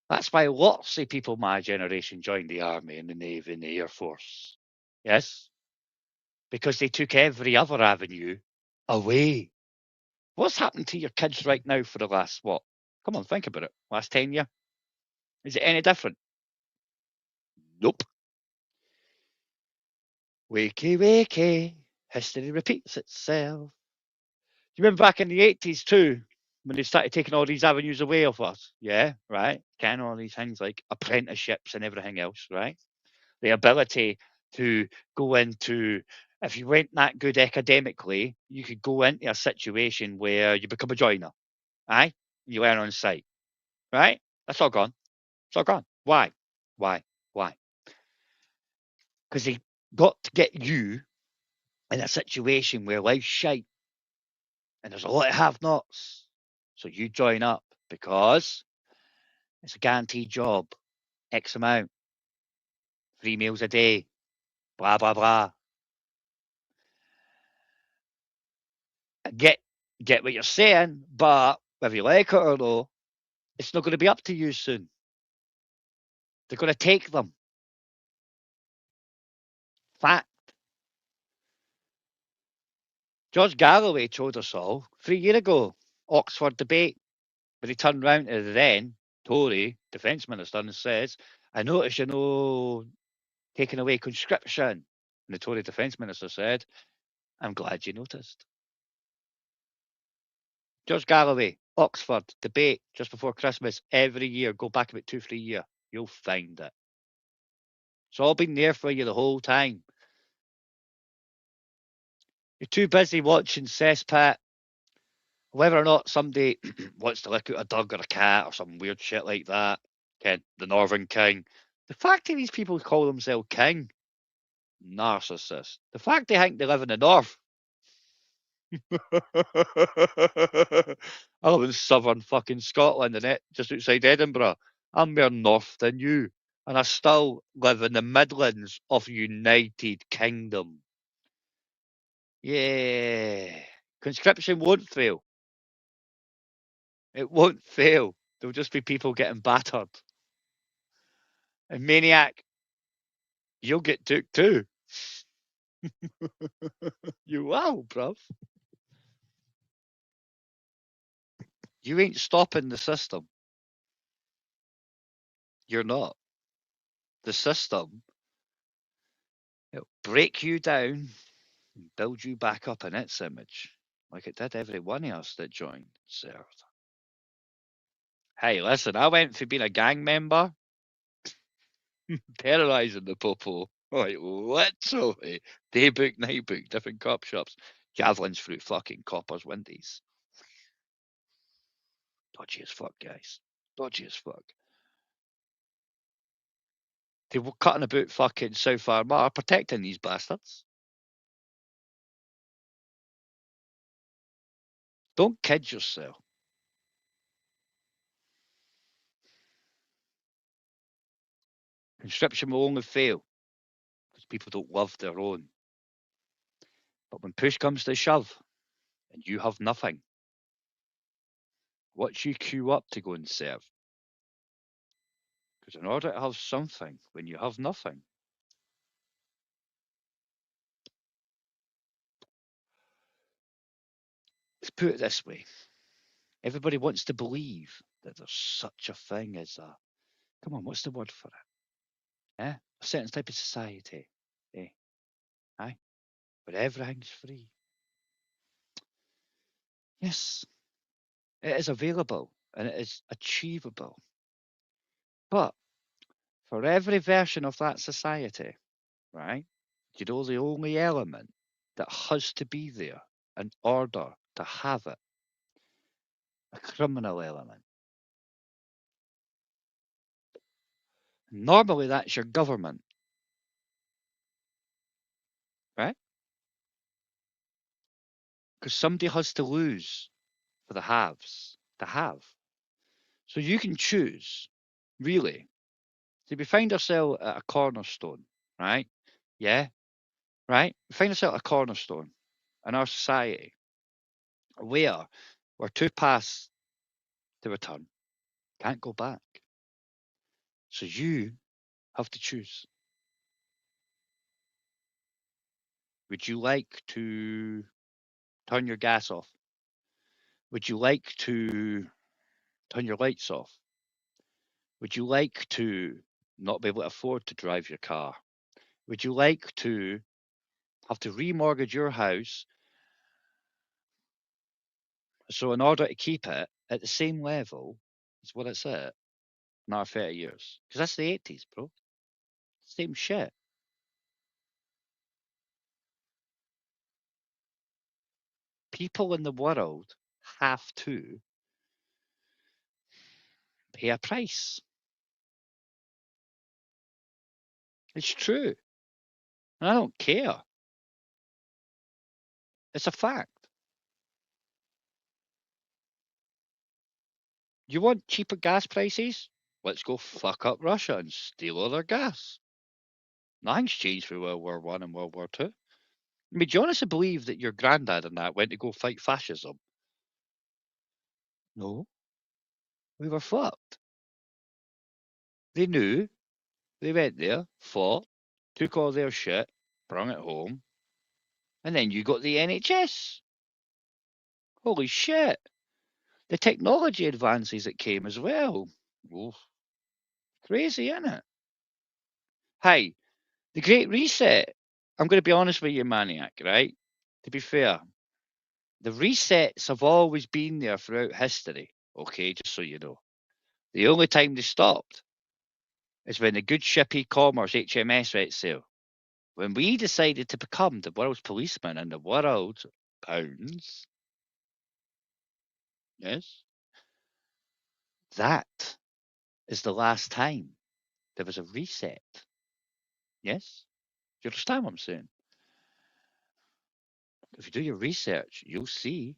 S4: That's why lots of people my generation joined the army and the navy and the air force. Yes, because they took every other avenue away. What's happened to your kids right now for the last, what? Come on, think about it. Last 10 years? Is it any different? Nope. Wakey, wakey. History repeats itself. Do you remember back in the 80s too, when they started taking all these avenues away of us? Yeah, right? Can all these things like apprenticeships and everything else, right? The ability to go into, if you weren't that good academically, you could go into a situation where you become a joiner. Aye? You learn on site. Right? That's all gone. It's all gone. Why? Why? Because they got to get you in a situation where life's shite and there's a lot of have-nots. So you join up because it's a guaranteed job, X amount, 3 meals a day, blah, blah, blah. I get what you're saying, but whether you like it or no, it's not going to be up to you soon. They're going to take them. Fact. George Galloway told us all 3 years ago, Oxford debate, but he turned round to the then Tory Defence Minister and says, I notice you're no taking away conscription. And the Tory Defence Minister said, I'm glad you noticed. George Galloway, Oxford debate just before Christmas every year. Go back about 2-3 years. You'll find it. It's all been there for you the whole time. You're too busy watching Cesspit. Whether or not somebody wants to look at a dog or a cat or some weird shit like that, Ken, the Northern King. The fact that these people call themselves king, narcissist. The fact they think they live in the north. I live in southern fucking Scotland and it just outside Edinburgh. I'm more north than you. And I still live in the Midlands of United Kingdom. Yeah. Conscription won't fail. It won't fail. There'll just be people getting battered. And Maniac, you'll get took too. You will, bruv. You ain't stopping the system. You're not. The system, it'll break you down and build you back up in its image, like it did every one of us that joined served. Hey, listen, I went from being a gang member, terrorising the popo, like literally, day book, night book, different cop shops, javelins through fucking coppers' windies. Dodgy as fuck, guys. Dodgy as fuck. They were cutting about fucking South Armagh, protecting these bastards. Don't kid yourself. Conscription will only fail because people don't love their own. But when push comes to shove and you have nothing, what you queue up to go and serve? Because in order to have something when you have nothing, let's put it this way. Everybody wants to believe that there's such a thing as a, come on, what's the word for it? A certain type of society. Aye? but everything's free. Yes, it is available and it is achievable. But for every version of that society, right, you know the only element that has to be there in order to have it? A criminal element. Normally that's your government, right? Because somebody has to lose for the haves to have. So you can choose, really. So we find ourselves at a cornerstone, right? Yeah, right? We find ourselves at a cornerstone in our society where we're too past to return, can't go back. So you have to choose. Would you like to turn your gas off? Would you like to turn your lights off? Would you like to not be able to afford to drive your car? Would you like to have to remortgage your house so in order to keep it at the same level as what it's at in our 30 years? Because that's the 80s, bro. Same shit. People in the world have to pay a price. It's true. And I don't care. It's a fact. You want cheaper gas prices? Let's go fuck up Russia and steal all their gas. Nothing's changed through World War One and World War Two. I mean, do you honestly believe that your granddad and that went to go fight fascism? No. We were fucked. They knew. They went there, fought, took all their shit, brought it home, and then you got the NHS. Holy shit. The technology advances that came as well. Oof. Crazy, isn't it? Hey, the Great Reset. I'm going to be honest with you, Maniac, right? To be fair, the resets have always been there throughout history, okay, just so you know. The only time they stopped is when the good ship e-commerce HMS went sail. When we decided to become the world's policeman and the world's pounds, yes, that is the last time there was a reset. Yes? Do you understand what I'm saying? If you do your research, you'll see.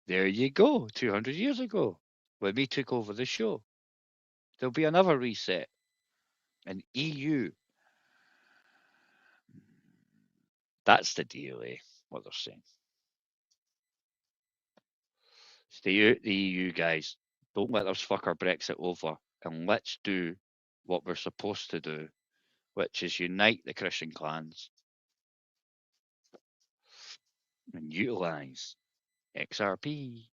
S4: There you go, 200 years ago, when we took over the show. There'll be another reset. An EU. That's the deal, eh? What they're saying. Stay out the EU, guys. Don't let us fuck our Brexit over. And let's do what we're supposed to do, which is unite the Christian clans and utilise XRP.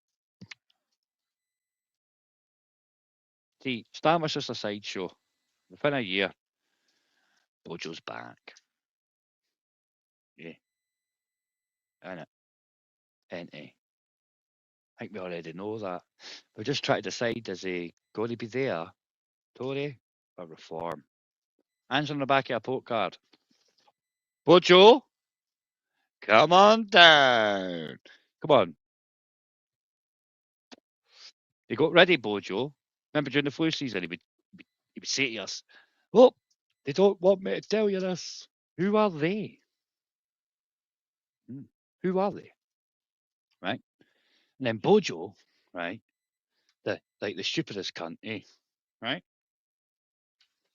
S4: See, Stan was just a sideshow. Within a year, Bojo's back. Yeah. Innit? Ain't he? I think we already know that. We're just trying to decide, is he going to be there, Tory or Reform? Answer on the back of a poke card. Bojo, come on down. Come on. He got ready, Bojo. Remember during the flu season, he would say to us, "Oh, they don't want me to tell you this. Who are they? Who are they?" Right? And then Bojo, right? The stupidest cunt, eh? Right?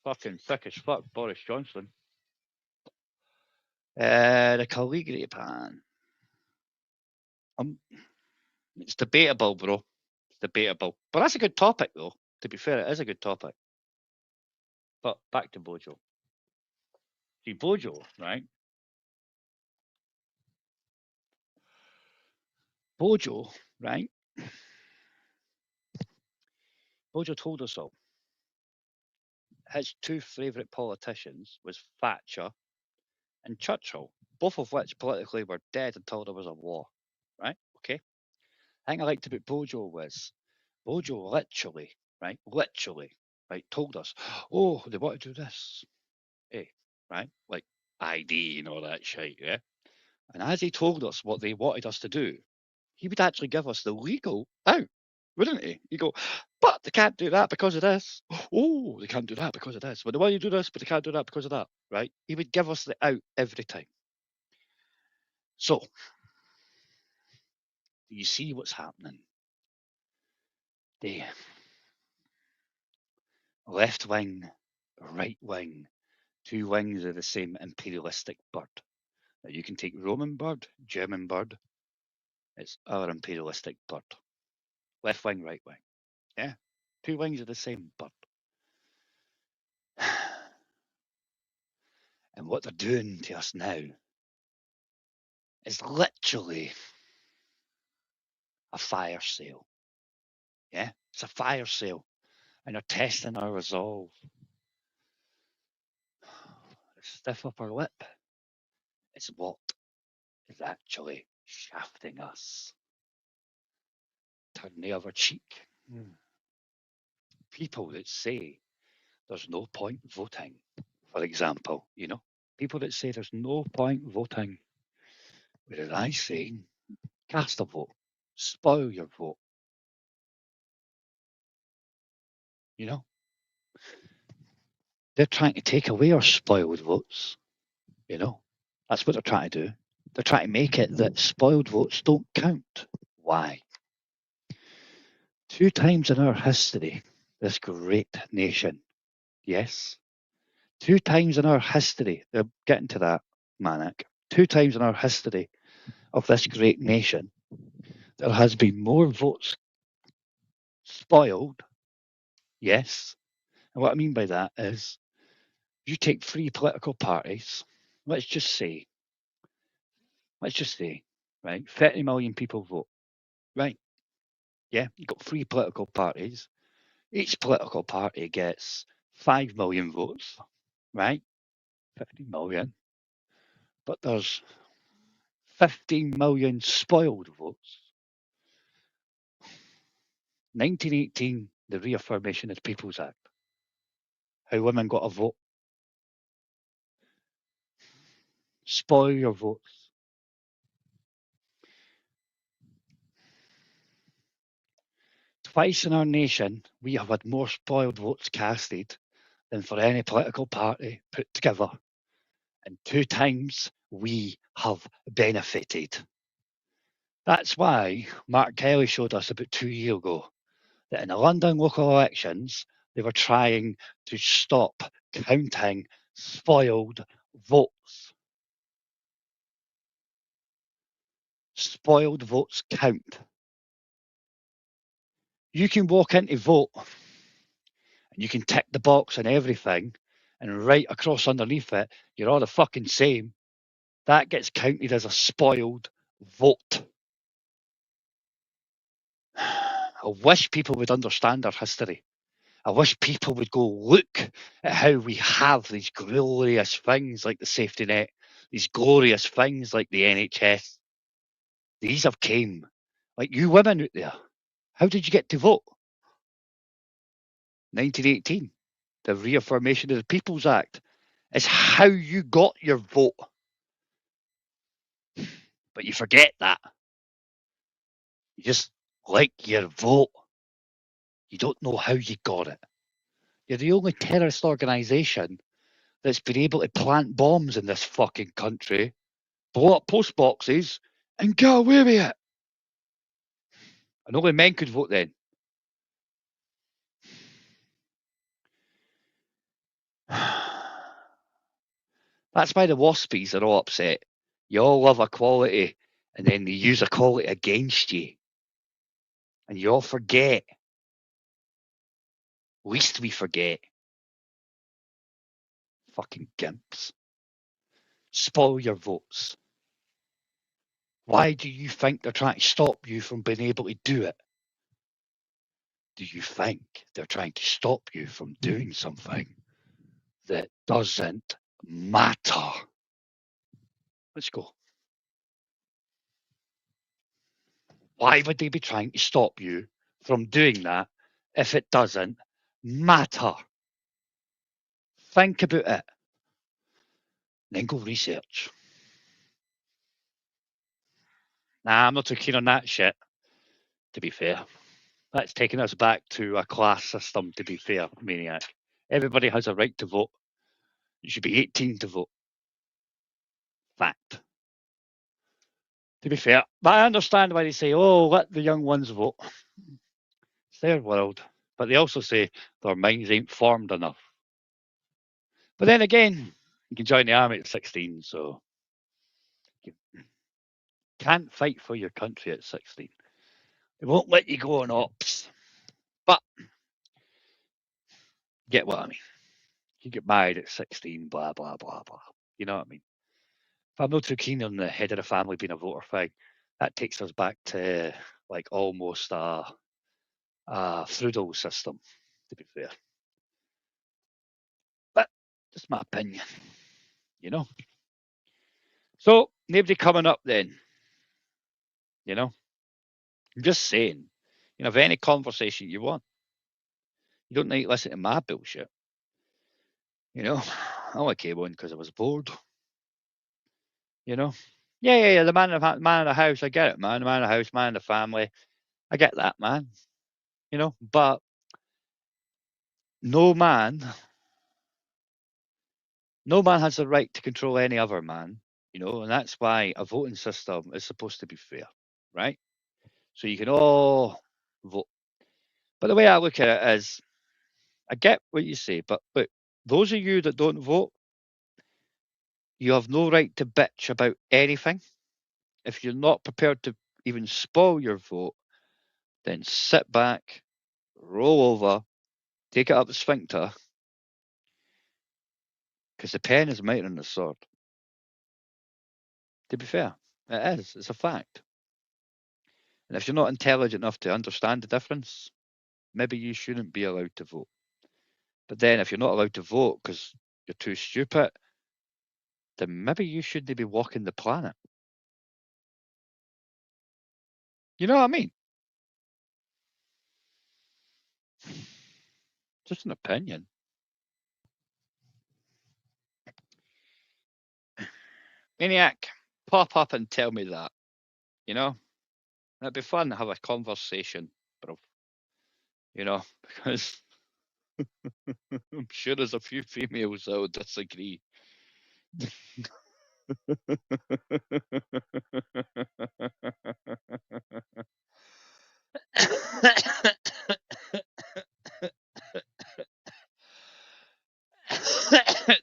S4: Fucking thick as fuck, Boris Johnson. The calligraphy pan. It's debatable, bro. It's debatable. But that's a good topic, though. To be fair, it is a good topic. But back to Bojo. See, Bojo, right? Bojo, right? Bojo told us all. His two favourite politicians was Thatcher and Churchill. both of which politically were dead until there was a war, right? Okay. The thing I liked about Bojo was Bojo literally, right, told us, oh, they want to do this, right, like ID and all that shit, yeah. And as he told us what they wanted us to do, he would actually give us the legal out, wouldn't he? He'd go, but they can't do that because of this. Oh, they can't do that because of this. But they want to do this, but they can't do that because of that, right? He would give us the out every time. So, do you see what's happening? The left wing, right wing, two wings of the same imperialistic bird. Now you can take Roman bird, German bird, it's our imperialistic bird. Left wing, right wing. Yeah. Two wings of the same bird. And what they're doing to us now is literally a fire sale. Yeah, it's a fire sale. And they're testing our resolve. Stiff upper lip is what is actually shafting us. Turn the other cheek. People that say there's no point voting, for example, people that say there's no point voting, whereas I say cast a vote, spoil your vote. They're trying to take away our spoiled votes. That's what they're trying to do. They're trying to make it that spoiled votes don't count. Why? 2 times in our history, this great nation, yes, 2 times in our history, they're getting to that, Manic, 2 times in our history of this great nation, there has been more votes spoiled, yes. And what I mean by that is, you take 3 political parties, let's just say, right, 30 million people vote, right? Yeah, you've got 3 political parties. Each political party gets 5 million votes, right? 50 million. But there's 15 million spoiled votes. 1918, the reaffirmation of the People's Act. How women got a vote. Spoil your votes. Twice in our nation, we have had more spoiled votes casted than for any political party put together. And 2 times we have benefited. That's why Mark Kelly showed us about 2 years ago that in the London local elections, they were trying to stop counting spoiled votes. Spoiled votes count. You can walk into vote and you can tick the box and everything, and right across underneath it, you're all the fucking same. That gets counted as a spoiled vote. I wish people would understand our history. I wish people would go look at how we have these glorious things like the safety net, these glorious things like the NHS. These have came. Like you women out there, how did you get to vote? 1918, the reaffirmation of the People's Act is how you got your vote. But you forget that. You just like your vote. You don't know how you got it. You're the only terrorist organisation that's been able to plant bombs in this fucking country, blow up post boxes, and get away with it. And only men could vote then. That's why the waspies are all upset. You all love equality, and then they use equality against you. And you all forget. Least we forget. Fucking gimps. Spoil your votes. Why do you think they're trying to stop you from being able to do it? Do you think they're trying to stop you from doing something that doesn't matter? Let's go. Why would they be trying to stop you from doing that if it doesn't matter? Think about it. Then go research. Nah, I'm not too keen on that shit, to be fair. That's taking us back to a class system, to be fair, Maniac. Everybody has a right to vote. You should be 18 to vote. Fact. To be fair. But I understand why they say, oh, let the young ones vote. It's their world. But they also say their minds ain't formed enough. But then again, you can join the army at 16, so you can't fight for your country at 16. They won't let you go on ops. But get what I mean. You get married at 16, blah, blah, blah, blah. You know what I mean? If I'm not too keen on the head of the family being a voter thing, that takes us back to like almost a feudal system, to be fair. But just my opinion, you know. So nobody coming up then, you know. I'm just saying, you know, have any conversation you want. You don't need to listen to my bullshit. You know, I only came on because I was bored. You know, yeah. The man of the house, I get it, man. The man of the house, man of the family, I get that, man. You know, but no man has the right to control any other man. You know, and that's why a voting system is supposed to be fair, right? So you can all vote. But the way I look at it is, I get what you say, but those of you that don't vote, you have no right to bitch about anything. If you're not prepared to even spoil your vote, then sit back, roll over, take it up the sphincter, because the pen is mightier than the sword. To be fair, it is. It's a fact. And if you're not intelligent enough to understand the difference, maybe you shouldn't be allowed to vote. But then if you're not allowed to vote because you're too stupid, then maybe you shouldn't be walking the planet. You know what I mean? Just an opinion. Maniac, pop up and tell me that. You know? It'd be fun to have a conversation, bro. You know, because I'm sure there's a few females that would disagree.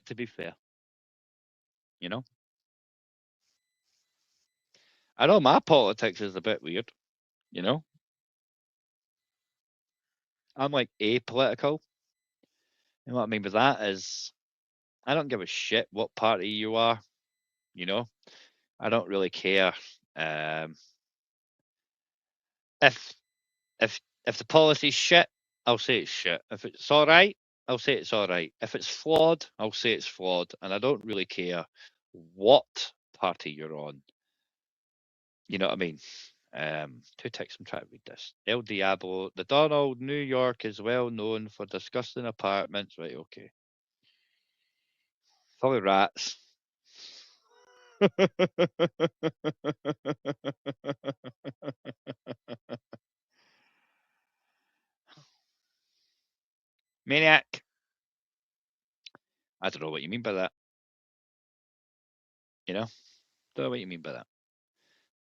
S4: To be fair, you know, I know my politics is a bit weird. You know, I'm like apolitical. You know what I mean by that is, I don't give a shit what party you are. You know, I don't really care. If if the policy's shit, I'll say it's shit. If it's all right, I'll say it's all right. If it's flawed, I'll say it's flawed, and I don't really care what party you're on. You know what I mean? Two ticks. I'm trying to read this. El Diablo, the Donald, New York is well known for disgusting apartments. Right, okay. Full of rats. Maniac. I don't know what you mean by that. You know? Don't know what you mean by that.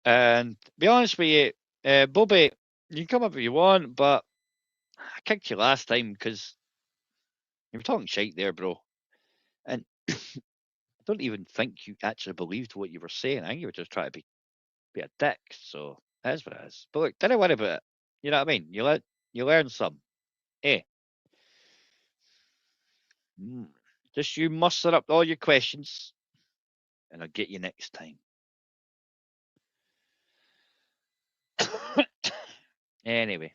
S4: And to be honest with you, Bobby, you can come up if you want, but I kicked you last time because you were talking shite there, bro. And I don't even think you actually believed what you were saying. I think you were just trying to be a dick. So that's what it is. But look, don't worry about it. You know what I mean? You learn some. Eh? Just you muster up all your questions, and I'll get you next time. Anyway.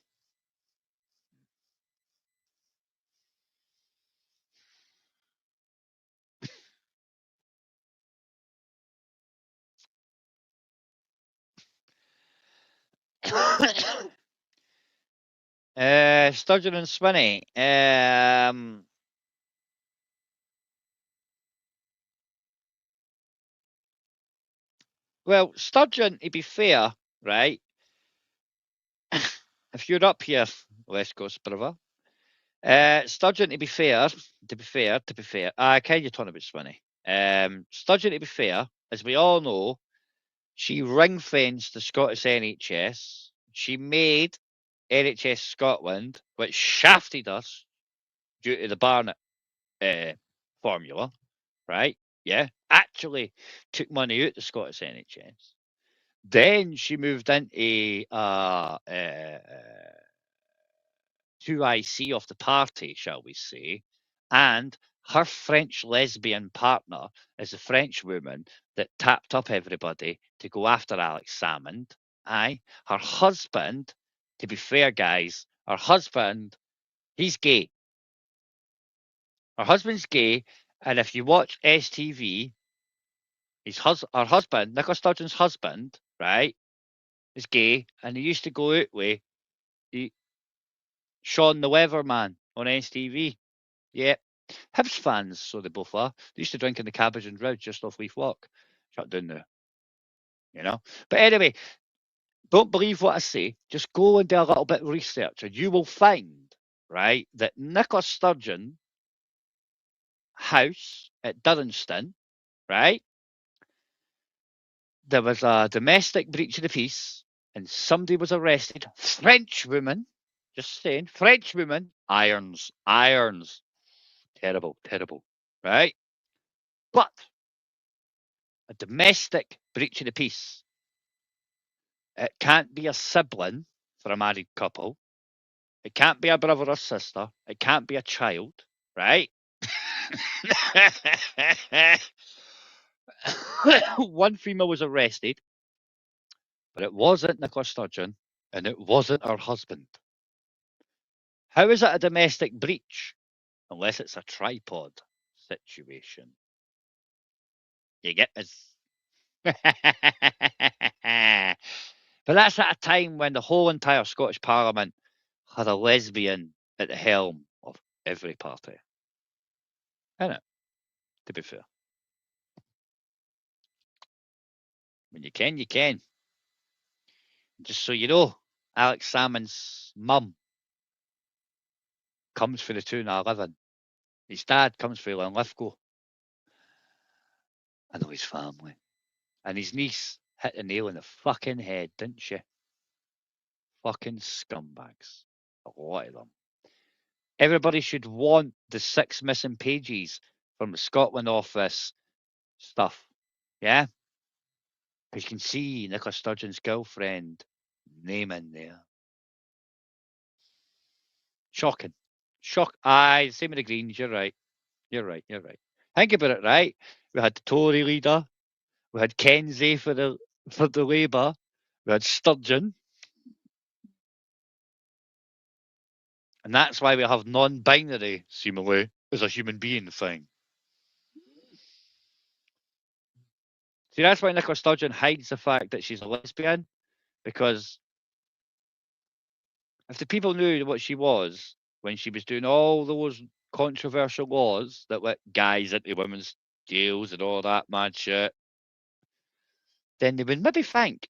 S4: Sturgeon and Swinney. Well, Sturgeon, to be fair, right? If you're up here, West Coast brother, Sturgeon, to be fair, I kind of talking about Swinney. Sturgeon, to be fair, as we all know, she ring-fenced the Scottish NHS. She made NHS Scotland, which shafted us due to the Barnett formula, right? Yeah, actually took money out the Scottish NHS. Then she moved into 2IC of the party, shall we say, and her French lesbian partner is a French woman that tapped up everybody to go after Alex Salmond. Aye, her husband, to be fair, guys, her husband, he's gay. Her husband's gay, and if you watch STV, her husband, Nicola Sturgeon's husband, right, is gay, and he used to go out with Sean the Weatherman on STV. Yeah. Hibs fans, so they both are. They used to drink in the Cabbage and Road just off Leaf Walk. Shut down there. You know? But anyway, don't believe what I say. Just go and do a little bit of research, and you will find, right, that Nicola Sturgeon house at Durrinston, right, there was a domestic breach of the peace, and somebody was arrested. French woman, just saying, French woman, irons. Terrible, right? But a domestic breach of the peace, it can't be a sibling for a married couple. It can't be a brother or sister. It can't be a child, right? One female was arrested, but it wasn't Nicola Sturgeon, and it wasn't her husband. How is it a domestic breach? Unless it's a tripod situation. You get this? But that's at a time when the whole entire Scottish Parliament had a lesbian at the helm of every party. Isn't it? To be fair. When you can, you can. Just so you know, Alex Salmond's mum comes for the 2-11. His dad comes for Linlithgow. I know his family. And his niece hit the nail on the fucking head, didn't she? Fucking scumbags. A lot of them. Everybody should want the 6 missing pages from the Scotland Office stuff. Yeah? Because you can see Nicola Sturgeon's girlfriend name in there. Shocking. Aye, same with the Greens. You're right. Think about it, right? We had the Tory leader. We had Kenzie for the Labour. We had Sturgeon. And that's why we have non-binary, seemingly, as a human being thing. See, that's why Nicola Sturgeon hides the fact that she's a lesbian, because if the people knew what she was when she was doing all those controversial laws that let guys into women's jails and all that mad shit, then they would maybe think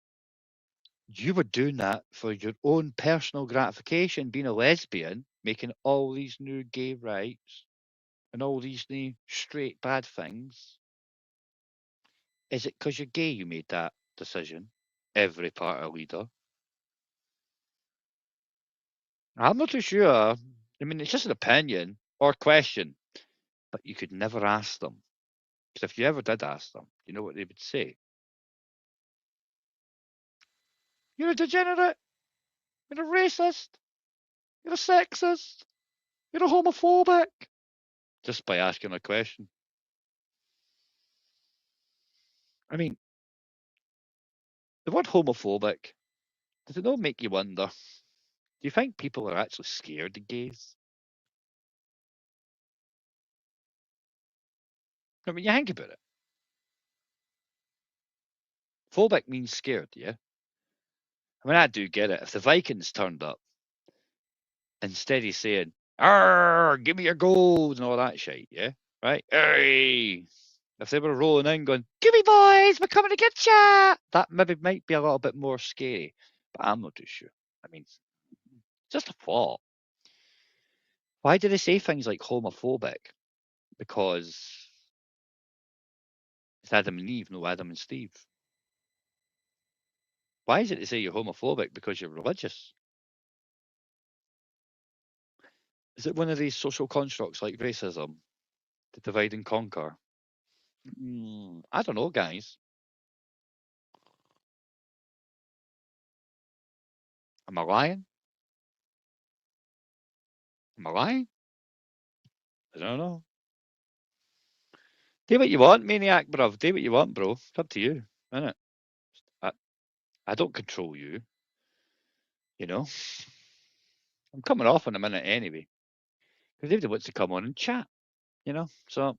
S4: you were doing that for your own personal gratification, being a lesbian, making all these new gay rights and all these new straight bad things. Is it because you're gay you made that decision? Every party leader. I'm not too sure. I mean, it's just an opinion or question, but you could never ask them. Because if you ever did ask them, you know what they would say? You're a degenerate. You're a racist. You're a sexist. You're a homophobic. Just by asking a question. I mean, the word homophobic, does it not make you wonder? Do you think people are actually scared of gays? I mean, you think about it. Phobic means scared, yeah? I mean, I do get it. If the Vikings turned up, instead of saying, "Arr, give me your gold" and all that shit, yeah, right? Hey, if they were rolling in going, "Give me, boys, we're coming to get ya," that maybe might be a little bit more scary. But I'm not too sure. I mean, just a thought. Why do they say things like homophobic? Because it's Adam and Eve, no Adam and Steve. Why is it they say you're homophobic? Because you're religious? Is it one of these social constructs like racism to divide and conquer? I don't know, guys. Am I lying? Am I lying? I don't know. Do what you want, maniac, bruv. Do what you want, bro. It's up to you, isn't it? I don't control you. You know. I'm coming off in a minute anyway. Because David wants to come on and chat. You know. So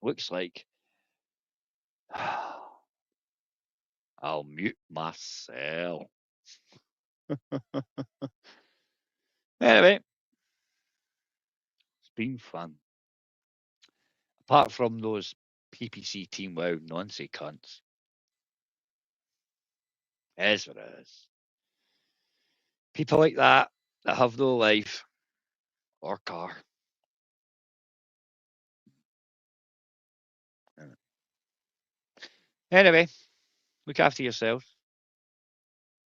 S4: looks like I'll mute myself. Anyway, it's been fun. Apart from those PPC Team WoW nonsense cunts. It is what it is. People like that have no life or car. Anyway, look after yourself.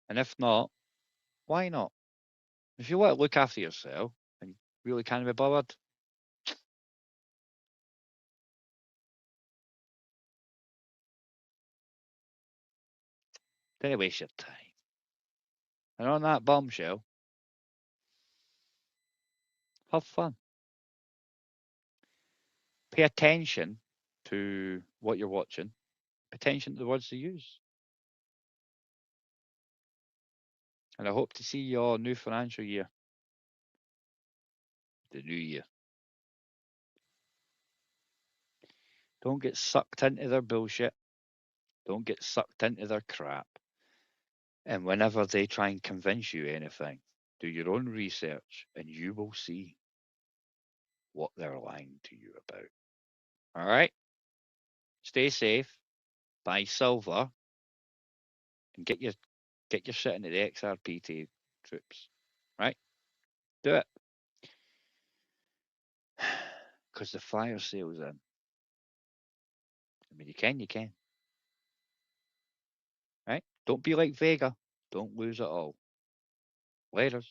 S4: And if not, why not? If you want to look after yourself and really can't be bothered, don't waste your time. And on that bombshell, have fun. Pay attention to what you're watching. Pay attention to the words they use. And I hope to see your new financial year. The new year. Don't get sucked into their bullshit. Don't get sucked into their crap. And whenever they try and convince you anything, do your own research and you will see what they're lying to you about. All right? Stay safe. Buy silver. And get your shit into the XRP troops. Right? Do it. Because the fire sale's in. I mean, you can. Right? Don't be like Vega. Don't lose it all. Laters.